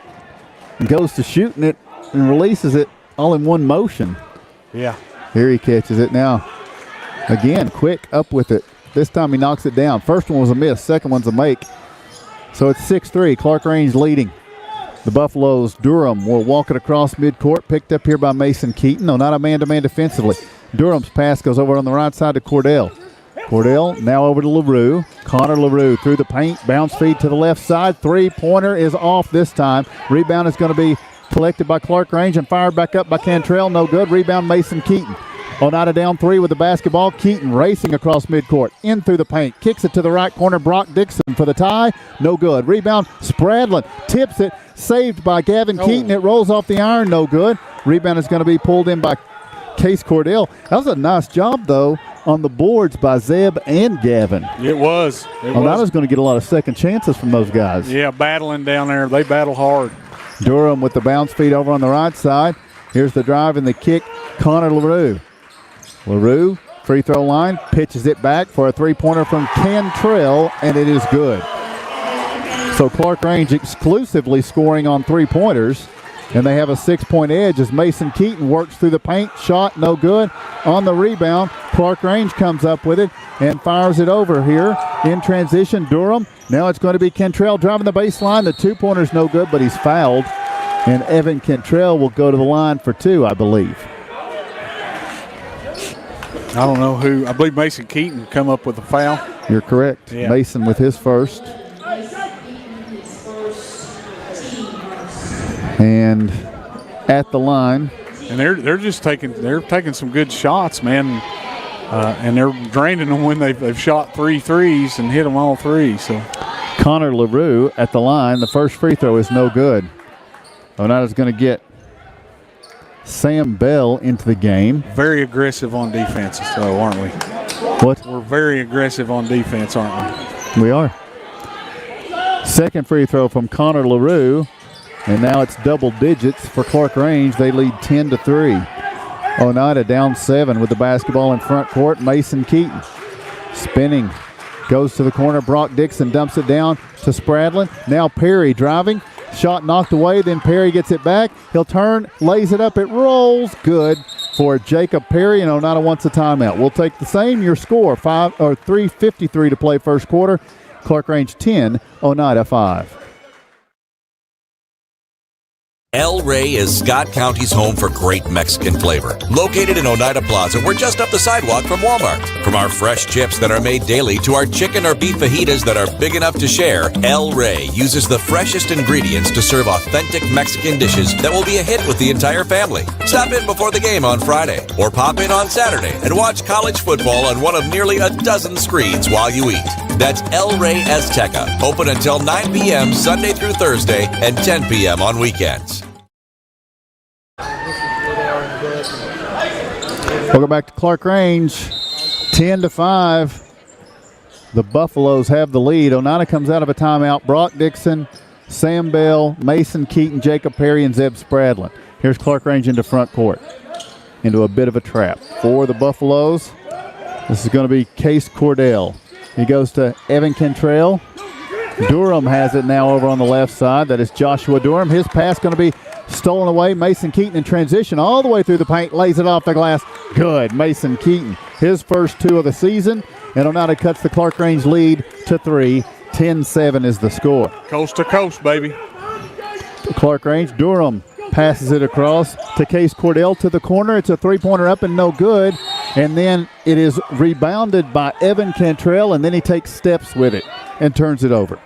and goes to shooting it and releases it all in one motion. Yeah. Here he catches it now. Again, quick up with it. This time he knocks it down. First one was a miss. Second one's a make. So it's 6-3. Clarkrange leading. The Buffaloes, Durham will walk it across midcourt. Picked up here by Mason Keaton. No, not a man-to-man defensively. Durham's pass goes over on the right side to Cordell. Cordell now over to LaRue. Connor LaRue through the paint. Bounce feed to the left side. Three-pointer is off this time. Rebound is going to be collected by Clarkrange and fired back up by Cantrell. No good. Rebound Mason Keaton. Oneida down 3 with the basketball. Keaton racing across midcourt. In through the paint. Kicks it to the right corner. Brock Dixon for the tie. No good. Rebound. Spradlin tips it. Saved by Gavin Keaton. It rolls off the iron. No good. Rebound is going to be pulled in by Case Cordell. That was a nice job, though, on the boards by Zeb and Gavin. It was. Oneida's going to get a lot of second chances from those guys. Yeah, battling down there. They battle hard. Durham with the bounce feed over on the right side. Here's the drive and the kick. Connor LaRue. LaRue, free throw line, pitches it back for a three-pointer from Cantrell, and it is good. So Clarkrange exclusively scoring on three-pointers, and they have a 6-point edge as Mason Keaton works through the paint. Shot no good. On the rebound, Clarkrange comes up with it and fires it over here in transition. Durham. Now it's going to be Cantrell driving the baseline. The two-pointer's no good, but he's fouled, and Evan Cantrell will go to the line for 2, I believe. I don't know who. I believe Mason Keaton come up with a foul. You're correct. Yeah. Mason with his first. And at the line. And they're just taking some good shots, man. And they're draining them when they've shot 3 threes and hit them all 3. So Connor LaRue at the line. The first free throw is no good. Oneida's going to get Sam Bell into the game. Very aggressive on defense, though, aren't we? What? We're very aggressive on defense, aren't we? We are. Second free throw from Connor LaRue, and now it's double digits for Clarkrange. They lead 10-3. Oneida down 7 with the basketball in front court. Mason Keaton spinning Goes to the corner. Brock Dixon dumps it down to Spradlin. Now Perry driving. Shot knocked away. Then Perry gets it back. He'll turn, lays it up. It rolls. Good for Jacob Perry, and Oneida wants a timeout. We'll take the same. Your score, 3:53 to play first quarter. Clarkrange 10, Oneida 5. El Rey is Scott County's home for great Mexican flavor. Located in Oneida Plaza, we're just up the sidewalk from Walmart. From our fresh chips that are made daily to our chicken or beef fajitas that are big enough to share, El Rey uses the freshest ingredients to serve authentic Mexican dishes that will be a hit with the entire family. Stop in before the game on Friday or pop in on Saturday and watch college football on one of nearly a dozen screens while you eat. That's El Rey Azteca, open until 9 p.m. Sunday through Thursday and 10 p.m. on weekends. Welcome back to Clarkrange, 10-5. The Buffaloes have the lead. Oneida comes out of a timeout. Brock Dixon, Sam Bell, Mason Keaton, Jacob Perry, and Zeb Spradlin. Here's Clarkrange into front court, into a bit of a trap. For the Buffaloes, this is going to be Case Cordell. He goes to Evan Cantrell. Durham has it now over on the left side. That is Joshua Durham. His pass going to be stolen away. Mason Keaton in transition all the way through the paint, lays it off the glass. Good. Mason Keaton, his first 2 of the season, and Oneida cuts the Clarkrange lead to 3. 10-7 is the score. Coast to coast, baby. Clarkrange, Durham passes it across to Case Cordell to the corner. It's a three-pointer up and no good. And then it is rebounded by Evan Cantrell, and then he takes steps with it and turns it over.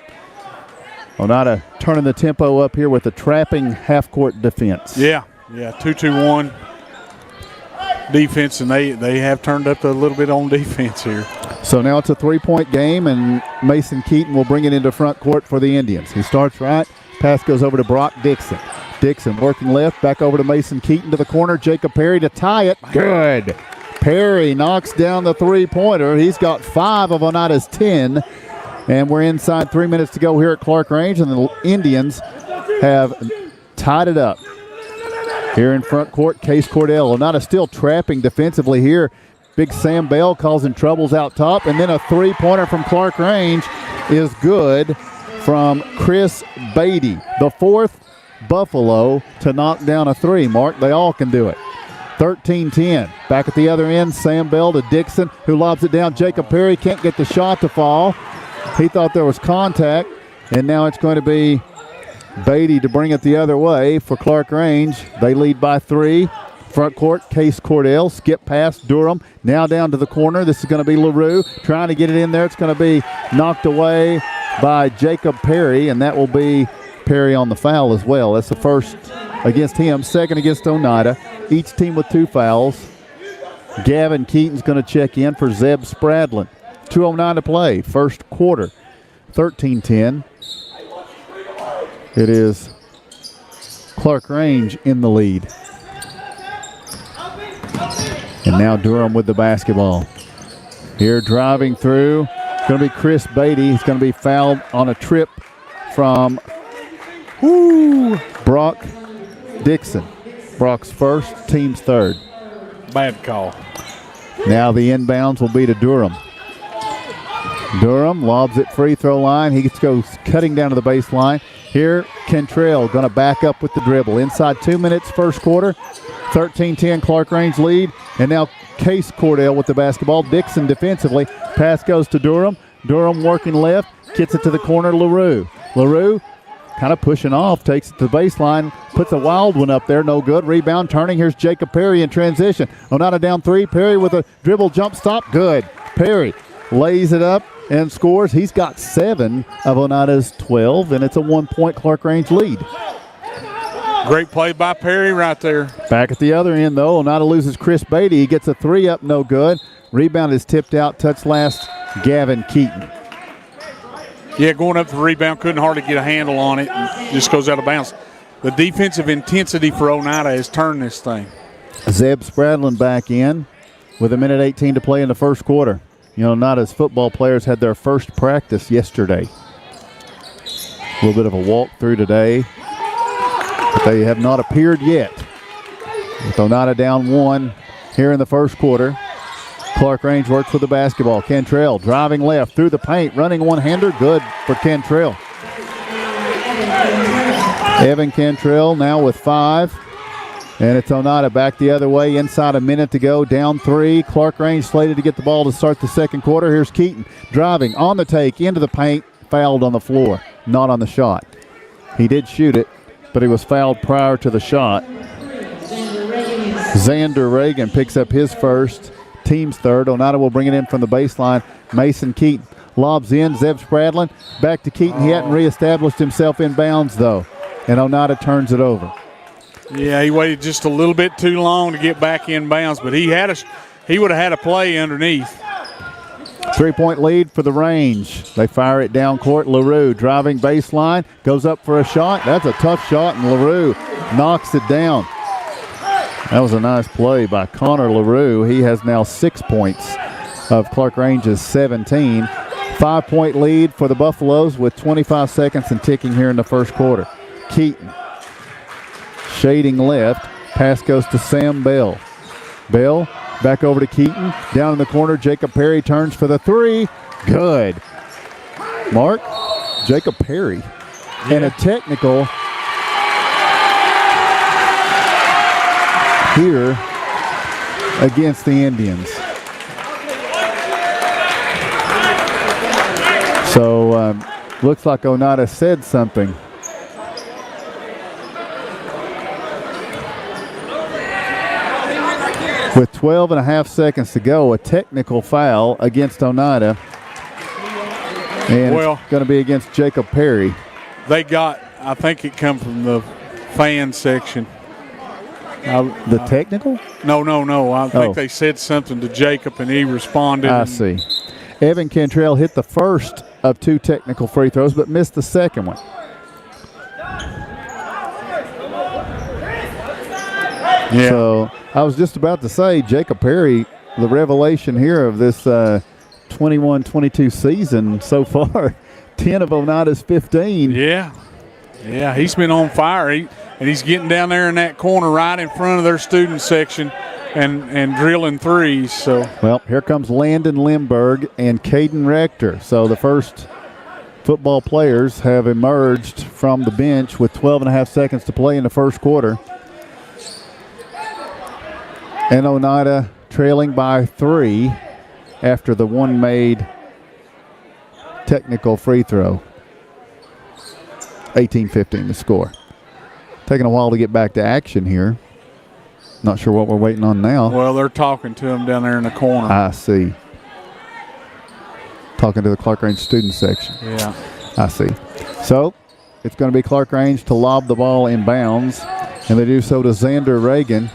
Oneida turning the tempo up here with a trapping half-court defense. Yeah, 2-2-1 defense, and they have turned up a little bit on defense here. So now it's a 3-point game, and Mason Keaton will bring it into front court for the Indians. He starts right. Pass goes over to Brock Dixon. Dixon working left, back over to Mason Keaton to the corner. Jacob Perry to tie it. Good. Perry knocks down the three-pointer. He's got 5 of Oneida's 10. And we're inside 3 minutes to go here at Clarkrange, and the Indians have tied it up. Here in front court, Case Cordell. Oneida still trapping defensively here. Big Sam Bell causing troubles out top, and then a three-pointer from Clarkrange is good from Chris Beatty, the 4th Buffalo to knock down a 3. Mark, they all can do it. 13-10. Back at the other end, Sam Bell to Dixon, who lobs it down. Jacob Perry can't get the shot to fall. He thought there was contact, and now it's going to be Beatty to bring it the other way for Clarkrange. They lead by 3. Front court, Case Cordell, skip past Durham, now down to the corner. This is going to be LaRue trying to get it in there. It's going to be knocked away by Jacob Perry, and that will be Perry on the foul as well. That's the first against him, second against Oneida. Each team with 2 fouls. Gavin Keaton's going to check in for Zeb Spradlin. 2:09 to play, first quarter. 13-10. It is Clarkrange in the lead. And now Durham with the basketball. Here driving through, going to be Chris Beatty. He's going to be fouled on a trip from Brock Dixon. Brock's first, team's third. Bad call. Now the inbounds will be to Durham. Durham lobs it free throw line. He goes cutting down to the baseline. Here, Cantrell going to back up with the dribble. Inside 2 minutes, first quarter. 13-10 Clarkrange lead. And now Case Cordell with the basketball. Dixon defensively. Pass goes to Durham. Durham working left. Gets it to the corner, LaRue. LaRue kind of pushing off. Takes it to the baseline. Puts a wild one up there. No good. Rebound turning. Here's Jacob Perry in transition. Oneida down 3. Perry with a dribble jump stop. Good. Perry lays it up and scores. He's got 7 of Oneida's 12, and it's a 1-point Clarkrange lead. Great play by Perry right there. Back at the other end, though, Oneida loses Chris Beatty. He gets a 3 up, no good. Rebound is tipped out. Touch last, Gavin Keaton. Yeah, going up the rebound, couldn't hardly get a handle on it. Just goes out of bounds. The defensive intensity for Oneida has turned this thing. Zeb Spradlin back in with 1:18 to play in the first quarter. You know, Oneida's football players had their first practice yesterday. A little bit of a walkthrough today, but they have not appeared yet. With Oneida down 1 here in the first quarter. Clarkrange works with the basketball. Cantrell driving left through the paint, running one-hander. Good for Cantrell. Evan Cantrell now with 5. And it's Oneida back the other way. Inside a minute to go. Down 3. Clarkrange slated to get the ball to start the second quarter. Here's Keaton driving on the take into the paint. Fouled on the floor, not on the shot. He did shoot it, but he was fouled prior to the shot. Xander Reagan picks up his first, team's third. Oneida will bring it in from the baseline. Mason Keaton lobs in. Zeb Spradlin back to Keaton. He hadn't reestablished himself in bounds, though, and Oneida turns it over. Yeah, he waited just a little bit too long to get back in bounds, but he would have had a play underneath. 3-point lead for the Range. They fire it down court. LaRue driving baseline, goes up for a shot. That's a tough shot, and LaRue knocks it down. That was a nice play by Connor LaRue. He has now 6 points of Clarkrange's 17. 5-point lead for the Buffaloes with 25 seconds and ticking here in the first quarter. Keaton shading left. Pass goes to Sam Bell. Bell back over to Keaton. Down in the corner, Jacob Perry turns for the 3. Good. Mark, Jacob Perry. Yeah. And a technical here against the Indians. So looks like Oneida said something. With 12 and a half seconds to go, a technical foul against Oneida. And it's going to be against Jacob Perry. I think it come from the fan section. The technical? No. I think they said something to Jacob, and he responded. I see. Evan Cantrell hit the first of 2 technical free throws, but missed the second one. Yeah. So I was just about to say, Jacob Perry, the revelation here of this 21-22 season so far, 10 of Oneida's 15. Yeah, he's been on fire. And he's getting down there in that corner right in front of their student section and drilling threes. So, well, here comes Landon Limberg and Caden Rector. So the first football players have emerged from the bench with 12 and a half seconds to play in the first quarter. And Oneida trailing by 3 after the one made technical free throw. 18-15 the score. Taking a while to get back to action here. Not sure what we're waiting on now. Well, they're talking to him down there in the corner. I see. Talking to the Clarkrange student section. Yeah. I see. So it's going to be Clarkrange to lob the ball in bounds, and they do so to Xander Reagan.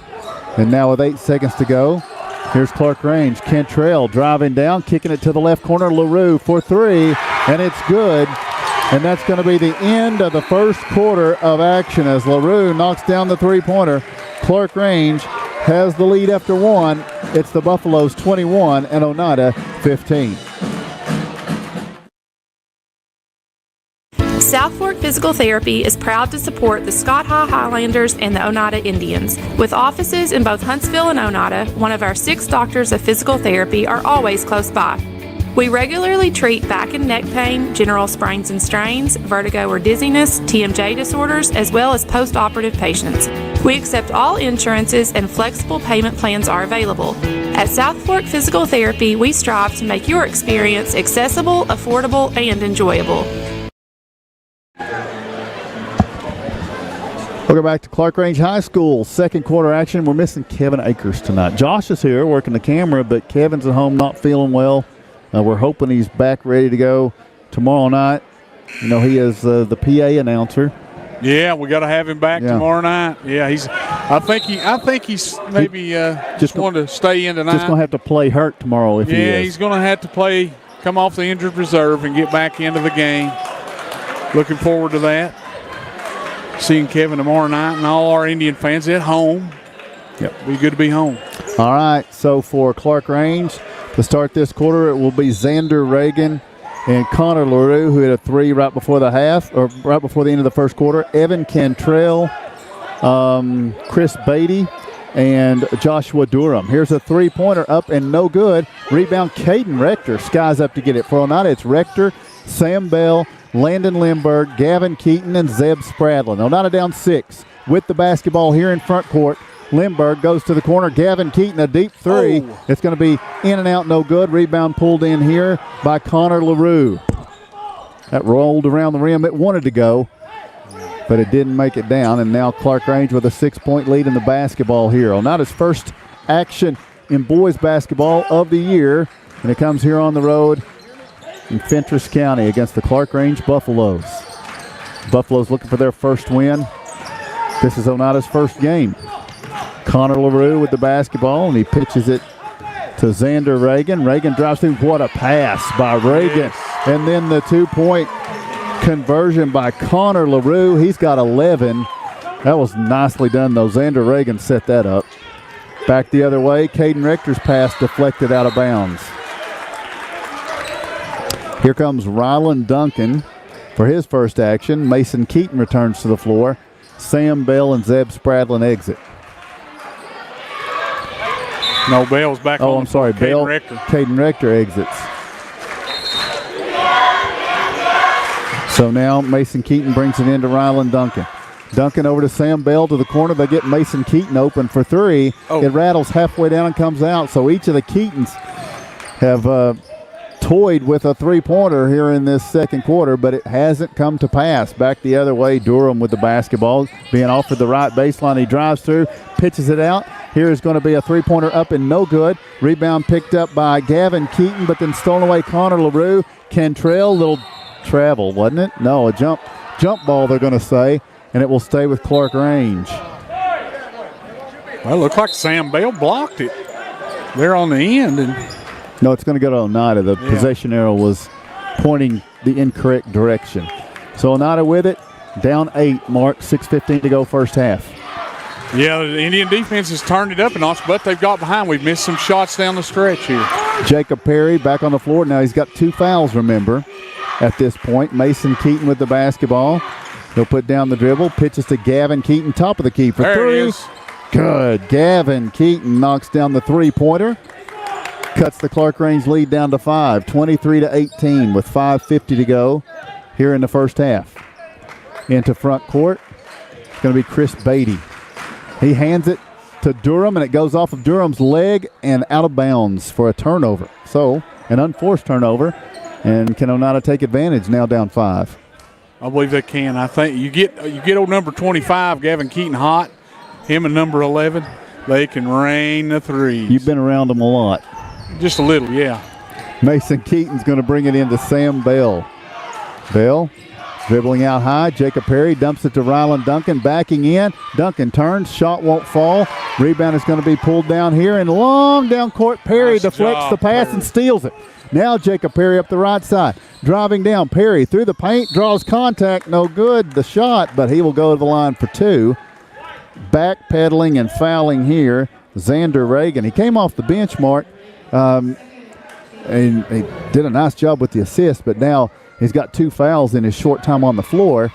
And now with 8 seconds to go, here's Clarkrange. Cantrell driving down, kicking it to the left corner. LaRue for 3, and it's good. And that's going to be the end of the first quarter of action as LaRue knocks down the three-pointer. Clarkrange has the lead after 1. It's the Buffaloes 21 and Oneida 15. South Fork Physical Therapy is proud to support the Scott High Highlanders and the Oneida Indians. With offices in both Huntsville and Oneida, one of our 6 doctors of physical therapy are always close by. We regularly treat back and neck pain, general sprains and strains, vertigo or dizziness, TMJ disorders, as well as post-operative patients. We accept all insurances and flexible payment plans are available. At South Fork Physical Therapy, we strive to make your experience accessible, affordable, and enjoyable. Welcome back to Clarkrange High School. Second quarter action. We're missing Kevin Akers tonight. Josh is here working the camera, but Kevin's at home not feeling well. We're hoping he's back ready to go tomorrow night. You know, he is the PA announcer. Yeah, we got to have him back tomorrow night. Yeah, I think he's maybe just going to stay in tonight. Just going to have to play hurt tomorrow if he is. Yeah, he's going to have to come off the injured reserve and get back into the game. Looking forward to that. Seeing Kevin tomorrow night and all our Indian fans at home. Yep. Be good to be home. All right, so for Clarkrange to start this quarter, it will be Xander Reagan and Connor LaRue, who hit a 3 right before the half, or right before the end of the first quarter. Evan Cantrell, Chris Beatty, and Joshua Durham. Here's a three-pointer up and no good. Rebound, Caden Rector skies up to get it. For Oneida, it's Rector, Sam Bell, Landon Lindbergh, Gavin Keaton, and Zeb Spradlin. Oneida down 6 with the basketball here in front court. Lindbergh goes to the corner. Gavin Keaton, a deep three. Oh. It's going to be in and out, no good. Rebound pulled in here by Connor LaRue. That rolled around the rim. It wanted to go, but it didn't make it down. And now Clarkrange with a 6-point lead in the basketball here. Oneida's first action in boys basketball of the year. And it comes here on the road in Fentress County against the Clarkrange Buffaloes. Buffaloes looking for their first win. This is Oneida's first game. Connor LaRue with the basketball, and he pitches it to Xander Reagan. Reagan drives through. What a pass by Reagan. Yes. And then the 2-point conversion by Connor LaRue. He's got 11. That was nicely done, though. Xander Reagan set that up. Back the other way. Caden Rector's pass deflected out of bounds. Here comes Rylan Duncan for his first action. Mason Keaton returns to the floor. Sam Bell and Zeb Spradlin exit. No, Bell's back on. Oh, I'm sorry. Bell, Caden Rector exits. So now Mason Keaton brings it into Rylan Duncan. Duncan over to Sam Bell to the corner. They get Mason Keaton open for three. Oh. It rattles halfway down and comes out. So each of the Keatons have toyed with a three-pointer here in this second quarter, but it hasn't come to pass. Back the other way, Durham with the basketball, being offered the right baseline. He drives through, pitches it out. Here is going to be a three-pointer up and no good. Rebound picked up by Gavin Keaton, but then stolen away Connor LaRue. Cantrell, little travel, wasn't it? No, a jump ball, they're going to say, and it will stay with Clarkrange. Well, it looked like Sam Bell blocked it there on the end. And no, it's going to go to Oneida. The possession arrow was pointing the incorrect direction. So Oneida with it, down 8, Mark, 6:15 to go first half. Yeah, the Indian defense has turned it up a notch, but they've got behind. We've missed some shots down the stretch here. Jacob Perry back on the floor. Now he's got 2 fouls, remember, at this point. Mason Keaton with the basketball. He'll put down the dribble, pitches to Gavin Keaton, top of the key for there 3. It is. Good. Gavin Keaton knocks down the three-pointer. Cuts the Clarkrange lead down to 5, 23-18 with 5:50 to go here in the first half. Into front court, it's going to be Chris Beatty. He hands it to Durham, and it goes off of Durham's leg and out of bounds for a turnover. So, an unforced turnover, and can Oneida take advantage now down 5? I believe they can. I think you get old number 25, Gavin Keaton, hot. Him and number 11, they can rain the threes. You've been around them a lot. Just a little, yeah. Mason Keaton's going to bring it into Sam Bell. Bell dribbling out high. Jacob Perry dumps it to Rylan Duncan, backing in. Duncan turns, shot won't fall. Rebound is going to be pulled down here, and long down court. Perry deflects the pass and steals it. Now Jacob Perry up the right side, driving down. Perry through the paint, draws contact, no good. The shot, but he will go to the line for 2. Backpedaling and fouling here, Xander Reagan. He came off the bench, Mark, and he did a nice job with the assist, but now he's got 2 fouls in his short time on the floor.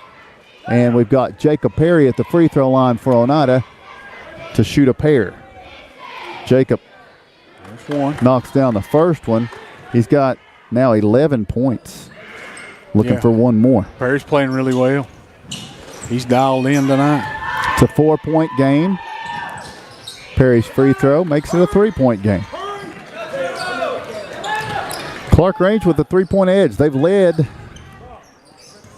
And we've got Jacob Perry at the free throw line for Oneida to shoot a pair. Jacob knocks down the first one. He's got now 11 points. Looking for one more. Perry's playing really well. He's dialed in tonight. It's a 4-point game. Perry's free throw makes it a 3-point game. Clarkrange with the 3-point edge. They've led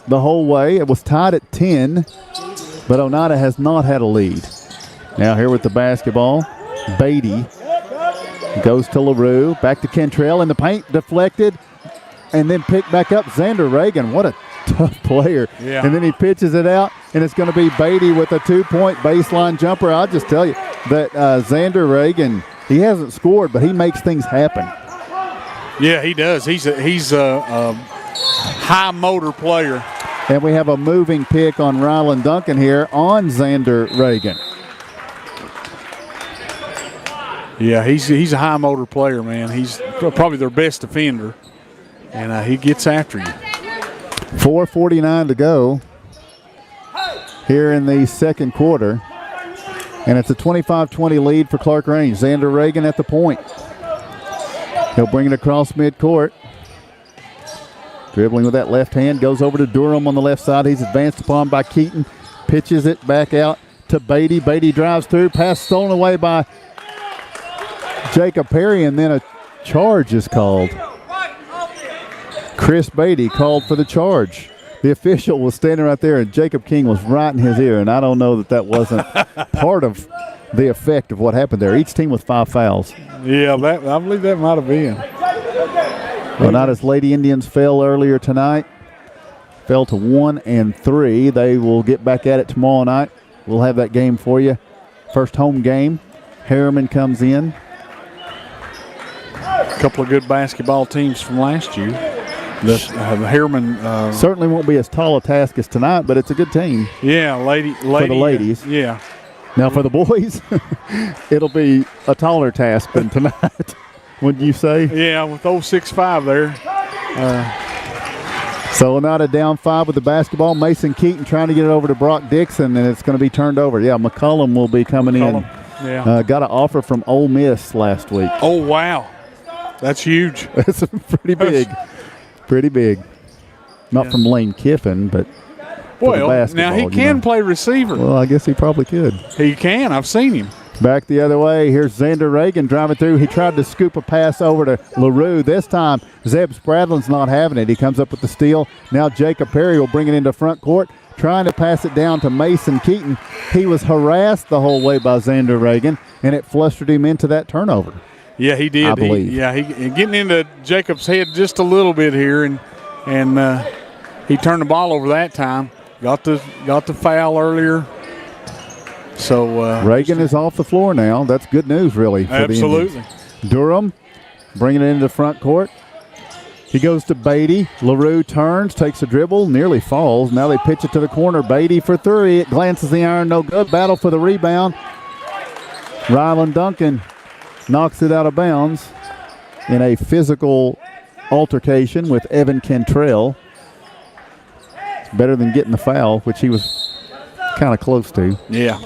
the whole way. It was tied at 10, but Oneida has not had a lead. Now here with the basketball, Beatty goes to LaRue, back to Cantrell in the paint, deflected, and then picked back up. Xander Reagan, what a tough player. Yeah. And then he pitches it out, and it's going to be Beatty with a 2-point baseline jumper. I'll just tell you that Xander Reagan, he hasn't scored, but he makes things happen. Yeah, he does. He's a high motor player. And we have a moving pick on Rylan Duncan here on Xander Reagan. Yeah, he's a high motor player, man. He's probably their best defender, and he gets after you. 4:49 to go here in the second quarter. And it's a 25-20 lead for Clarkrange. Xander Reagan at the point. He'll bring it across midcourt. Dribbling with that left hand, goes over to Durham on the left side. He's advanced upon by Keaton. Pitches it back out to Beatty. Beatty drives through. Pass stolen away by Jacob Perry, and then a charge is called. Chris Beatty called for the charge. The official was standing right there, and Jacob King was right in his ear, and I don't know that wasn't part of the effect of what happened there. Each team with 5 fouls. Yeah, I believe that might have been. Oneida's Lady Indians fell earlier tonight. Fell to 1-3. They will get back at it tomorrow night. We'll have that game for you. First home game. Harriman comes in. A couple of good basketball teams from last year. The Harriman certainly won't be as tall a task as tonight, but it's a good team. Yeah, lady for the ladies. Yeah. Now for the boys, it'll be a taller task than tonight. Wouldn't you say? Yeah, with 6'5" there. So Oneida down 5 with the basketball. Mason Keaton trying to get it over to Brock Dixon, and it's going to be turned over. Yeah, McCullum will be coming in. Yeah. Got an offer from Ole Miss last week. Oh, wow. That's huge. That's pretty big. Pretty big. Not from Lane Kiffin, but for the basketball. Now he can play receiver. Well, I guess he probably could. He can. I've seen him. Back the other way. Here's Xander Reagan driving through. He tried to scoop a pass over to LaRue. This time, Zeb Spradlin's not having it. He comes up with the steal. Now Jacob Perry will bring it into front court, trying to pass it down to Mason Keaton. He was harassed the whole way by Xander Reagan, and it flustered him into that turnover. Yeah, he did. I believe. He getting into Jacob's head just a little bit here, and he turned the ball over that time. Got the foul earlier. So Reagan is off the floor now. That's good news, really. For absolutely. The Durham bringing it into the front court. He goes to Beatty. LaRue turns, takes a dribble, nearly falls. Now they pitch it to the corner. Beatty for 3. It glances the iron, no good. Battle for the rebound. Rylan Duncan knocks it out of bounds in a physical altercation with Evan Cantrell. It's better than getting the foul, which he was kind of close to. Yeah.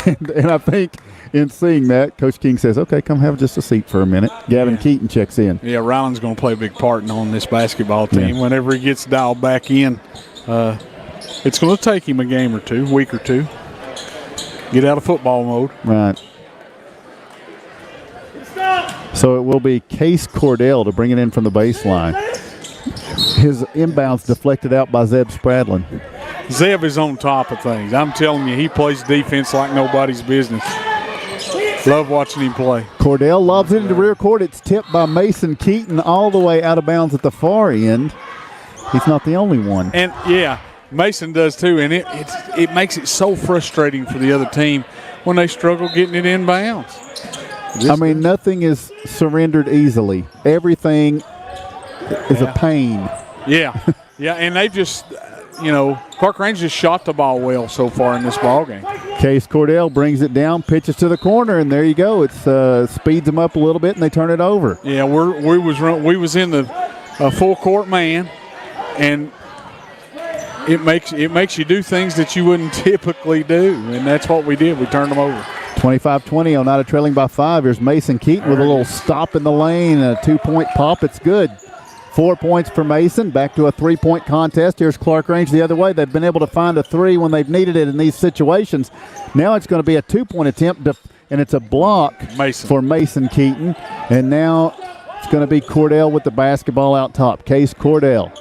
And I think in seeing that, Coach King says, okay, come have just a seat for a minute. Gavin Keaton checks in. Yeah, Ryland's going to play a big part on this basketball team. Yeah. Whenever he gets dialed back in, it's going to take him a week or two. Get out of football mode. Right. So it will be Case Cordell to bring it in from the baseline. His inbounds deflected out by Zeb Spradlin. Zeb is on top of things. I'm telling you, he plays defense like nobody's business. Love watching him play. Cordell lobs it into rear court. It's tipped by Mason Keaton all the way out of bounds at the far end. He's not the only one. And, yeah, Mason does too. And it makes it so frustrating for the other team when they struggle getting it in bounds. Nothing is surrendered easily. Everything is a pain. Yeah. Yeah, and they've just – Clarkrange just shot the ball well so far in this ball game. Case Cordell brings it down, pitches to the corner, and there you go. It speeds them up a little bit, and they turn it over. Yeah, we was in the full court man, and it makes you do things that you wouldn't typically do, and that's what we did. We turned them over. 25-20, Oneida trailing by 5. Here's Mason Keaton with a little stop in the lane, a 2-point pop. It's good. 4 points for Mason. Back to a 3-point contest. Here's Clarkrange the other way. They've been able to find a 3 when they've needed it in these situations. Now it's going to be a 2-point attempt, and it's a block for Mason Keaton. And now it's going to be Cordell with the basketball out top. Case Cordell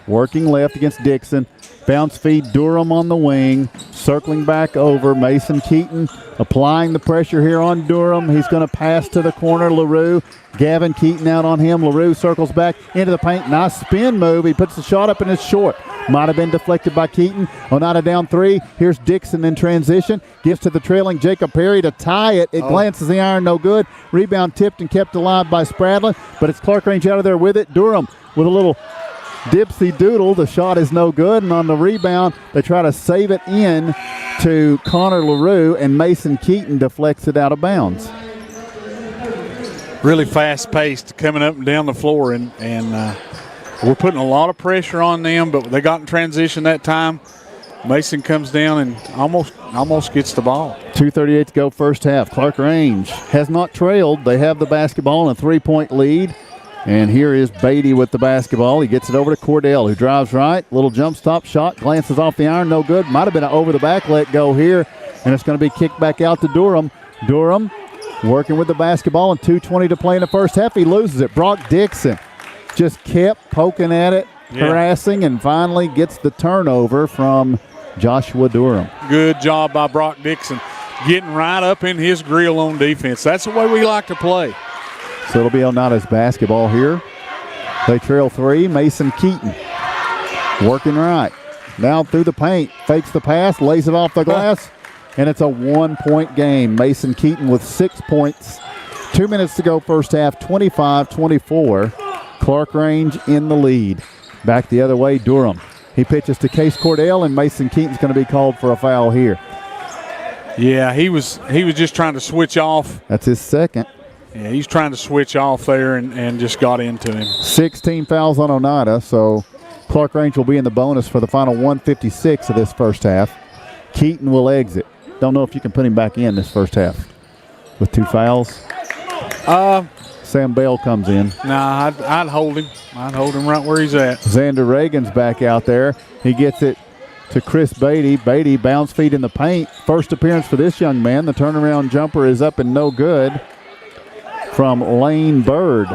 working left against Dixon. Bounce feed Durham on the wing. Circling back over. Mason Keaton applying the pressure here on Durham. He's going to pass to the corner. LaRue. Gavin Keaton out on him. LaRue circles back into the paint. Nice spin move. He puts the shot up and it's short. Might have been deflected by Keaton. Oneida down 3. Here's Dixon in transition. Gives to the trailing Jacob Perry to tie it. It glances the iron, no good. Rebound tipped and kept alive by Spradlin, but it's Clarkrange out of there with it. Durham with a little dipsy doodle. The shot is no good, and on the rebound, they try to save it in to Connor LaRue, and Mason Keaton deflects it out of bounds. Really fast-paced coming up and down the floor, and we're putting a lot of pressure on them, but they got in transition that time. Mason comes down and almost gets the ball. 2:38 to go first half. Clarkrange has not trailed. They have the basketball and a 3-point lead. And here is Beatty with the basketball. He gets it over to Cordell, who drives right. Little jump stop shot, glances off the iron, no good. Might have been an over the back let go here. And it's going to be kicked back out to Durham. Durham working with the basketball and 2:20 to play in the first half. He loses it. Brock Dixon just kept poking at it, harassing, and finally gets the turnover from Joshua Durham. Good job by Brock Dixon, getting right up in his grill on defense. That's the way we like to play. So it'll be Oneida's basketball here. They trail 3. Mason Keaton working right. Now through the paint. Fakes the pass, lays it off the glass, and it's a 1-point game. Mason Keaton with 6 points. 2 minutes to go first half, 25-24. Clarkrange in the lead. Back the other way, Durham. He pitches to Case Cordell, and Mason Keaton's going to be called for a foul here. Yeah, he was just trying to switch off. That's his second. Yeah, he's trying to switch off there and just got into him. 16 fouls on Oneida, so Clarkrange will be in the bonus for the final 1:56 of this first half. Keaton will exit. Don't know if you can put him back in this first half with 2 fouls. Sam Bell comes in. Nah, I'd hold him. I'd hold him right where he's at. Xander Reagan's back out there. He gets it to Chris Beatty. Beatty bounce feet in the paint. First appearance for this young man. The turnaround jumper is up and no good from Lane Bird.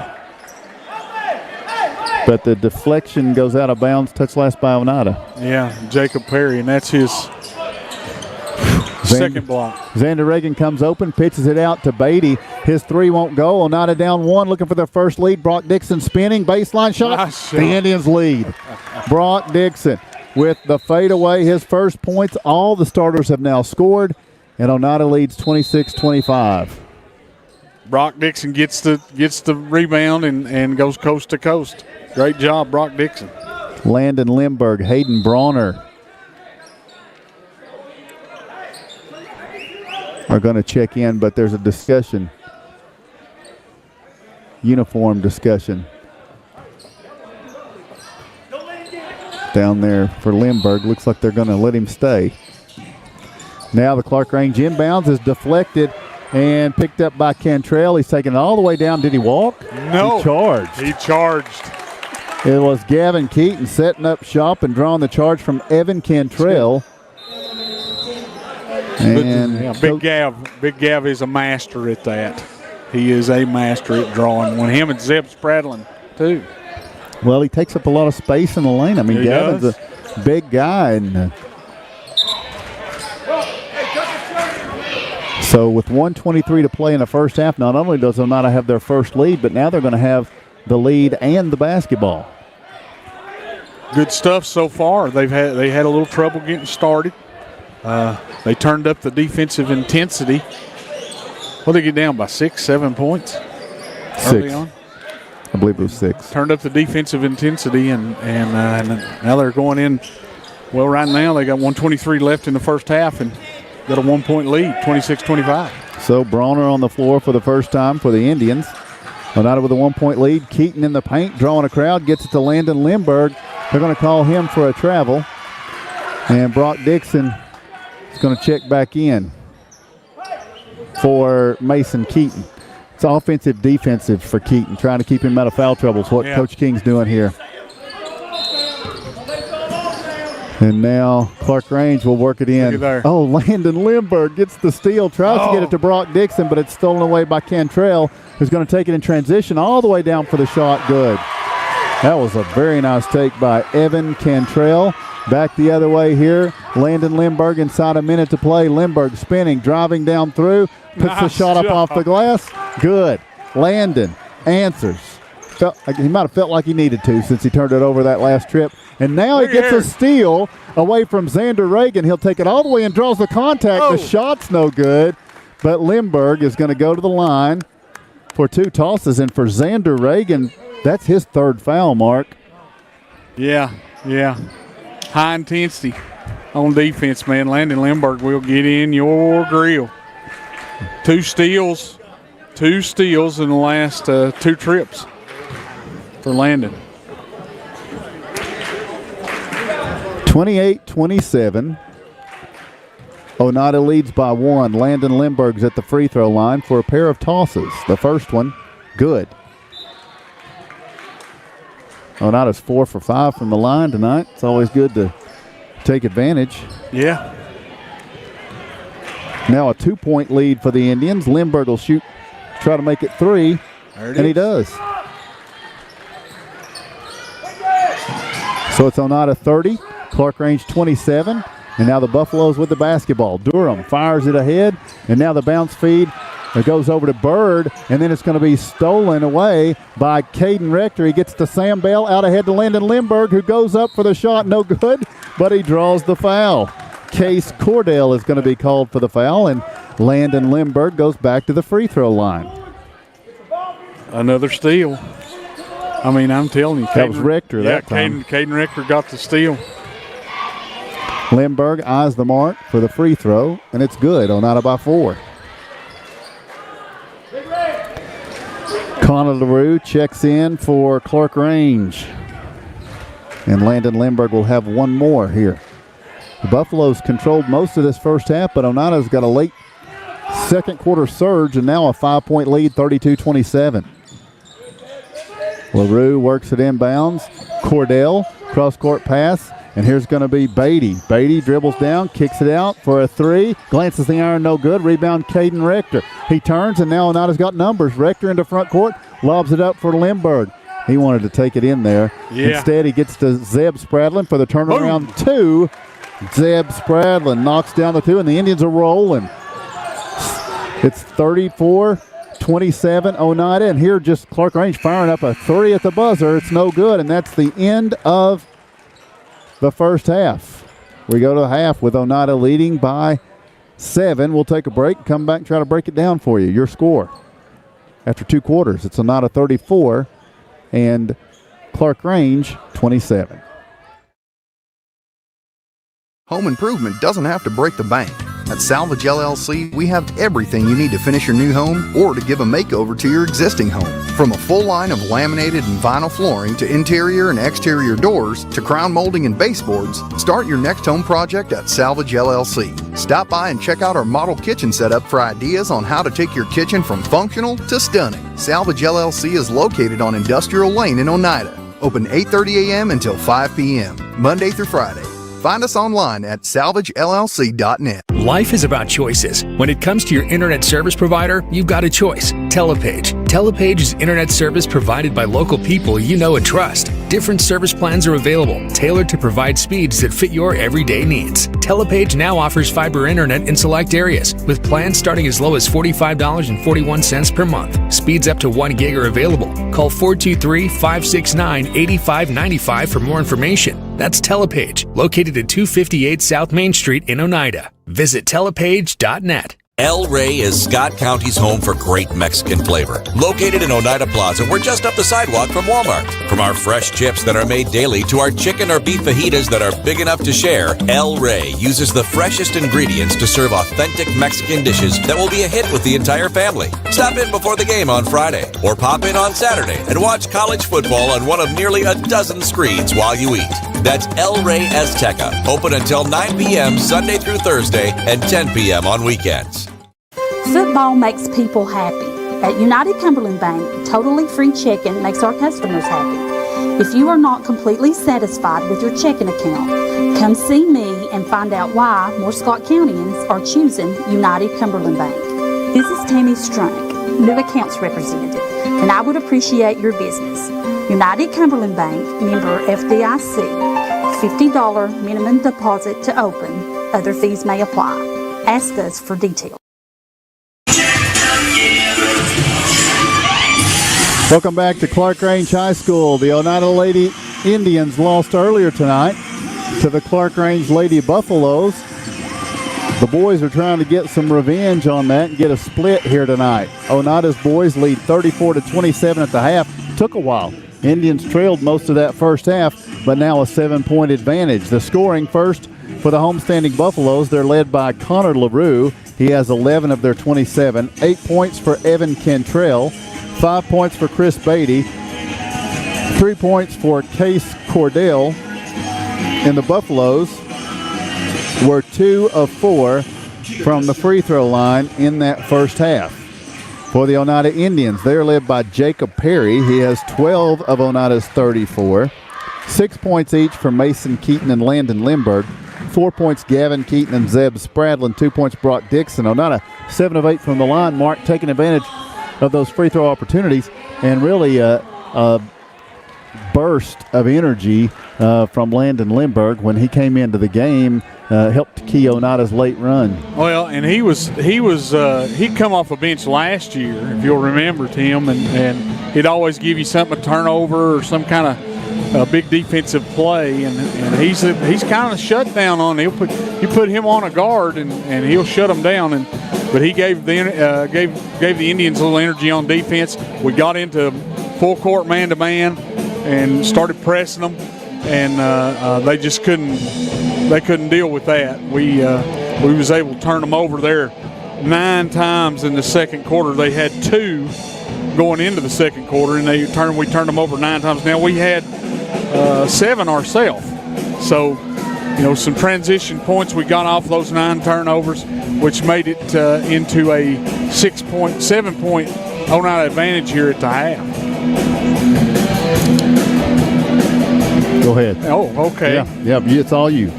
But the deflection goes out of bounds. Touch last by Oneida. Yeah, Jacob Perry, and that's his second block. Xander Reagan comes open, pitches it out to Beatty. His 3 won't go. Oneida down 1, looking for their first lead. Brock Dixon spinning, baseline shot. Nice shot. The Indians lead. Brock Dixon with the fadeaway, his first points. All the starters have now scored, and Oneida leads 26-25. Brock Dixon gets the rebound and goes coast to coast. Great job, Brock Dixon. Landon Lindbergh, Hayden Bronner are going to check in, but there's a discussion, uniform discussion down there for Lindbergh. Looks like they're going to let him stay. Now the Clarkrange inbounds is deflected and picked up by Cantrell. He's taking it all the way down. Did he walk? No. He charged. He charged. It was Gavin Keaton setting up shop and drawing the charge from Evan Cantrell. And Big Gav is a master at that. He is a master at drawing. When him and Zeb Spradlin too. Well, he takes up a lot of space in the lane. I mean, Gavin's a big guy, and so with 1:23 to play in the first half, not only does Oneida have their first lead, but now they're going to have the lead and the basketball. Good stuff so far. They had a little trouble getting started. They turned up the defensive intensity. Well, they get down by 6, 7 points early on. I believe it was 6. Turned up the defensive intensity, and now they're going in. Well, right now they got 123 left in the first half and got a 1-point lead, 26-25. So Bronner on the floor for the first time for the Indians. Oneida with a 1-point lead. Keaton in the paint, drawing a crowd, gets it to Landon Lindbergh. They're going to call him for a travel. And Brock Dixon is going to check back in for Mason Keaton. It's offensive, defensive for Keaton, trying to keep him out of foul trouble is what Coach King's doing here. And now Clarkrange will work it in. Oh, Landon Lindbergh gets the steal, tries to get it to Brock Dixon, but it's stolen away by Cantrell, who's going to take it in transition all the way down for the shot. Good. That was a very nice take by Evan Cantrell. Back the other way here. Landon Lindbergh inside a minute to play. Lindbergh spinning, driving down through, puts the shot up off the glass. Good. Landon answers. He might have felt like he needed to since he turned it over that last trip. And now he gets a steal away from Xander Reagan. He'll take it all the way and draws the contact. The shot's no good. But Lindbergh is going to go to the line for 2 tosses. And for Xander Reagan, that's his 3rd foul, Mark. Yeah. High intensity on defense, man. Landon Lindbergh will get in your grill. 2 steals in the last 2 trips for Landon. 28-27. Oneida leads by 1. Landon Lindbergh's at the free throw line for a pair of tosses. The first one, good. Oneida's 4 for 5 from the line tonight. It's always good to take advantage. Yeah. Now a 2-point lead for the Indians. Lindbergh will shoot, try to make it 3, and he does. So it's Oneida 30, Clarkrange 27, and now the Buffaloes with the basketball. Durham fires it ahead, and now the bounce feed. It goes over to Bird, and then it's going to be stolen away by Caden Rector. He gets to Sam Bell, out ahead to Landon Lindbergh, who goes up for the shot. No good, but he draws the foul. Case Cordell is going to be called for the foul, and Landon Lindbergh goes back to the free throw line. Another steal. I mean, I'm telling you. That was Rector that time. Caden Rector got the steal. Lindbergh eyes the mark for the free throw, and it's good. Oneida by 4. Connor LaRue checks in for Clarkrange. And Landon Lindbergh will have one more here. The Buffaloes controlled most of this first half, but Oneida's got a late second quarter surge and now a 5-point lead, 32-27. LaRue works it inbounds. Cordell, cross-court pass, and here's going to be Beatty. Beatty dribbles down, kicks it out for a 3, glances the iron, no good. Rebound, Caden Rector. He turns, and now Oneida's got numbers. Rector into front court, lobs it up for Lindbergh. He wanted to take it in there. Yeah. Instead, he gets to Zeb Spradlin for the turnaround. Boom. 2. Zeb Spradlin knocks down the 2, and the Indians are rolling. It's 34-27 Oneida, and here just Clarkrange firing up a 3 at the buzzer. It's no good, and that's the end of the first half. We go to the half with Oneida leading by 7. We'll take a break, come back and try to break it down for you. Your score after 2 quarters. It's Oneida 34 and Clarkrange 27. Home improvement doesn't have to break the bank. At Salvage LLC, we have everything you need to finish your new home or to give a makeover to your existing home. From a full line of laminated and vinyl flooring to interior and exterior doors to crown molding and baseboards, start your next home project at Salvage LLC. Stop by and check out our model kitchen setup for ideas on how to take your kitchen from functional to stunning. Salvage LLC is located on Industrial Lane in Oneida. Open 8:30 a.m. until 5 p.m., Monday through Friday. Find us online at salvagellc.net. Life is about choices. When it comes to your internet service provider, you've got a choice. Telepage. Telepage is internet service provided by local people you know and trust. Different service plans are available, tailored to provide speeds that fit your everyday needs. Telepage now offers fiber internet in select areas, with plans starting as low as $45.41 per month. Speeds up to 1 gig are available. Call 423-569-8595 for more information. That's Telepage, located at 258 South Main Street in Oneida. Visit telepage.net. El Rey is Scott County's home for great Mexican flavor. Located in Oneida Plaza, we're just up the sidewalk from Walmart. From our fresh chips that are made daily to our chicken or beef fajitas that are big enough to share, El Rey uses the freshest ingredients to serve authentic Mexican dishes that will be a hit with the entire family. Stop in before the game on Friday or pop in on Saturday and watch college football on one of nearly a dozen screens while you eat. That's El Rey Azteca, open until 9 p.m. Sunday through Thursday and 10 p.m. on weekends. Football makes people happy. At United Cumberland Bank, totally free checking makes our customers happy. If you are not completely satisfied with your checking account, come see me and find out why more Scott Countyans are choosing United Cumberland Bank. This is Tammy Strunk, new accounts representative, and I would appreciate your business. United Cumberland Bank, member FDIC, $50 minimum deposit to open. Other fees may apply. Ask us for details. Welcome back to Clarkrange High School. The Oneida Lady Indians lost earlier tonight to the Clarkrange Lady Buffaloes. The boys are trying to get some revenge on that and get a split here tonight. Oneida's boys lead 34-27 at the half. Took a while. Indians trailed most of that first half, but now a 7-point advantage. The scoring first for the homestanding Buffaloes. They're led by Connor LaRue. He has 11 of their 27. 8 points for Evan Cantrell. 5 points for Chris Beatty, 3 points for Case Cordell, and the Buffaloes were 2 of 4 from the free throw line in that first half. For the Oneida Indians, they're led by Jacob Perry. He has 12 of Oneida's 34. 6 points each for Mason Keaton and Landon Lindbergh. 4 points Gavin Keaton and Zeb Spradlin. 2 points Brock Dixon. Oneida 7 of 8 from the line. Mark taking advantage of those free throw opportunities, and really a burst of energy from Landon Lindbergh when he came into the game. Helped key Oneida's late run. Well, and he'd come off a bench last year, if you'll remember, Tim, and he'd always give you something, a turnover or some kind of big defensive play, and he's kind of shut down on. You put him on a guard and he'll shut him down. But he gave the Indians a little energy on defense. We got into full court man to man and started pressing them, and they just couldn't deal with that. We was able to turn them over there 9 times in the second quarter. They had 2 going into the second quarter, and we turned them over 9 times. Now we had 7 ourselves. So, some transition points we got off those 9 turnovers, which made it into a 7-point Oneida advantage here at the half. Go ahead. Oh, okay. Yeah, it's all you.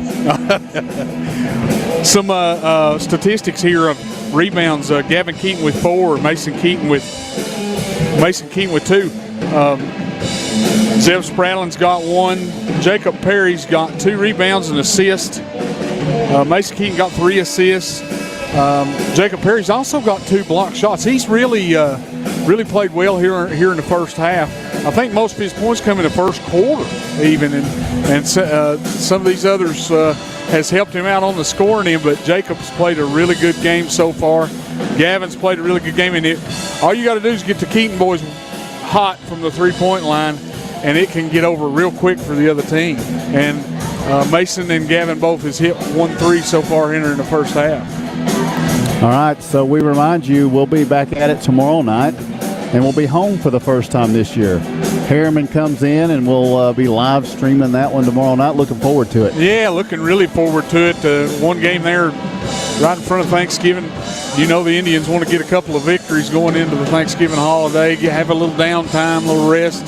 Some statistics here of rebounds. Gavin Keaton with 4, Mason Keaton with 2. Zeb Spradlin's got 1. Jacob Perry's got 2 rebounds and assists. Mason Keaton got 3 assists. Jacob Perry's also got 2 block shots. He's really played well here in the first half. I think most of his points come in the first quarter even, and some of these others has helped him out on the scoring end, but Jacob's played a really good game so far. Gavin's played a really good game, and all you got to do is get the Keaton boys hot from the three-point line, and it can get over real quick for the other team. And Mason and Gavin both has hit 1 3 so far here in the first half. All right, so we remind you we'll be back at it tomorrow night, and we'll be home for the first time this year. Harriman comes in, and we'll be live streaming that one tomorrow night. Looking forward to it. Yeah, looking really forward to it. One game there right in front of Thanksgiving. The Indians want to get a couple of victories going into the Thanksgiving holiday, have a little downtime, a little rest,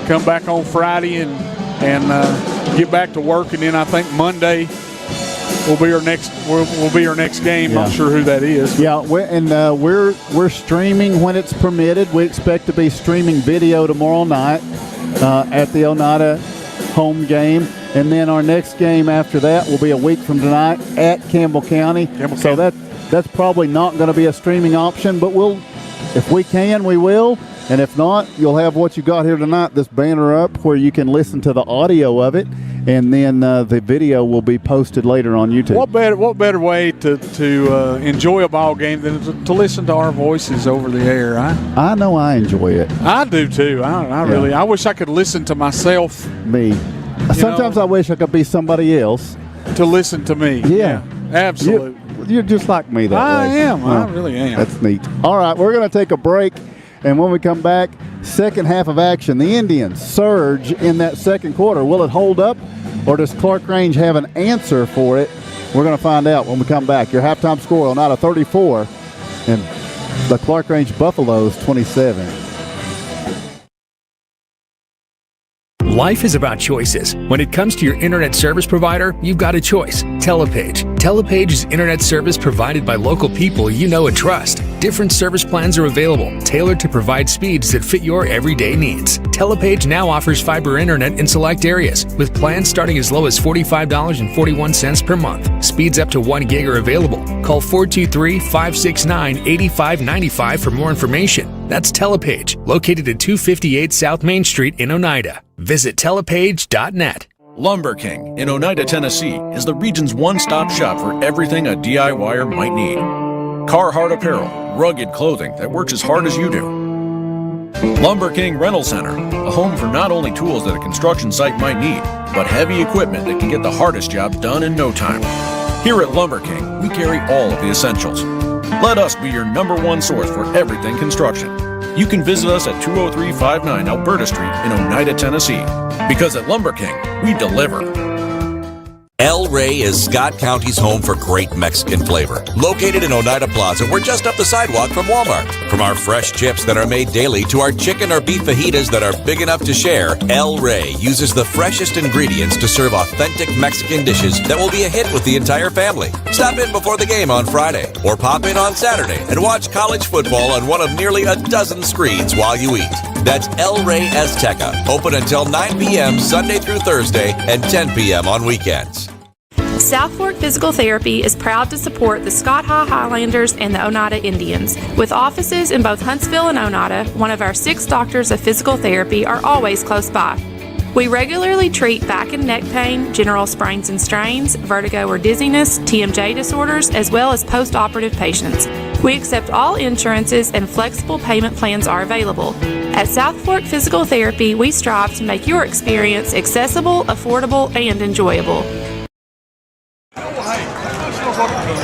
come back on Friday and get back to work. And then I think Monday will be our next game. Yeah. Not sure who that is. Yeah, we're streaming when it's permitted. We expect to be streaming video tomorrow night at the Oneida home game, and then our next game after that will be a week from tonight at Campbell County. So that's probably not going to be a streaming option, but if we can, we will. And if not, you'll have what you got here tonight, this banner up where you can listen to the audio of it, and then the video will be posted later on YouTube. What better way to enjoy a ball game than to listen to our voices over the air? I know I enjoy it. I do too. I wish I could listen to myself. Me. Sometimes I wish I could be somebody else to listen to me. Yeah. Absolutely. You're just like me that way. I am. I really am. That's neat. All right, we're going to take a break. And when we come back, second half of action. The Indians surge in that second quarter. Will it hold up, or does Clarkrange have an answer for it? We're going to find out when we come back. Your halftime score, Oneida 34, and the Clarkrange Buffaloes 27. Life is about choices. When it comes to your internet service provider, you've got a choice. Telepage. Telepage is internet service provided by local people you know and trust. Different service plans are available, tailored to provide speeds that fit your everyday needs. Telepage now offers fiber internet in select areas, with plans starting as low as $45.41 per month. Speeds up to 1 gig are available. Call 423-569-8595 for more information. That's Telepage, located at 258 South Main Street in Oneida. Visit telepage.net. Lumber King in Oneida, Tennessee is the region's one-stop shop for everything a DIYer might need. Carhartt apparel, rugged clothing that works as hard as you do. Lumber King Rental Center, a home for not only tools that a construction site might need, but heavy equipment that can get the hardest jobs done in no time. Here at Lumber King, we carry all of the essentials. Let us be your #1 source for everything construction. You can visit us at 20359 Alberta Street in Oneida, Tennessee. Because at Lumber King, we deliver. El Rey is Scott County's home for great Mexican flavor. Located in Oneida Plaza, we're just up the sidewalk from Walmart. From our fresh chips that are made daily to our chicken or beef fajitas that are big enough to share, El Rey uses the freshest ingredients to serve authentic Mexican dishes that will be a hit with the entire family. Stop in before the game on Friday or pop in on Saturday and watch college football on one of nearly a dozen screens while you eat. That's El Rey Azteca, open until 9 p.m. Sunday through Thursday and 10 p.m. on weekends. South Fork Physical Therapy is proud to support the Scott Highlanders and the Oneida Indians. With offices in both Huntsville and Oneida, one of our 6 doctors of physical therapy are always close by. We regularly treat back and neck pain, general sprains and strains, vertigo or dizziness, TMJ disorders, as well as post-operative patients. We accept all insurances and flexible payment plans are available. At South Fork Physical Therapy, we strive to make your experience accessible, affordable, and enjoyable.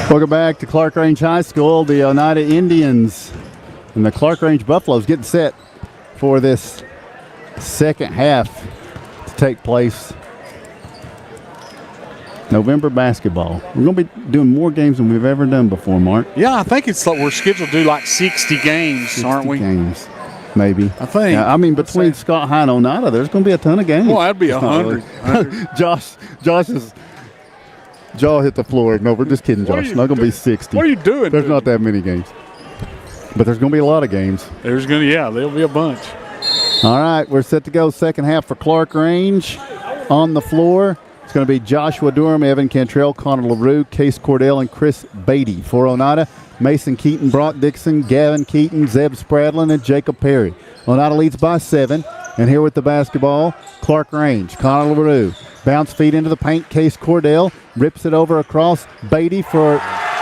Welcome back to Clarkrange High School. The Oneida Indians and the Clarkrange Buffaloes getting set for this second half to take place. November basketball. We're going to be doing more games than we've ever done before, Mark. Yeah, I think it's like we're scheduled to do like 60 games, 60 aren't we? games, maybe. I think. Yeah, I mean, between Scott High and Oneida, there's going to be a ton of games. Well, that'd be 100. Josh's jaw hit the floor. No, we're just kidding, Josh. It's not going to be 60. What are you doing? There's not that many games. But there's going to be a lot of games. There'll be a bunch. All right, we're set to go second half for Clarkrange. On the floor, it's going to be Joshua Durham, Evan Cantrell, Connor LaRue, Case Cordell, and Chris Beatty. For Oneida, Mason Keaton, Brock Dixon, Gavin Keaton, Zeb Spradlin, and Jacob Perry. Oneida leads by 7. And here with the basketball, Clarkrange, Connor LaRue. Bounce feed into the paint, Case Cordell. Rips it over across Beatty for,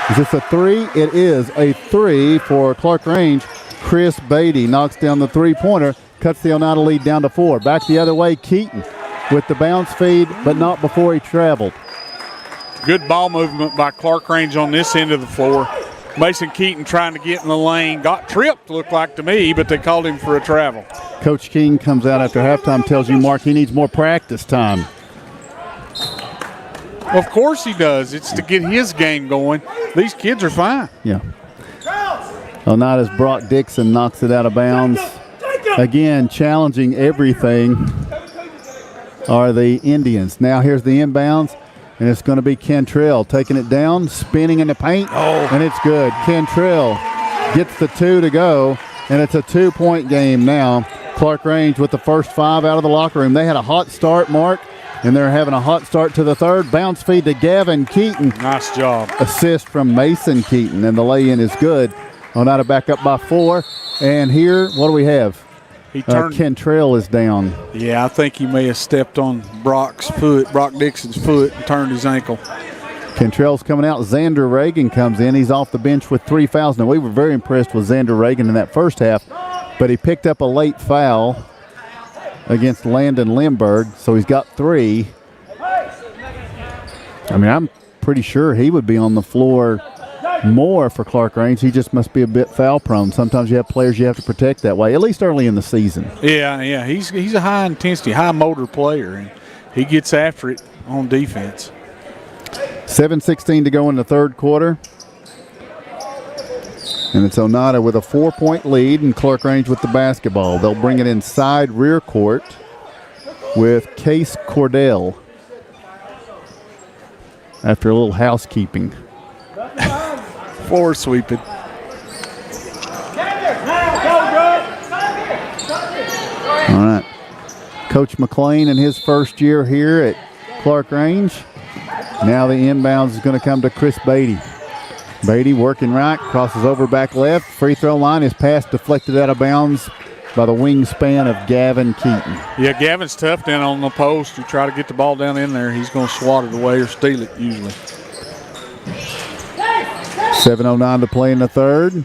is this a 3? It is a 3 for Clarkrange. Chris Beatty knocks down the three-pointer, cuts the Oneida lead down to 4. Back the other way, Keaton with the bounce feed, but not before he traveled. Good ball movement by Clarkrange on this end of the floor. Mason Keaton trying to get in the lane. Got tripped, looked like to me, but they called him for a travel. Coach King comes out after halftime, tells you, Mark, he needs more practice time. Of course he does. It's to get his game going. These kids are fine. Yeah. Oneida's Brock Dixon knocks it out of bounds. Again, challenging everything are the Indians. Now here's the inbounds, and it's going to be Cantrell taking it down, spinning in the paint, and it's good. Cantrell gets the 2 to go, and it's a 2-point game now. Clarkrange with the first 5 out of the locker room. They had a hot start, Mark, and they're having a hot start to the third. Bounce feed to Gavin Keaton. Nice job. Assist from Mason Keaton, and the lay-in is good. Oneida back up by 4. And here, what do we have? Cantrell is down. Yeah, I think he may have stepped on Brock Dixon's foot, and turned his ankle. Cantrell's coming out. Xander Reagan comes in. He's off the bench with 3 fouls. Now, we were very impressed with Xander Reagan in that first half, but he picked up a late foul against Landon Lindbergh, so he's got 3. I mean, I'm pretty sure he would be on the floor more for Clarkrange. He just must be a bit foul prone. Sometimes you have players you have to protect that way, at least early in the season. Yeah, he's a high intensity, high motor player, and he gets after it on defense. 7:16 to go in the third quarter. And it's Oneida with a 4-point lead, and Clarkrange with the basketball. They'll bring it inside rear court with Case Cordell after a little housekeeping. Floor sweeping. All right. Coach McLean in his first year here at Clarkrange. Now the inbounds is going to come to Chris Beatty. Beatty working right, crosses over back left. Free throw line. His pass deflected out of bounds by the wingspan of Gavin Keaton. Yeah, Gavin's tough down on the post. You try to get the ball down in there, he's going to swat it away or steal it usually. 7:09 to play in the third.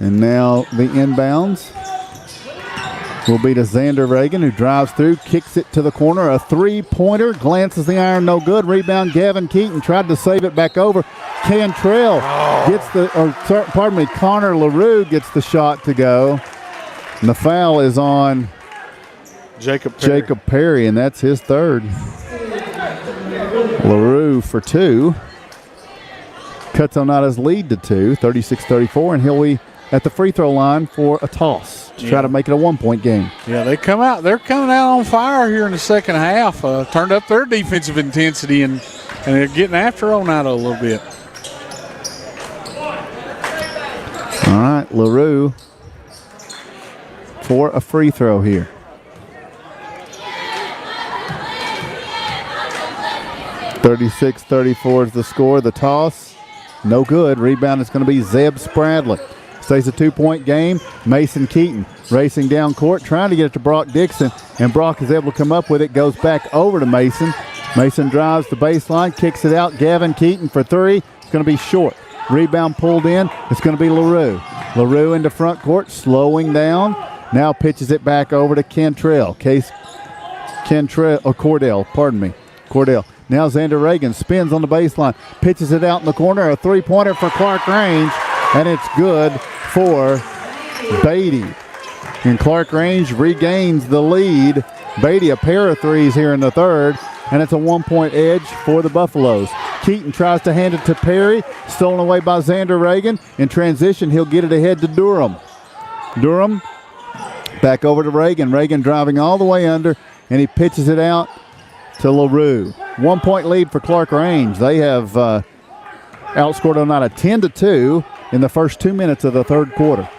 And now the inbounds will be to Xander Reagan, who drives through, kicks it to the corner. A 3-pointer, glances the iron, no good. Rebound, Gavin Keaton tried to save it back over. Cantrell gets Connor LaRue gets the shot to go. And the foul is on Jacob Perry, and that's his third. LaRue for two. Cuts Oneida's lead to 2, 36-34, and he'll be at the free throw line for a toss to try to make it a 1-point game. Yeah, they're coming out on fire here in the second half. Turned up their defensive intensity, and they're getting after Oneida a little bit. All right, LaRue for a free throw here. $36-34 is the score. The toss, no good. Rebound is going to be Zeb Spradley. Stays a 2-point game. Mason Keaton racing down court, trying to get it to Brock Dixon, and Brock is able to come up with it. Goes back over to Mason. Mason drives the baseline, kicks it out. Gavin Keaton for three. It's going to be short. Rebound pulled in. It's going to be LaRue. LaRue into front court, slowing down. Now pitches it back over to Cordell. Now Xander Reagan spins on the baseline, pitches it out in the corner, a three-pointer for Clarkrange, and it's good for Beatty. And Clarkrange regains the lead. Beatty a pair of threes here in the third, and it's a 1-point edge for the Buffaloes. Keaton tries to hand it to Perry, stolen away by Xander Reagan. In transition, he'll get it ahead to Durham. Durham back over to Reagan. Reagan driving all the way under, and he pitches it out to LaRue. 1-point lead for Clarkrange. They have outscored Oneida 10-2 in the first 2 minutes of the third quarter.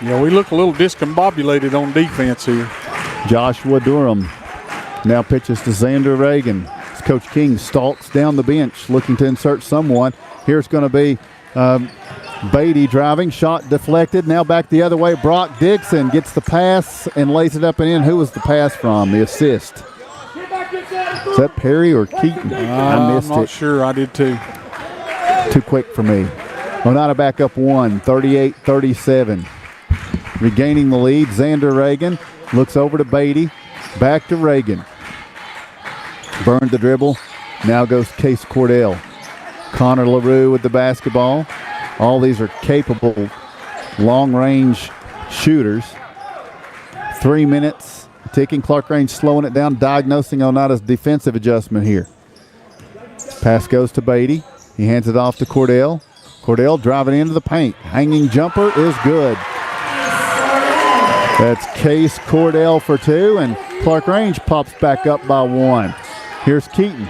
Yeah, we look a little discombobulated on defense here. Joshua Durham now pitches to Xander Reagan. As Coach King stalks down the bench looking to insert someone. Here's going to be Beatty driving, shot deflected. Now back the other way. Brock Dixon gets the pass and lays it up and in. Who was the pass from? The assist. Is that Perry or Keaton? I missed it. I'm not sure. I did too. Too quick for me. Oneida back up 38-37. Regaining the lead, Xander Reagan looks over to Beatty. Back to Reagan. Burned the dribble. Now goes Case Cordell. Connor LaRue with the basketball. All these are capable long-range shooters. 3 minutes ticking. Clarkrange slowing it down, diagnosing Oneida's defensive adjustment here. Pass goes to Beatty. He hands it off to Cordell. Cordell driving into the paint. Hanging jumper is good. That's Case Cordell for two, and Clarkrange pops back up by one. Here's Keaton.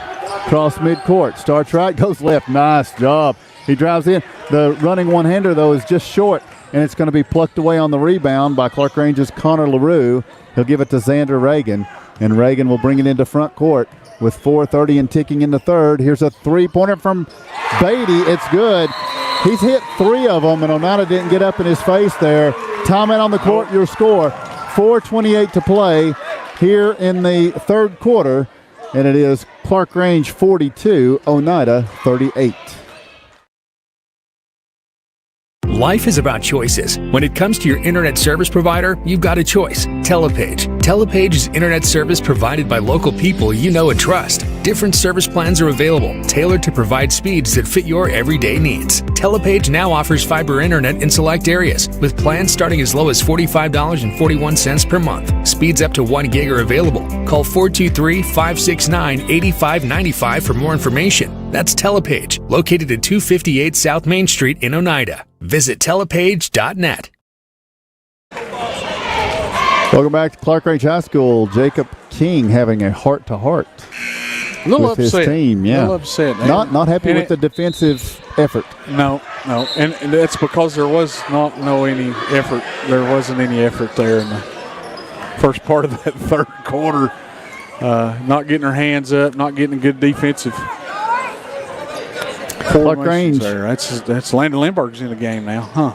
Cross midcourt. Starts right, goes left. Nice job. He drives in. The running one-hander, though, is just short, and it's going to be plucked away on the rebound by Clarkrange's Connor LaRue. He'll give it to Xander Reagan, and Reagan will bring it into front court with 4:30 and ticking in the third. Here's a three-pointer from Beatty. It's good. He's hit three of them, and Oneida didn't get up in his face there. Timeout on the court, your score. 4:28 to play here in the third quarter, and it is Clarkrange 42, Oneida 38. Life is about choices. When it comes to your internet service provider, you've got a choice. Telepage. Telepage is internet service provided by local people you know and trust. Different service plans are available, tailored to provide speeds that fit your everyday needs. Telepage now offers fiber internet in select areas, with plans starting as low as $45.41 per month. Speeds up to 1 gig are available. Call 423-569-8595 for more information. That's Telepage, located at 258 South Main Street in Oneida. Visit telepage.net. Welcome back to Clarkrange High School. Jacob King having a heart-to-heart with his team. Yeah, a little upset. Not happy with the defensive effort. No, and that's because there was any effort. There wasn't any effort there in the first part of that third quarter. Not getting her hands up, not getting a good defensive. Clarkrange. That's Landon Lindbergh's in the game now, huh?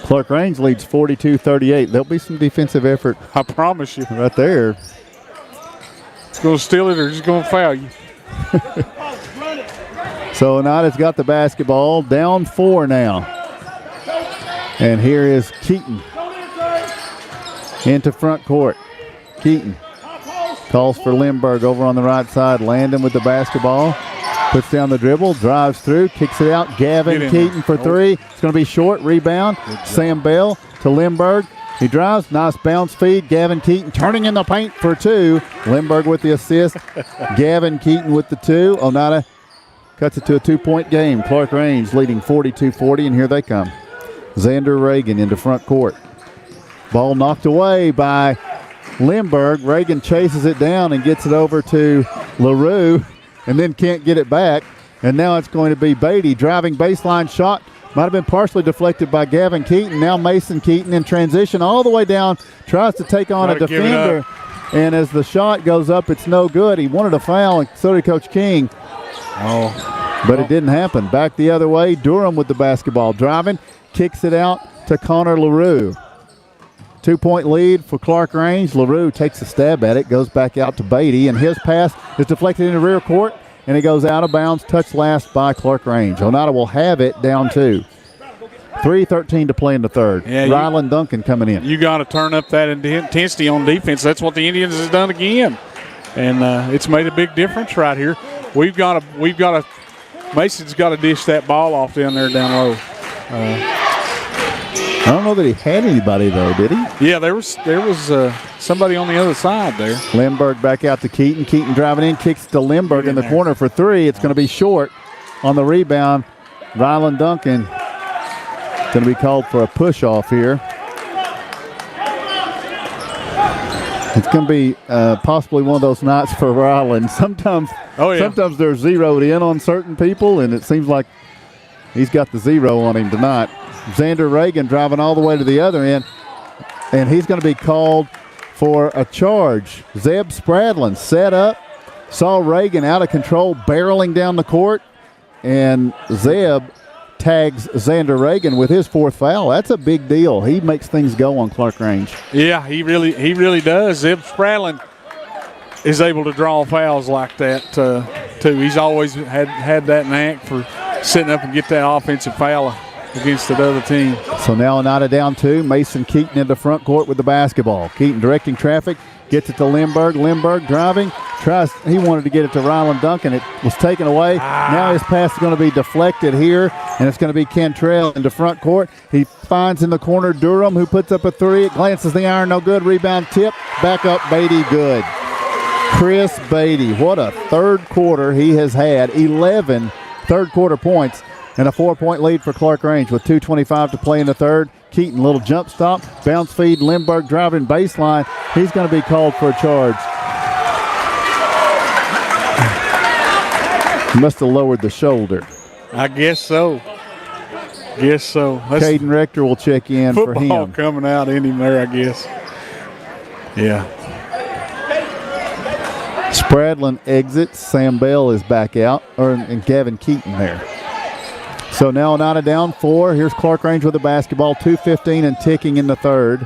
Clarkrange leads 42-38. There'll be some defensive effort. I promise you. Right there. It's going to steal it or just going to foul you. So Oneida's got the basketball. Down 4 now. And here is Keaton. Into front court. Keaton calls for Lindbergh over on the right side. Landon with the basketball. Puts down the dribble, drives through, kicks it out. Gavin Keaton for three. It's going to be short. Rebound. Sam Bell to Lindbergh. He drives, nice bounce feed. Gavin Keaton turning in the paint for 2. Lindbergh with the assist. Gavin Keaton with the 2. Oneida cuts it to a 2-point game. Clarkrange leading 42-40, and here they come. Xander Reagan into front court. Ball knocked away by Lindbergh. Reagan chases it down and gets it over to LaRue, and then can't get it back. And now it's going to be Beatty driving baseline shot. Might have been partially deflected by Gavin Keaton. Now Mason Keaton in transition all the way down. Tries to take on a defender. And as the shot goes up, it's no good. He wanted a foul, and so did Coach King. But it didn't happen. Back the other way. Durham with the basketball. Driving. Kicks it out to Connor LaRue. 2-point lead for Clarkrange. LaRue takes a stab at it. Goes back out to Beatty. And his pass is deflected in the rear court. And it goes out of bounds, touched last by Clarkrange. Oneida will have it down 2. 3:13 to play in the third. Yeah, Ryland Duncan coming in. You got to turn up that intensity on defense. That's what the Indians has done again, and it's made a big difference right here. Mason's got to dish that ball off down low. I don't know that he had anybody, though, did he? Yeah, there was somebody on the other side there. Lindbergh back out to Keaton. Keaton driving in, kicks to Lindbergh in the corner for 3. It's going to be short on the rebound. Ryland Duncan going to be called for a push-off here. It's going to be possibly one of those nights for Ryland. Sometimes they're zeroed in on certain people, and it seems like he's got the 0 on him tonight. Xander Reagan driving all the way to the other end, and he's going to be called for a charge. Zeb Spradlin set up, saw Reagan out of control, barreling down the court, and Zeb tags Xander Reagan with his 4th foul. That's a big deal. He makes things go on Clarkrange. Yeah, he really does. Zeb Spradlin is able to draw fouls like that too. He's always had that knack for sitting up and get that offensive foul against the other team. So now Oneida down 2. Mason Keaton into front court with the basketball. Keaton directing traffic, gets it to Lindbergh. Lindbergh driving, he wanted to get it to Ryland Duncan. It was taken away. Now his pass is going to be deflected here, and it's going to be Cantrell into front court. He finds in the corner Durham, who puts up a 3. It glances the iron, no good. Rebound tip, back up Beatty, good. Chris Beatty, what a third quarter he has had. 11 third quarter points. And a 4-point lead for Clarkrange with 2:25 to play in the third. Keaton, little jump stop, bounce feed, Lindbergh driving baseline. He's going to be called for a charge. He must have lowered the shoulder. I guess so. Caden Rector will check in for him. Football coming out in him there, I guess. Yeah. Spradlin exits. Sam Bell is back out, and Gavin Keaton there. So now Oneida down 4. Here's Clarkrange with the basketball. 2:15 and ticking in the third.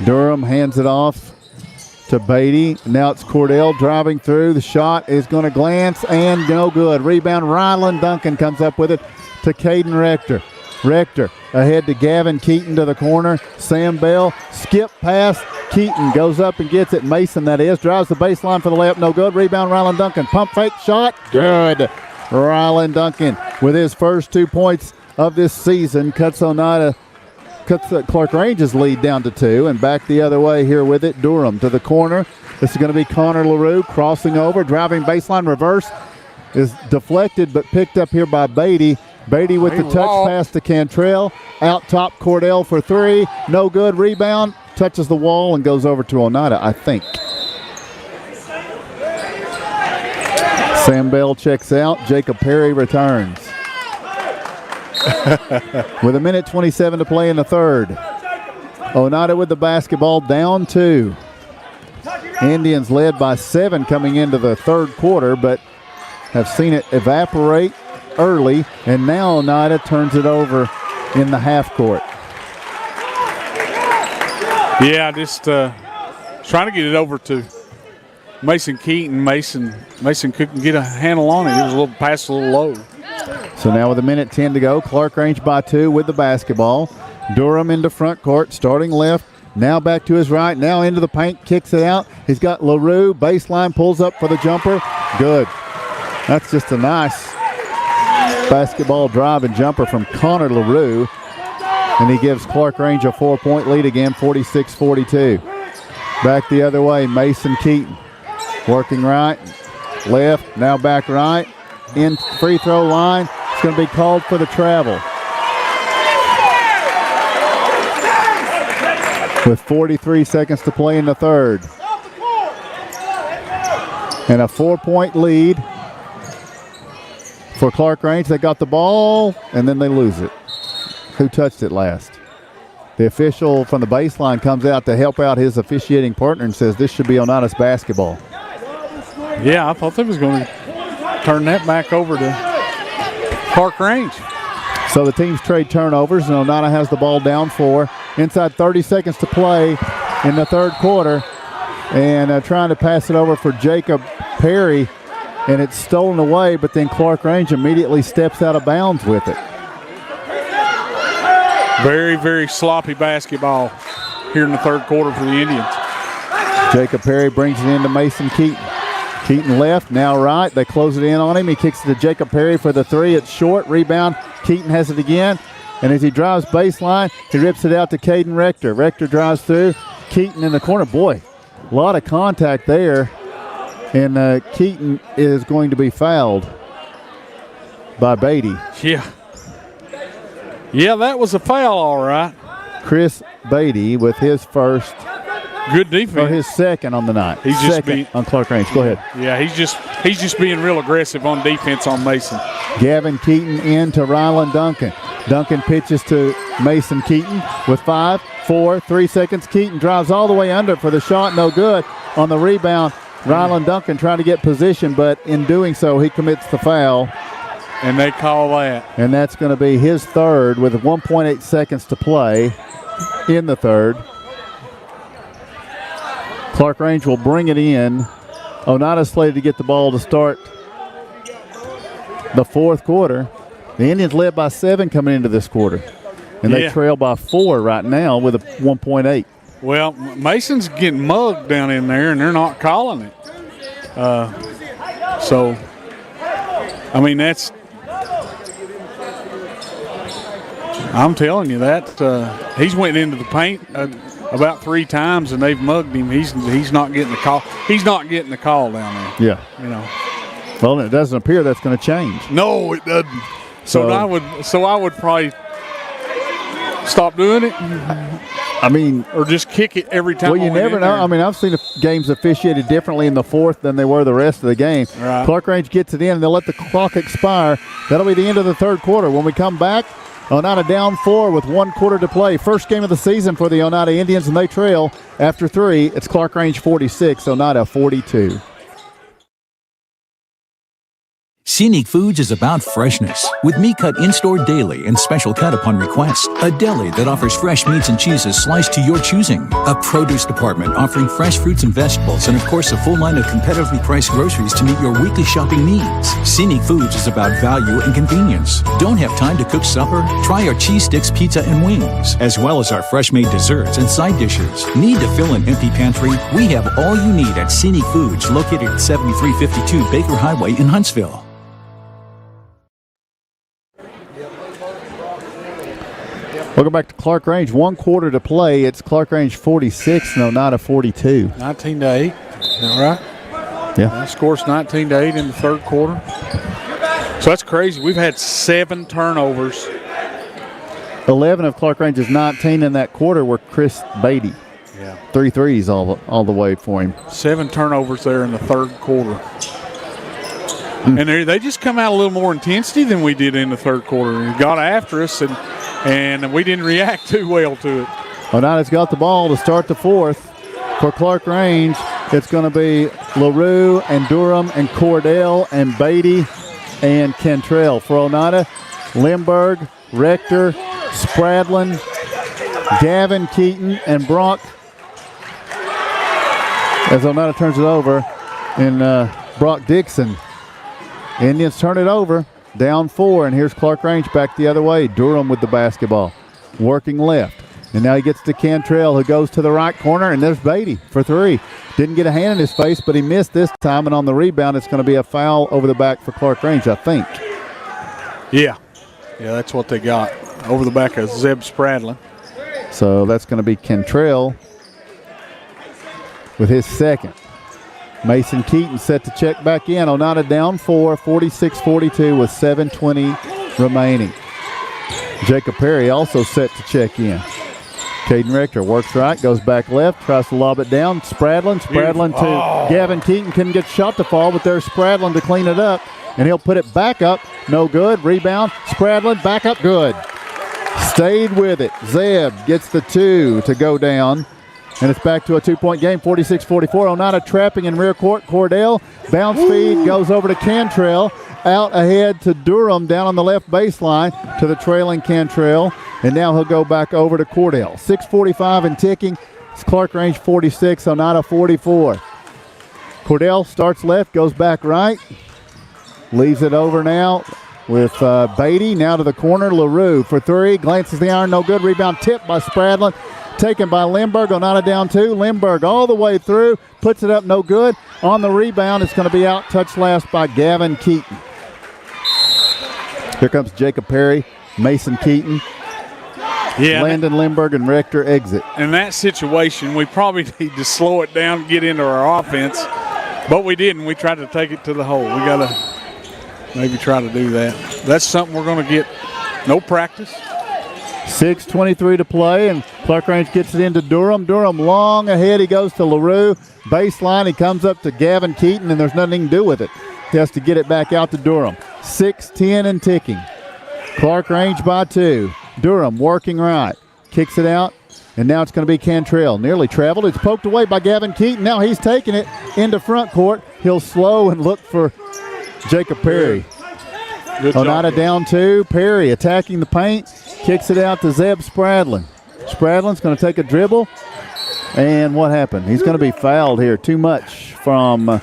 Durham hands it off to Beatty. Now it's Cordell driving through. The shot is going to glance and no good. Rebound, Ryland Duncan comes up with it to Caden Rector. Rector ahead to Gavin Keaton to the corner. Sam Bell, skip pass. Keaton goes up and gets it. Mason, that is, drives the baseline for the layup. No good. Rebound, Ryland Duncan. Pump fake shot. Good. Ryland Duncan with his first 2 points of this season cuts Clarkrange's lead down to 2, and back the other way here with it. Durham to the corner. This is going to be Connor LaRue crossing over, driving baseline, reverse is deflected but picked up here by Beatty. Beatty with the touch pass to Cantrell. Out top, Cordell for 3. No good. Rebound. Touches the wall and goes over to Oneida, I think. Sam Bell checks out. Jacob Perry returns. With 1:27 to play in the third. Oneida with the basketball, down 2. Indians led by 7 coming into the third quarter, but have seen it evaporate early, and now Oneida turns it over in the half court. Yeah, just trying to get it over to Mason Keaton. Mason couldn't get a handle on it. He was a little low. So now with 1:10 to go, Clarkrange by 2 with the basketball. Durham into front court, starting left. Now back to his right. Now into the paint, kicks it out. He's got LaRue, baseline, pulls up for the jumper. Good. That's just a nice basketball drive and jumper from Connor LaRue. And he gives Clarkrange a 4-point lead again, 46-42. Back the other way, Mason Keaton. Working right, left, now back right. In free throw line. It's going to be called for the travel. With 43 seconds to play in the third. And a 4-point lead for Clarkrange. They got the ball, and then they lose it. Who touched it last? The official from the baseline comes out to help out his officiating partner and says this should be Oneida's basketball. Yeah, I thought they was going to turn that back over to Clarkrange. So the teams trade turnovers, and Oneida has the ball down 4. Inside 30 seconds to play in the third quarter. And trying to pass it over for Jacob Perry, and it's stolen away, but then Clarkrange immediately steps out of bounds with it. Very, very sloppy basketball here in the third quarter for the Indians. Jacob Perry brings it into Mason Keaton. Keaton left, now right. They close it in on him. He kicks it to Jacob Perry for the 3. It's short. Rebound. Keaton has it again. And as he drives baseline, he rips it out to Caden Rector. Rector drives through. Keaton in the corner. Boy, a lot of contact there. And Keaton is going to be fouled by Beatty. Yeah, that was a foul, all right. Chris Beatty with his first. Good defense. Or his second on the night. He's just second on Clarkrange. Go ahead. Yeah, he's just being real aggressive on defense on Mason. Gavin Keaton in to Rylan Duncan. Duncan pitches to Mason Keaton with 5, 4, 3 seconds. Keaton drives all the way under for the shot. No good. On the rebound, Rylan Duncan trying to get position, but in doing so, he commits the foul. And they call that. And that's going to be his third with 1.8 seconds to play in the third. Clarkrange will bring it in. Oneida slated to get the ball to start the fourth quarter. The Indians led by 7 coming into this quarter. And they trail by 4 right now with a 1.8. Well, Mason's getting mugged down in there, and they're not calling it. So, I mean, that's – I'm telling you that. He's went into the paint about 3 times, and they've mugged him. He's not getting the call. He's not getting the call down there. Yeah. You know. Well, it doesn't appear that's going to change. No, it doesn't. So I would probably stop doing it. I mean, or just kick it every time. Well, you never know. I mean, I've seen games officiated differently in the fourth than they were the rest of the game. Right. Clarkrange gets it in, and they'll let the clock expire. That'll be the end of the third quarter. When we come back, Oneida down 4 with 1 quarter to play. First game of the season for the Oneida Indians, and they trail after 3. It's Clarkrange 46, Oneida 42. Scenic Foods is about freshness. With meat cut in-store daily and special cut upon request. A deli that offers fresh meats and cheeses sliced to your choosing. A produce department offering fresh fruits and vegetables. And of course, a full line of competitively priced groceries to meet your weekly shopping needs. Scenic Foods is about value and convenience. Don't have time to cook supper? Try our cheese sticks, pizza, and wings. As well as our fresh-made desserts and side dishes. Need to fill an empty pantry? We have all you need at Scenic Foods, located at 7352 Baker Highway in Huntsville. Welcome back to Clarkrange. 1 quarter to play. It's Clarkrange 46 and Oneida 42. 19-8. Is that right? Yeah. That scores 19-8 in the third quarter. So that's crazy. We've had 7 turnovers. 11 of Clarkrange's 19 in that quarter were Chris Beatty. Yeah. 3 threes all the way for him. 7 turnovers there in the third quarter. And they just come out a little more intensity than we did in the third quarter. And got after us, and we didn't react too well to it. Oneida's got the ball to start the fourth. For Clarkrange, it's going to be LaRue and Durham and Cordell and Beatty and Cantrell. For Oneida, Lindbergh, Rector, Spradlin, Gavin Keaton, and Brock. As Oneida turns it over, and Brock Dixon. Indians turn it over, down 4, and here's Clarkrange back the other way. Durham with the basketball, working left. And now he gets to Cantrell, who goes to the right corner, and there's Beatty for 3. Didn't get a hand in his face, but he missed this time, and on the rebound, it's going to be a foul over the back for Clarkrange, I think. Yeah, that's what they got. over the back of Zeb Spradlin. So that's going to be Cantrell with his second. Mason Keaton set to check back in. Oneida down 4, 46-42 with 7:20 remaining. Jacob Perry also set to check in. Caden Rector works right, goes back left, tries to lob it down. Spradlin to Gavin Keaton. Couldn't get the shot to fall, but there's Spradlin to clean it up. And he'll put it back up. No good. Rebound. Spradlin back up. Good. Stayed with it. Zeb gets the 2 to go down. And it's back to a 2-point game, 46-44. Oneida trapping in rear court. Cordell, bounce feed, goes over to Cantrell. Out ahead to Durham down on the left baseline to the trailing Cantrell. And now he'll go back over to Cordell. 6:45 and ticking. It's Clarkrange 46, Oneida 44. Cordell starts left, goes back right. Leaves it over now with Beatty. Now to the corner. LaRue for 3. Glances the iron, no good. Rebound tipped by Spradlin. Taken by Lindbergh. Oneida down 2. Lindbergh all the way through. Puts it up, no good. On the rebound, it's going to be out. Touched last by Gavin Keaton. Here comes Jacob Perry, Mason Keaton. Yeah, Landon Lindbergh and Rector exit. In that situation, we probably need to slow it down and get into our offense. But we didn't. We tried to take it to the hole. We got to maybe try to do that. That's something we're going to get no practice. 6:23 to play, and Clarkrange gets it into Durham. Durham long ahead. He goes to LaRue. Baseline, he comes up to Gavin Keaton, and there's nothing he can do with it. He has to get it back out to Durham. 6:10 and ticking. Clarkrange by 2. Durham working right. Kicks it out, and now it's going to be Cantrell. Nearly traveled. It's poked away by Gavin Keaton. Now he's taking it into front court. He'll slow and look for Jacob Perry. Oneida down 2. Perry attacking the paint. Kicks it out to Zeb Spradlin. Spradlin's going to take a dribble. And what happened? He's going to be fouled here. Too much from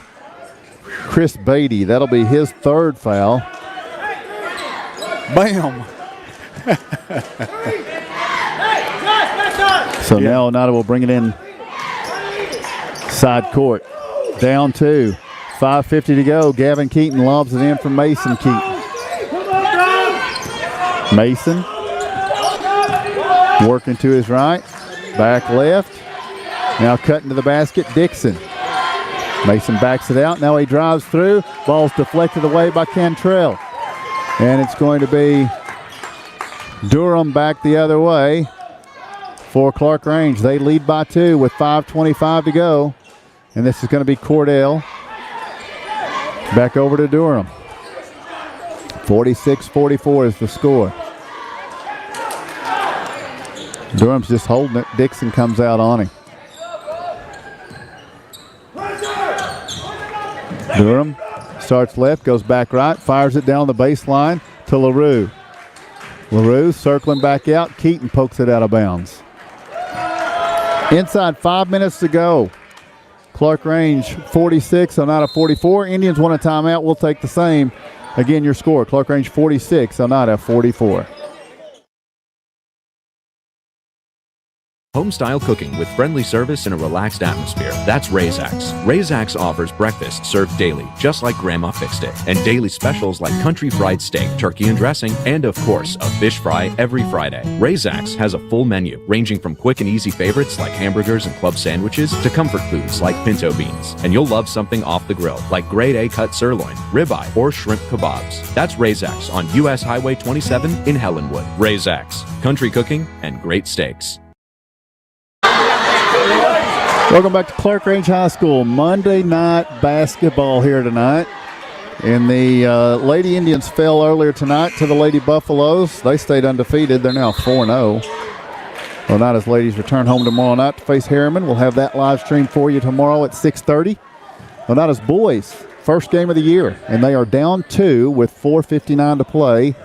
Chris Beatty. That'll be his 3rd foul. Bam. So now Oneida will bring it in side court. Down 2. 5:50 to go. Gavin Keaton lobs it in from Mason Keaton. Mason working to his right. Back left. Now cutting to the basket. Dixon. Mason backs it out. Now he drives through. Ball's deflected away by Cantrell. And it's going to be Durham back the other way for Clarkrange. They lead by 2 with 5:25 to go. And this is going to be Cordell. Back over to Durham. 46-44 is the score. Durham's just holding it. Dixon comes out on him. Durham starts left, goes back right, fires it down the baseline to LaRue. LaRue circling back out. Keaton pokes it out of bounds. Inside 5 minutes to go. Clarkrange 46, Oneida 44. Indians want a timeout. We'll take the same. Again, your score, Clarkrange 46, Oneida 44. Home-style cooking with friendly service and a relaxed atmosphere. That's Razak's. Razak's offers breakfast served daily, just like Grandma fixed it, and daily specials like country fried steak, turkey and dressing, and of course, a fish fry every Friday. Razak's has a full menu, ranging from quick and easy favorites like hamburgers and club sandwiches to comfort foods like pinto beans. And you'll love something off the grill, like grade A cut sirloin, ribeye, or shrimp kebabs. That's Razak's on US Highway 27 in Helenwood. Razak's, country cooking and great steaks. Welcome back to Clarkrange High School. Monday night basketball here tonight. And the Lady Indians fell earlier tonight to the Lady Buffaloes. They stayed undefeated. They're now 4-0. Oneida's ladies return home tomorrow night to face Harriman. We'll have that live stream for you tomorrow at 6:30. Oneida's boys, first game of the year. And they are down 2 with 4:59 to play.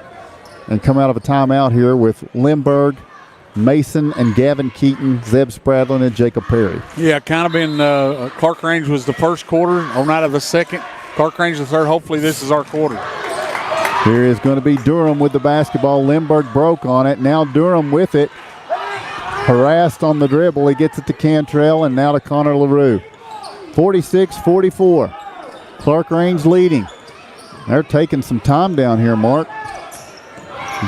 And come out of a timeout here with Lindbergh, Mason and Gavin Keaton, Zeb Spradlin, and Jacob Perry. Yeah, kind of been Clarkrange was the first quarter, Oneida the second, Clarkrange the third. Hopefully this is our quarter. Here is going to be Durham with the basketball. Lindbergh broke on it. Now Durham with it. Harassed on the dribble. He gets it to Cantrell and now to Connor LaRue. 46-44. Clarkrange leading. They're taking some time down here, Mark.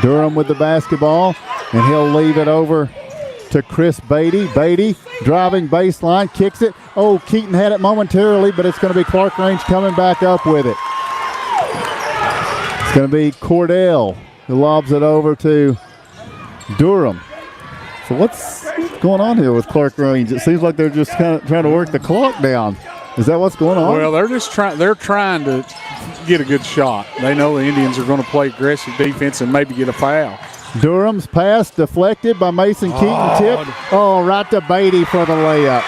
Durham with the basketball, and he'll leave it over to Chris Beatty. Beatty driving baseline, kicks it. Oh, Keaton had it momentarily, but it's going to be Clarkrange coming back up with it. It's going to be Cordell who lobs it over to Durham. So what's going on here with Clarkrange? It seems like they're just kind of trying to work the clock down. Is that what's going on? Well, they're trying to get a good shot. They know the Indians are going to play aggressive defense and maybe get a foul. Durham's pass deflected by Mason Keaton. Tip. Oh, right to Beatty for the layup.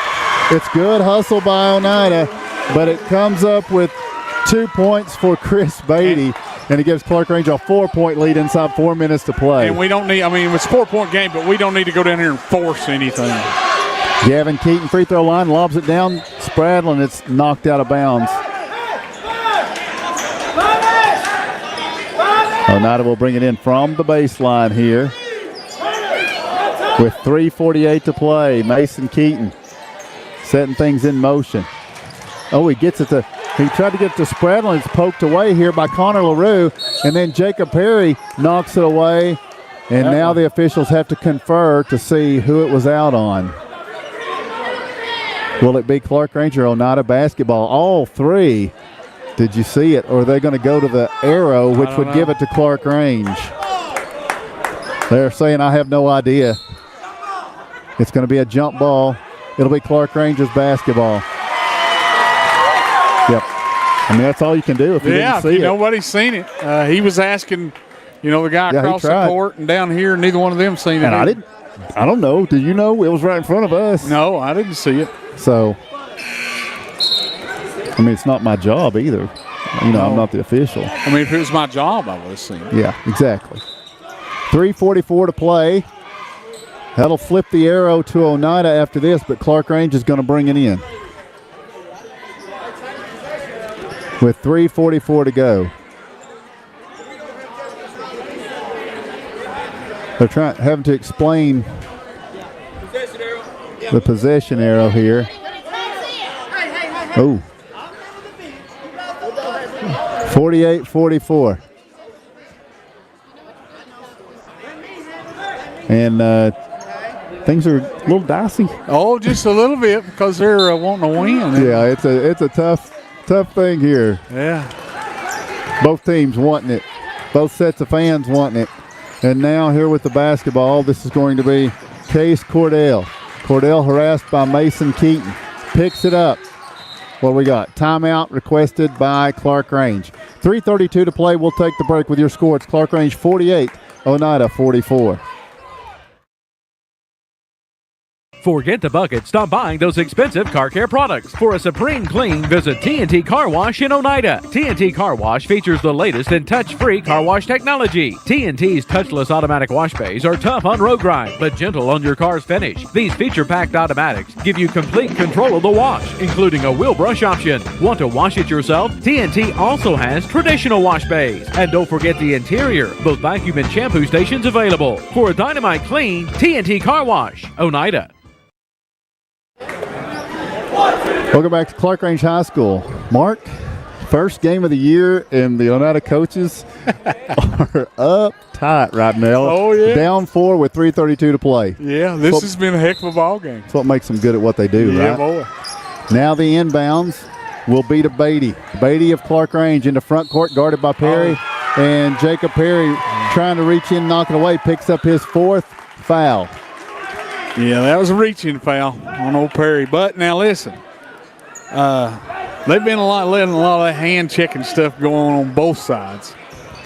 It's good hustle by Oneida, but it comes up with 2 points for Chris Beatty, and it gives Clarkrange a 4-point lead inside 4 minutes to play. And we don't need, it's a 4-point game, but we don't need to go down here and force anything. Gavin Keaton, free throw line, lobs it down. Spradlin, it's knocked out of bounds. Oneida will bring it in from the baseline here with 3:48 to play. Mason Keaton setting things in motion. Oh, he tried to get to Spradlin. It's poked away here by Connor LaRue, and then Jacob Perry knocks it away, and now the officials have to confer to see who it was out on. Will it be Clarkrange or Oneida basketball? All three. Did you see it? Or are they going to go to the arrow, which would give it to Clarkrange? They're saying, I have no idea. It's going to be a jump ball. It'll be Clarkrange's basketball. Yep. That's all you can do if you didn't see it. Nobody's seen it. He was asking, the guy across the court and down here, neither one of them seen it. And I don't know. Did you know? It was right in front of us. No, I didn't see it. So, it's not my job either. I'm not the official. If it was my job, I would have seen it. Yeah, exactly. 3:44 to play. That'll flip the arrow to Oneida after this, but Clarkrange is going to bring it in. With 3:44 to go. They're having to explain the possession arrow here. Oh. 48-44. And things are a little dicey. Oh, just a little bit because they're wanting to win. Yeah, it's a tough thing here. Yeah. Both teams wanting it. Both sets of fans wanting it. And now here with the basketball, this is going to be Case Cordell. Cordell harassed by Mason Keaton. Picks it up. What we got? Timeout requested by Clarkrange. 3:32 to play. We'll take the break with your score. It's Clarkrange 48, Oneida 44. Forget the bucket. Stop buying those expensive car care products. For a supreme clean, visit T&T Car Wash in Oneida. T&T Car Wash features the latest in touch-free car wash technology. T&T's touchless automatic wash bays are tough on road grime, but gentle on your car's finish. These feature-packed automatics give you complete control of the wash, including a wheel brush option. Want to wash it yourself? T&T also has traditional wash bays. And don't forget the interior, both vacuum and shampoo stations available. For a dynamite clean, T&T Car Wash, Oneida. Welcome back to Clarkrange High School. Mark, first game of the year, and the Oneida coaches are up tight right now. Oh, yeah. Down 4 with 3:32 to play. Yeah, this has been a heck of a ball game. That's what makes them good at what they do, yeah, right? Boy. Now the inbounds will be to Beatty. Beatty of Clarkrange into front court, guarded by Perry. And Jacob Perry trying to reach in, knock it away, picks up his 4th foul. Yeah, that was a reaching foul on old Perry. But now listen, they've been letting a lot of hand checking stuff go on both sides.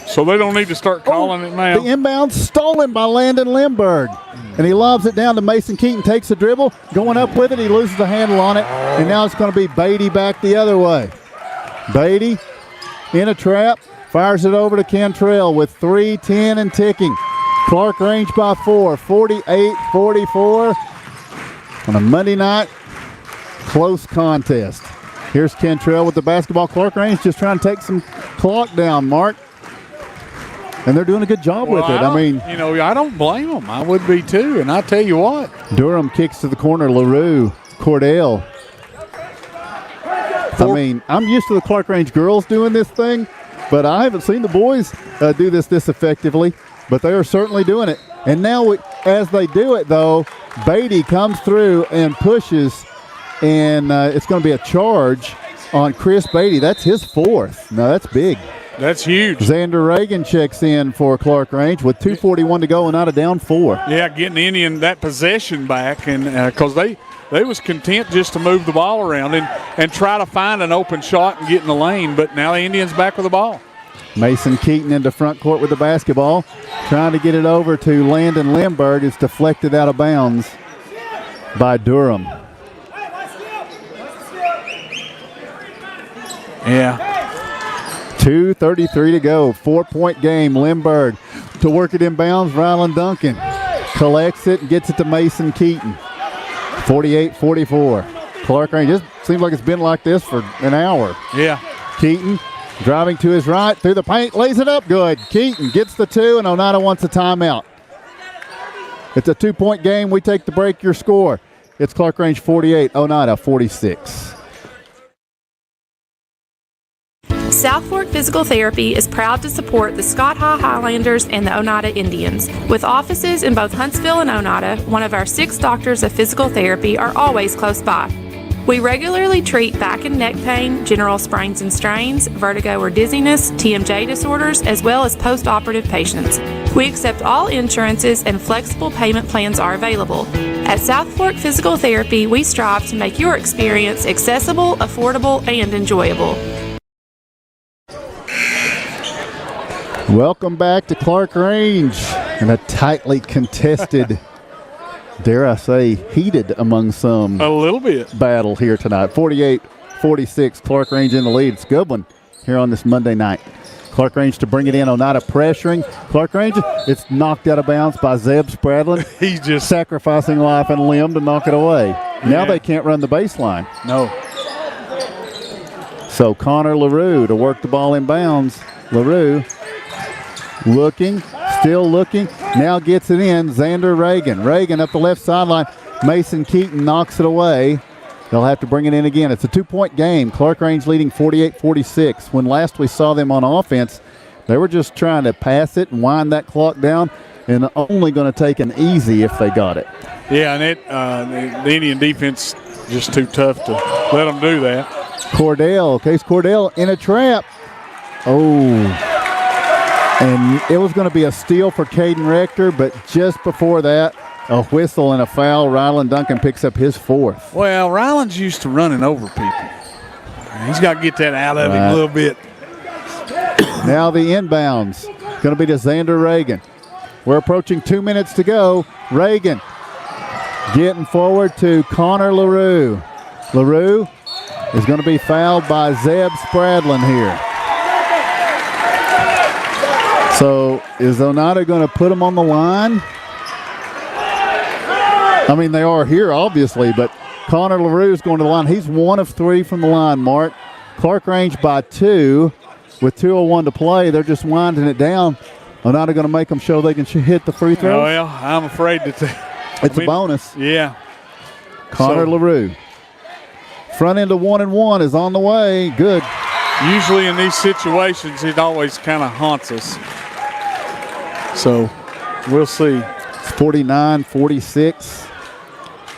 So they don't need to start calling it now. The inbound stolen by Landon Lindbergh. And he lobs it down to Mason Keaton, takes a dribble, going up with it. He loses the handle on it. And now it's going to be Beatty back the other way. Beatty in a trap, fires it over to Cantrell with 3:10 and ticking. Clarkrange by 4, 48-44 on a Monday night close contest. Here's Cantrell with the basketball. Clarkrange just trying to take some clock down, Mark. And they're doing a good job with it. I don't blame them. I would be too. And I tell you what. Durham kicks to the corner. LaRue, Cordell. I'm used to the Clarkrange girls doing this thing, but I haven't seen the boys do this effectively. but they are certainly doing it. And now as they do it, though, Beatty comes through and pushes, and it's going to be a charge on Chris Beatty. That's his fourth. Now, that's big. That's huge. Xander Reagan checks in for Clarkrange with 2:41 to go and not a down 4. Yeah, getting the Indian that possession back, and because they was content just to move the ball around and try to find an open shot and get in the lane, but now the Indians back with the ball. Mason Keaton into front court with the basketball, trying to get it over to Landon Lindbergh. It's deflected out of bounds by Durham. Yeah. 2:33 to go. 4-point game. Lindbergh to work it inbounds. Rylan Duncan collects it and gets it to Mason Keaton. 48-44. Clarkrange, just seems like it's been like this for an hour. Yeah. Keaton driving to his right through the paint, lays it up good. Keaton gets the 2, and Oneida wants a timeout. It's a 2-point game. We take the break. Your score. It's Clarkrange 48, Oneida 46. South Fork Physical Therapy is proud to support the Scott High Highlanders and the Oneida Indians. With offices in both Huntsville and Oneida, one of our 6 doctors of physical therapy are always close by. We regularly treat back and neck pain, general sprains and strains, vertigo or dizziness, TMJ disorders, as well as post-operative patients. We accept all insurances and flexible payment plans are available. At South Fork Physical Therapy, we strive to make your experience accessible, affordable, and enjoyable. Welcome back to Clarkrange in a tightly contested, dare I say, heated among some. A little bit. Battle here tonight. 48-46, Clarkrange in the lead. It's a good one here on this Monday night. Clarkrange to bring it in. Oneida pressuring. Clarkrange, it's knocked out of bounds by Zeb Spradlin. He's just sacrificing life and limb to knock it away. Now they can't run the baseline. No. So Connor LaRue to work the ball in bounds. LaRue looking, still looking, now gets it in. Xander Reagan. Reagan up the left sideline. Mason Keaton knocks it away. They'll have to bring it in again. It's a 2-point game. Clarkrange leading 48-46. When last we saw them on offense, they were just trying to pass it and wind that clock down and only going to take an easy if they got it. Yeah, and the Indian defense just too tough to let them do that. Case Cordell in a trap. Oh. And it was going to be a steal for Caden Rector, but just before that, a whistle and a foul. Rylan Duncan picks up his 4th. Well, Rylan's used to running over people. He's got to get that out of him a little bit. Now the inbounds. Going to be to Xander Reagan. We're approaching 2 minutes to go. Reagan getting forward to Connor LaRue. LaRue is going to be fouled by Zeb Spradlin here. So is Oneida going to put him on the line? I mean, they are here, obviously, but Connor LaRue is going to the line. He's 1 of 3 from the line, Mark. Clarkrange by 2 with 2:01 to play. They're just winding it down. Oneida going to make them show they can hit the free throws? Oh, well, I'm afraid that it's a bonus. Yeah. Connor LaRue. Front end of 1-1 is on the way. Good. Usually in these situations, it always kind of haunts us. So we'll see. It's 49-46.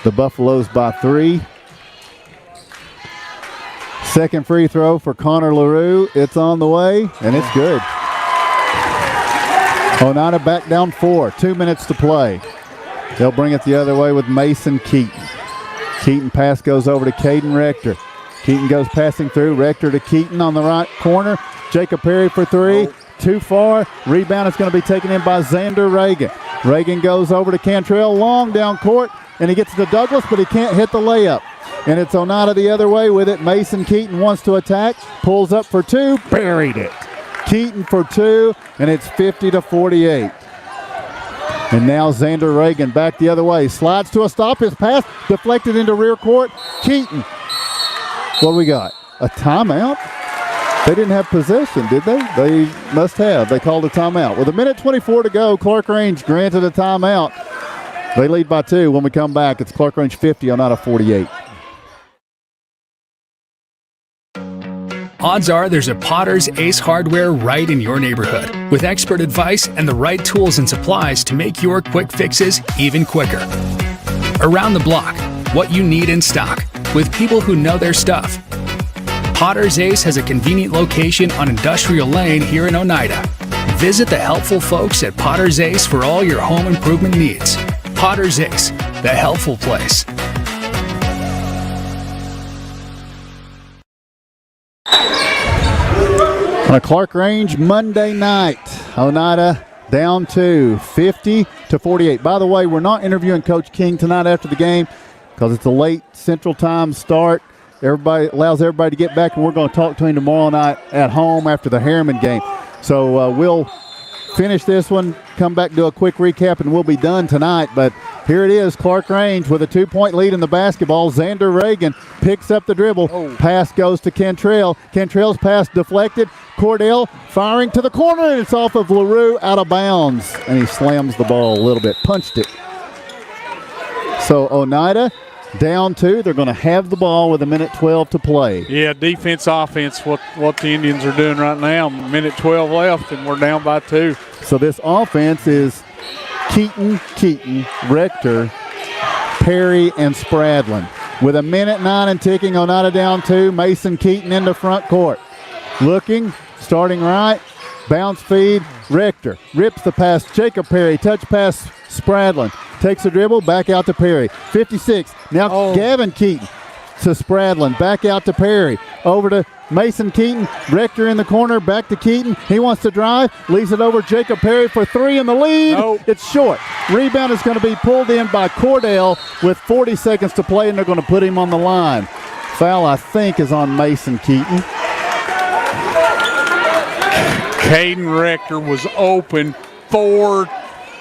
The Buffaloes by 3. Second free throw for Connor LaRue. It's on the way, and it's good. Oneida back down 4. 2 minutes to play. They'll bring it the other way with Mason Keaton. Keaton pass goes over to Caden Rector. Keaton goes passing through. Rector to Keaton on the right corner. Jacob Perry for 3. Too far. Rebound is going to be taken in by Xander Reagan. Reagan goes over to Cantrell. Long down court. And he gets to Douglas, but he can't hit the layup. And it's Oneida the other way with it. Mason Keaton wants to attack. Pulls up for 2. Buried it. Keaton for 2. And it's 50-48. And now Xander Reagan back the other way. Slides to a stop. His pass deflected into rear court. Keaton. What do we got? A timeout? They didn't have possession, did they? They must have. They called a timeout. With 1:24 to go, Clarkrange granted a timeout. They lead by 2. When we come back, it's Clarkrange 50, Oneida 48. odds are there's a Potter's Ace Hardware right in your neighborhood, with expert advice and the right tools and supplies to make your quick fixes even quicker. Around the block, what you need in stock, with people who know their stuff. Potter's Ace has a convenient location on Industrial Lane here in Oneida. Visit the helpful folks at Potter's Ace for all your home improvement needs. Potter's Ace, the helpful place. On a Clarkrange Monday night, Oneida down to 50-48. By the way, we're not interviewing Coach King tonight after the game because it's a late Central Time start. Everybody allows everybody to get back, and we're going to talk to him tomorrow night at home after the Harriman game. So we'll finish this one, come back, do a quick recap, and we'll be done tonight. But here it is, Clarkrange with a 2-point lead in the basketball. Xander Reagan picks up the dribble. Pass goes to Cantrell. Cantrell's pass deflected. Cordell firing to the corner, and it's off of LaRue, out of bounds. And he slams the ball a little bit, punched it. So Oneida down 2. They're going to have the ball with 1:12 to play. Yeah, defense, offense, what the Indians are doing right now. 1:12 left, and we're down by 2. So this offense is Keaton, Rector, Perry, and Spradlin. With 1:09 and ticking, Oneida down 2. Mason Keaton into front court. Looking, starting right, bounce feed, Rector. Rips the pass, Jacob Perry, touch pass, Spradlin. Takes a dribble, back out to Perry. 56, now Gavin Keaton to Spradlin, back out to Perry. Over to Mason Keaton, Rector in the corner, back to Keaton. He wants to drive, leaves it over Jacob Perry for 3 in the lead. It's short. Rebound is going to be pulled in by Cordell with 40 seconds to play, and they're going to put him on the line. Foul, I think, is on Mason Keaton. Caden Rector was open 4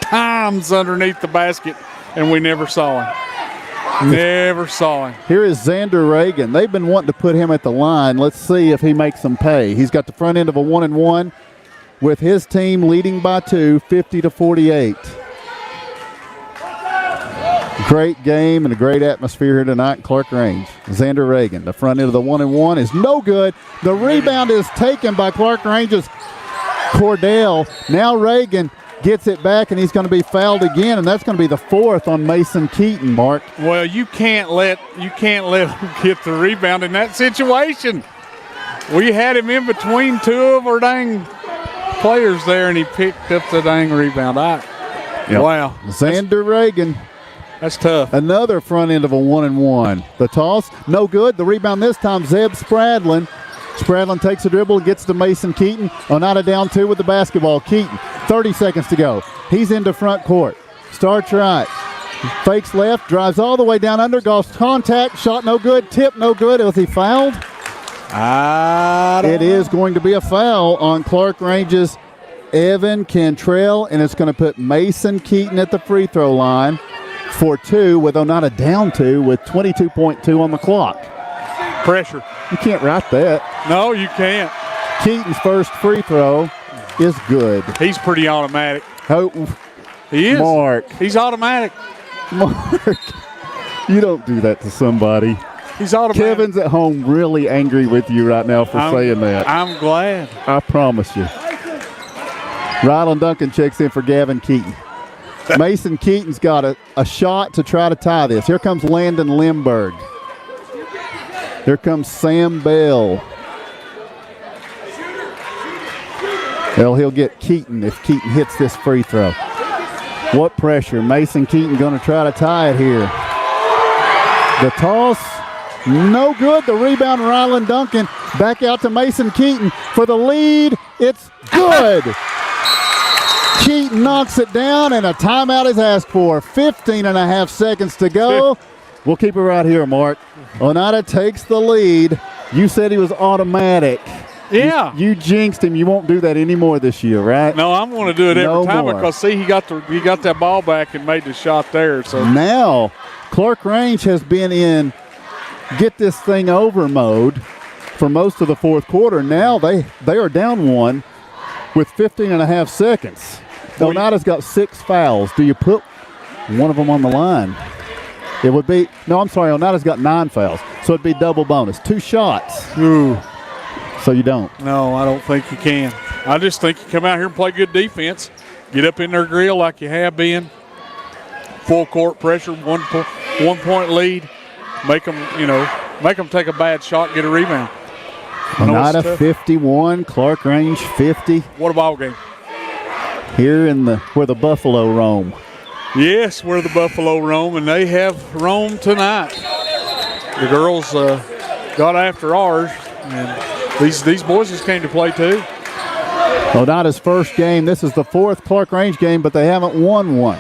times underneath the basket, and we never saw him. Never saw him. Here is Xander Reagan. They've been wanting to put him at the line. Let's see if he makes them pay. He's got the front end of a 1-and-1 with his team leading by 2, 50-48. Great game and a great atmosphere here tonight in Clarkrange. Xander Reagan, the front end of the 1-and-1 is no good. The rebound is taken by Clarkrange's Cordell. Now Reagan gets it back, and he's going to be fouled again, and that's going to be the 4th on Mason Keaton, Mark. Well, you can't let him get the rebound in that situation. We had him in between 2 of our dang players there, and he picked up the dang rebound. Wow. Xander Reagan. That's tough. Another front end of a 1-and-1. The toss, no good. The rebound this time, Zeb Spradlin. Spradlin takes a dribble and gets to Mason Keaton. Oneida down 2 with the basketball. Keaton, 30 seconds to go. He's into front court. Starts right. Fakes left, drives all the way down under. Goes contact, shot no good, tip no good. Was he fouled? It is going to be a foul on Clarkrange's Evan Cantrell, and it's going to put Mason Keaton at the free throw line for 2 with Oneida down 2 with 22.2 on the clock. Pressure. You can't write that. No, you can't. Keaton's first free throw is good. He's pretty automatic. Oh, he is. Mark. He's automatic. Mark, you don't do that to somebody. He's automatic. Kevin's at home really angry with you right now for saying that. I'm glad. I promise you. Rylan Duncan checks in for Gavin Keaton. Mason Keaton's got a shot to try to tie this. Here comes Landon Limburg. Here comes Sam Bell. Well, he'll get Keaton if Keaton hits this free throw. What pressure. Mason Keaton going to try to tie it here. The toss, no good. The rebound, Rylan Duncan. Back out to Mason Keaton for the lead. It's good. Keaton knocks it down, and a timeout is asked for. 15 and a half seconds to go. We'll keep it right here, Mark. Oneida takes the lead. You said he was automatic. Yeah. You jinxed him. You won't do that anymore this year, right? No, I'm going to do it every time more. because, see, he got that ball back and made the shot there. So now Clarkrange has been in get this thing over mode for most of the fourth quarter. Now they are down 1 with 15 and a half seconds. Oneida's got 6 fouls. Do you put one of them on the line? It would be, no, I'm sorry, Oneida's got 9 fouls, so it'd be double bonus. 2 shots. Ooh. So you don't? No, I don't think you can. I just think you come out here and play good defense, get up in their grill like you have been, full court pressure, 1 point lead, make them take a bad shot, get a rebound. Oneida 51, Clarkrange 50. What a ball game. Here where the Buffalo roam. Yes, where the Buffalo roam, and they have roamed tonight. The girls got after ours, and these boys just came to play too. Oneida's first game. This is the fourth Clarkrange game, but they haven't won one.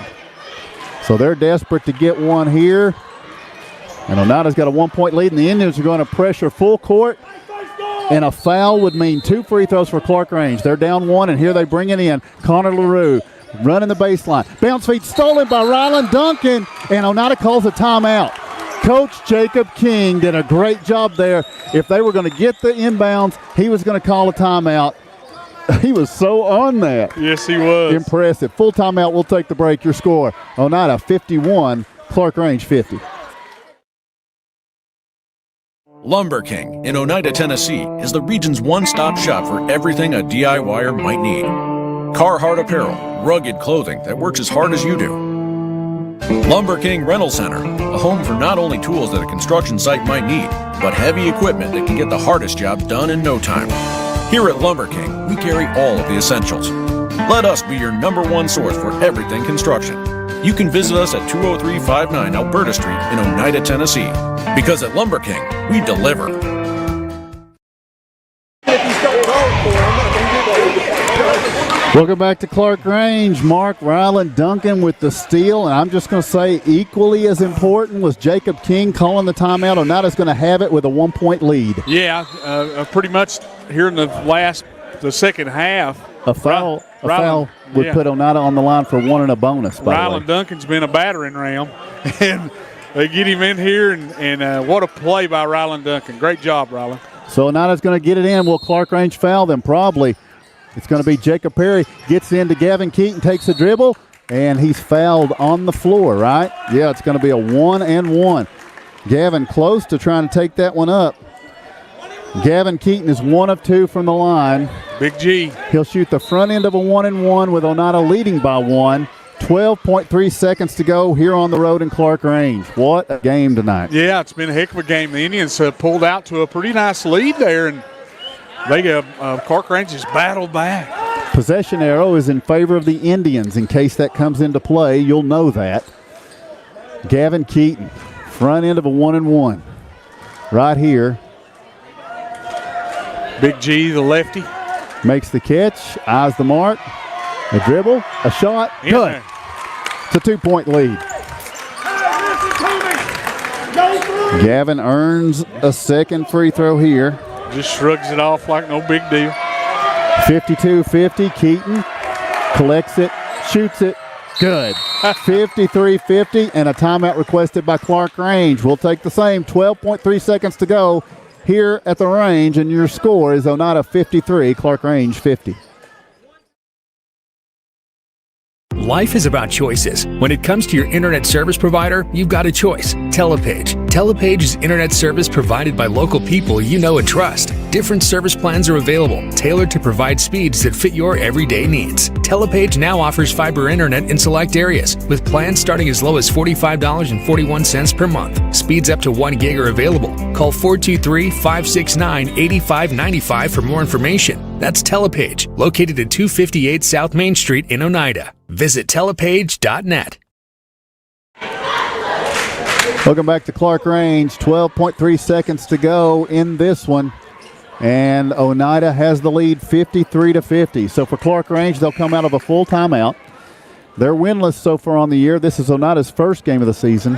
So they're desperate to get one here. And Oneida's got a 1 point lead, and the Indians are going to pressure full court. And a foul would mean 2 free throws for Clarkrange. They're down 1, and here they bring it in. Connor LaRue running the baseline. Bounce feed stolen by Rylan Duncan, and Oneida calls a timeout. Coach Jacob King did a great job there. If they were going to get the inbounds, he was going to call a timeout. He was so on that. Yes, he was. Impressive. Full timeout. We'll take the break. Your score, Oneida 51, Clarkrange 50. Lumber King in Oneida, Tennessee is the region's one-stop shop for everything a DIYer might need. Carhartt apparel, rugged clothing that works as hard as you do. Lumber King Rental Center, a home for not only tools that a construction site might need, but heavy equipment that can get the hardest jobs done in no time. Here at Lumber King, we carry all of the essentials. Let us be your #1 source for everything construction. You can visit us at 20359 Alberta Street in Oneida, Tennessee. Because at Lumber King, we deliver. Welcome back to Clarkrange. Mark Rylan Duncan with the steal. And I'm just going to say equally as important was Jacob King calling the timeout. Oneida's going to have it with a 1 point lead. Yeah, pretty much here in the second half. A foul would put Oneida on the line for 1 and a bonus. Rylan Duncan's been a battering ram, and they get him in here, and what a play by Rylan Duncan. Great job, Rylan. So Oneida's going to get it in. Will Clarkrange foul them? Probably. It's going to be Jacob Perry. Gets into Gavin Keaton, takes a dribble, and he's fouled on the floor, right? Yeah, it's going to be a 1-and-1. Gavin close to trying to take that one up. Gavin Keaton is 1 of 2 from the line. Big G. He'll shoot the front end of a 1-and-1 with Oneida leading by 1. 12.3 seconds to go here on the road in Clarkrange. What a game tonight. Yeah, it's been a heck of a game. The Indians pulled out to a pretty nice lead there, and they Clarkrange has battled back. Possession arrow is in favor of the Indians. In case that comes into play, you'll know that. Gavin Keaton, front end of a 1-and-1. Right here. Big G, the lefty. Makes the catch, eyes the mark. A dribble, a shot, good. It's a 2 point lead. Gavin earns a second free throw here. Just shrugs it off like no big deal. 52-50, Keaton collects it, shoots it, good. 53-50, and a timeout requested by Clarkrange. We'll take the same. 12.3 seconds to go here at the range, and your score is Oneida 53, Clarkrange 50. Life is about choices. When it comes to your internet service provider, you've got a choice. Telepage. Telepage is internet service provided by local people you know and trust. Different service plans are available, tailored to provide speeds that fit your everyday needs. Telepage now offers fiber internet in select areas, with plans starting as low as $45.41 per month. Speeds up to 1 gig are available. Call 423-569-8595 for more information. That's Telepage, located at 258 South Main Street in Oneida. Visit telepage.net. Welcome back to Clarkrange. 12.3 seconds to go in this one. And Oneida has the lead 53-50. So for Clarkrange, they'll come out of a full timeout. They're winless so far on the year. This is Oneida's first game of the season.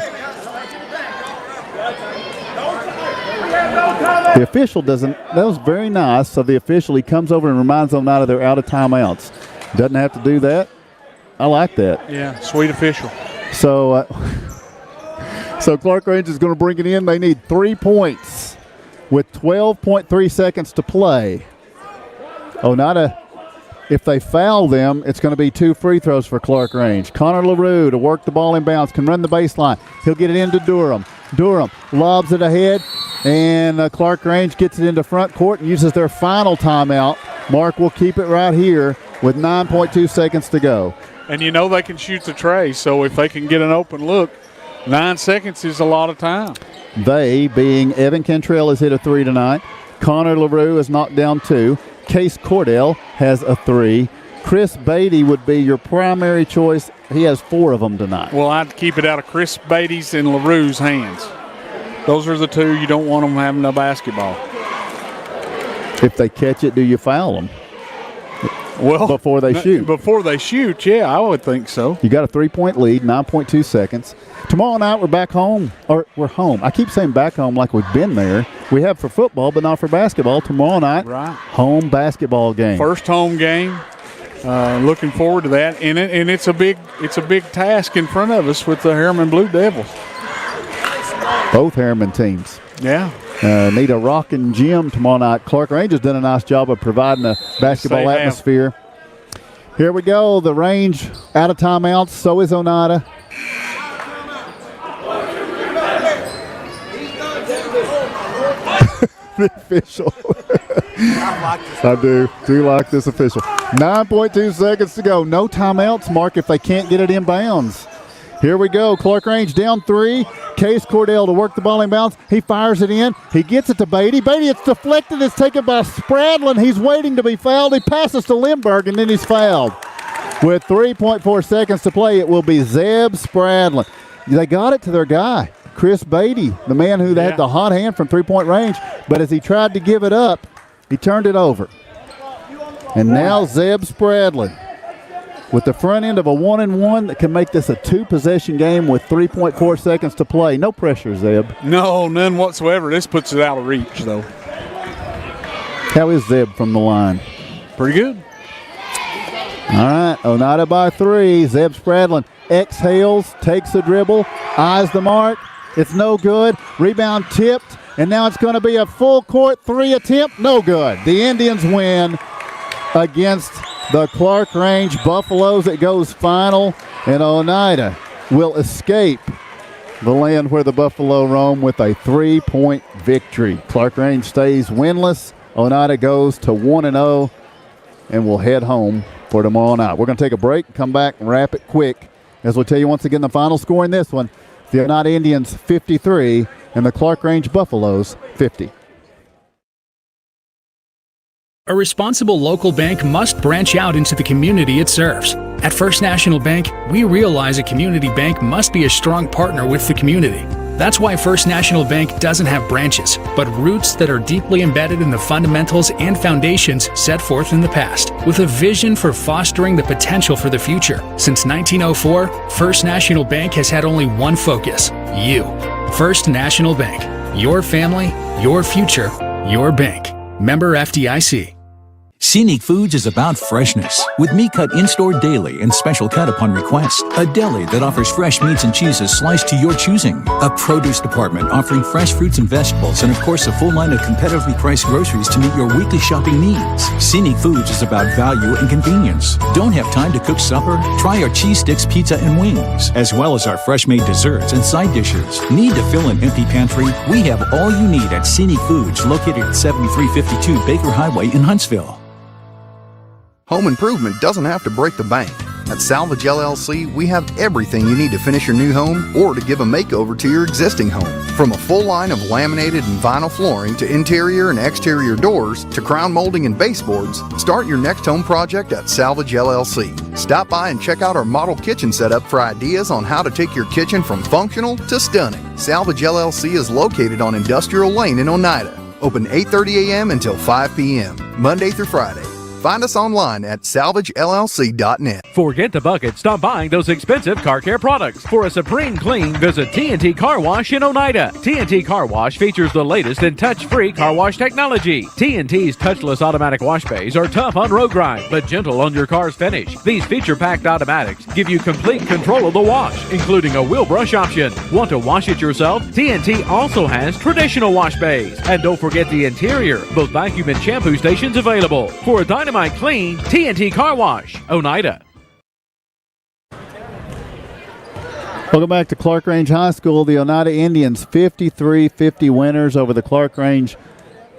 The official doesn't, that was very nice. So the official, he comes over and reminds Oneida they're out of timeouts. Doesn't have to do that. I like that. Yeah, sweet official. So, so Clarkrange is going to bring it in. They need 3 points with 12.3 seconds to play. Oneida, if they foul them, it's going to be 2 free throws for Clarkrange. Connor LaRue to work the ball in bounds, can run the baseline. He'll get it into Durham. Durham lobs it ahead. And Clarkrange gets it into front court and uses their final timeout. Mark will keep it right here with 9.2 seconds to go. And you know they can shoot the tray, so if they can get an open look, 9 seconds is a lot of time. They, being Evan Cantrell, has hit a 3 tonight. Connor LaRue has knocked down 2. Case Cordell has a 3. Chris Beatty would be your primary choice. He has 4 of them tonight. Well, I'd keep it out of Chris Beatty's and LaRue's hands. Those are the 2 you don't want them having the basketball. If they catch it, do you foul them? Well, before they shoot. Before they shoot, yeah, I would think so. You got a 3-point lead, 9.2 seconds. Tomorrow night we're back home, or we're home. I keep saying back home like we've been there. We have for football, but not for basketball. Tomorrow night, right. Home basketball game. First home game. Looking forward to that, and it's a big task in front of us with the Harriman Blue Devils. Both Harriman teams. Yeah. Need a rocking gym tomorrow night. Clarkrange has done a nice job of providing a basketball atmosphere. Here we go. The Range out of timeouts. So is Oneida. The official. I do like this official. 9.2 seconds to go. No timeouts, Mark, if they can't get it in bounds. Here we go. Clarkrange down 3. Case Cordell to work the ball in bounds. He fires it in. He gets it to Beatty. Beatty, it's deflected. It's taken by Spradlin. He's waiting to be fouled. He passes to Lindbergh, and then he's fouled. With 3.4 seconds to play, it will be Zeb Spradlin. They got it to their guy, Chris Beatty, the man who had the hot hand from three-point range. But as he tried to give it up, he turned it over. And now Zeb Spradlin with the front end of a 1-and-1 that can make this a 2-possession game with 3.4 seconds to play. No pressure, Zeb. No, none whatsoever. This puts it out of reach, though. How is Zeb from the line? Pretty good. All right, Oneida by 3. Zeb Spradlin exhales, takes the dribble, eyes the mark. It's no good. Rebound tipped, and now it's going to be a full-court 3 attempt. No good. The Indians win against the Clarkrange Buffaloes. It goes final, and Oneida will escape the land where the Buffalo roam with a 3-point victory. Clarkrange stays winless. Oneida goes to 1-0 and will head home for tomorrow night. We're going to take a break, come back, and wrap it quick. As we'll tell you once again the final score in this one, the Oneida Indians 53 and the Clarkrange Buffaloes 50. A responsible local bank must branch out into the community it serves. At First National Bank, we realize a community bank must be a strong partner with the community. That's why First National Bank doesn't have branches, but roots that are deeply embedded in the fundamentals and foundations set forth in the past, with a vision for fostering the potential for the future. Since 1904, First National Bank has had only one focus: you. First National Bank. Your family, your future, your bank. Member FDIC. Scenic Foods is about freshness, with meat cut in-store daily and special cut upon request. A deli that offers fresh meats and cheeses sliced to your choosing. A produce department offering fresh fruits and vegetables, and of course a full line of competitively priced groceries to meet your weekly shopping needs. Scenic Foods is about value and convenience. Don't have time to cook supper? Try our cheese sticks, pizza, and wings, as well as our fresh-made desserts and side dishes. Need to fill an empty pantry? We have all you need at Scenic Foods, located at 7352 Baker Highway in Huntsville. Home improvement doesn't have to break the bank. At Salvage LLC, we have everything you need to finish your new home or to give a makeover to your existing home. From a full line of laminated and vinyl flooring to interior and exterior doors to crown molding and baseboards, start your next home project at Salvage LLC. Stop by and check out our model kitchen setup for ideas on how to take your kitchen from functional to stunning. Salvage LLC is located on Industrial Lane in Oneida. Open 8:30 a.m. until 5 p.m., Monday through Friday. Find us online at salvagellc.net. Forget the bucket. Stop buying those expensive car care products. For a supreme clean, visit TNT Car Wash in Oneida. TNT Car Wash features the latest in touch-free car wash technology. TNT's touchless automatic wash bays are tough on road grime, but gentle on your car's finish. These feature-packed automatics give you complete control of the wash, including a wheel brush option. Want to wash it yourself? TNT also has traditional wash bays. And don't forget the interior, both vacuum and shampoo stations available. For a dynamite clean, TNT Car Wash, Oneida. Welcome back to Clarkrange High School. The Oneida Indians 53-50 winners over the Clarkrange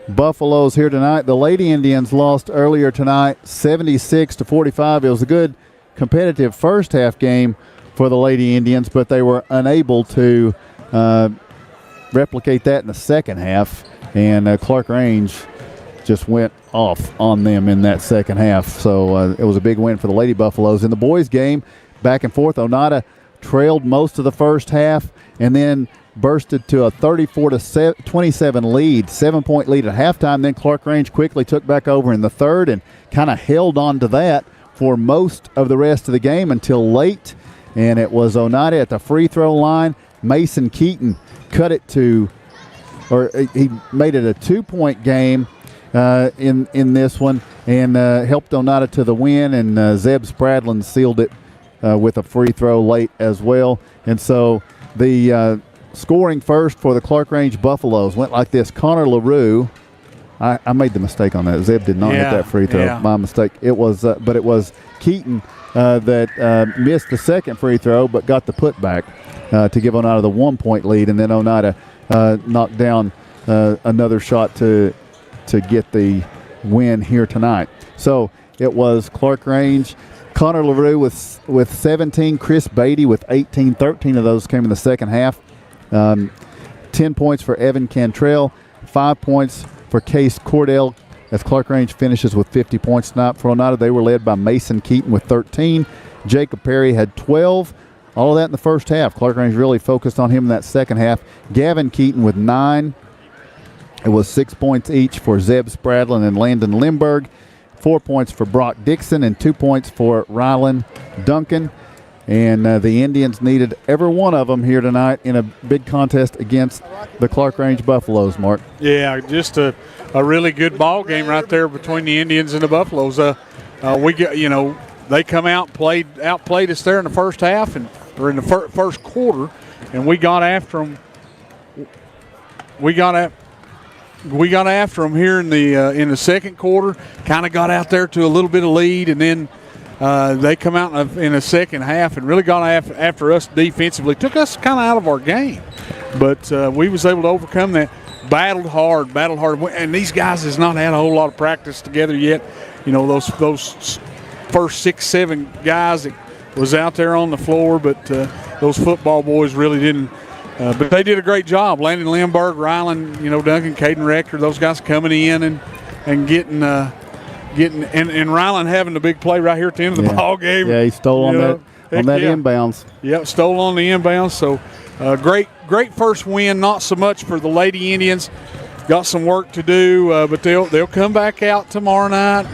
Buffaloes here tonight. The Lady Indians lost earlier tonight 76-45. It was a good competitive first half game for the Lady Indians, but they were unable to replicate that in the second half, and Clarkrange just went off on them in that second half. So it was a big win for the Lady Buffaloes. In the boys game, back and forth, Oneida trailed most of the first half and then bursted to a 34-27 lead, 7-point lead at halftime. Then Clarkrange quickly took back over in the third and kind of held on to that for most of the rest of the game until late. And it was Oneida at the free throw line. Mason Keaton cut it to, or he made it a 2-point game in this one and helped Oneida to the win. And Zeb Spradlin sealed it with a free throw late as well. And so the scoring first for the Clarkrange Buffaloes went like this. Connor LaRue, I made the mistake on that. Zeb did not hit that free throw. Yeah. My mistake. It was, but it was Keaton that missed the second free throw but got the putback to give Oneida the 1-point lead. And then Oneida knocked down another shot to get the win here tonight. So it was Clarkrange. Connor LaRue with 17, Chris Beatty with 18. 13 of those came in the second half. 10 points for Evan Cantrell, 5 points for Case Cordell as Clarkrange finishes with 50 points tonight. For Oneida, they were led by Mason Keaton with 13. Jacob Perry had 12. All of that in the first half. Clarkrange really focused on him in that second half. Gavin Keaton with 9. It was 6 points each for Zeb Spradlin and Landon Limburg. 4 points for Brock Dixon and 2 points for Rylan Duncan. And the Indians needed every one of them here tonight in a big contest against the Clarkrange Buffaloes, Mark. Yeah, just a really good ball game right there between the Indians and the Buffaloes. They come out outplayed us there in the first half or in the first quarter, and we got after them. We got after them here in the second quarter. Kind of got out there to a little bit of lead, and then they come out in the second half and really got after us defensively. Took us kind of out of our game, but we was able to overcome that. Battled hard, and these guys has not had a whole lot of practice together yet. You know, those first 6-7 guys that was out there on the floor, but those football boys really didn't. But they did a great job. Landon Limburg, Rylan, Duncan, Caden Rector, those guys coming in and getting and Rylan having the big play right here at the end of the ball game. Yeah, he stole on that inbounds. Yep, stole on the inbounds. So great first win. Not so much for the Lady Indians. Got some work to do, but they'll come back out tomorrow night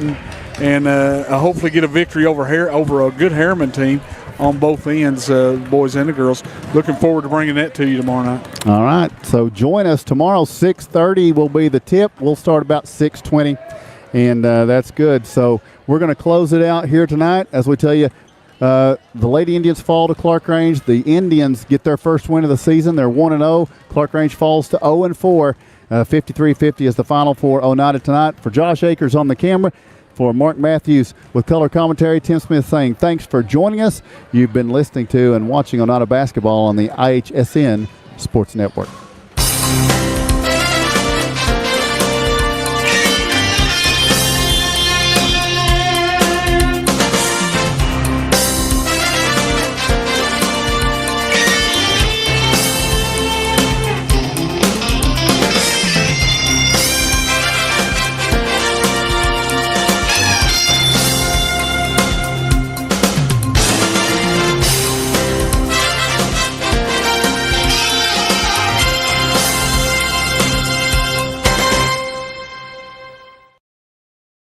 and hopefully get a victory over a good Harriman team on both ends, boys and the girls. Looking forward to bringing that to you tomorrow night. All right, so join us tomorrow. 6:30 will be the tip. We'll start about 6:20, and that's good. So we're going to close it out here tonight as we tell you the Lady Indians fall to Clarkrange. The Indians get their first win of the season. They're 1-0. Clarkrange falls to 0-4. 53-50 is the final for Oneida tonight. For Josh Akers on the camera, for Mark Matthews with color commentary, Tim Smith saying thanks for joining us. You've been listening to and watching Oneida basketball on the IHSN Sports Network.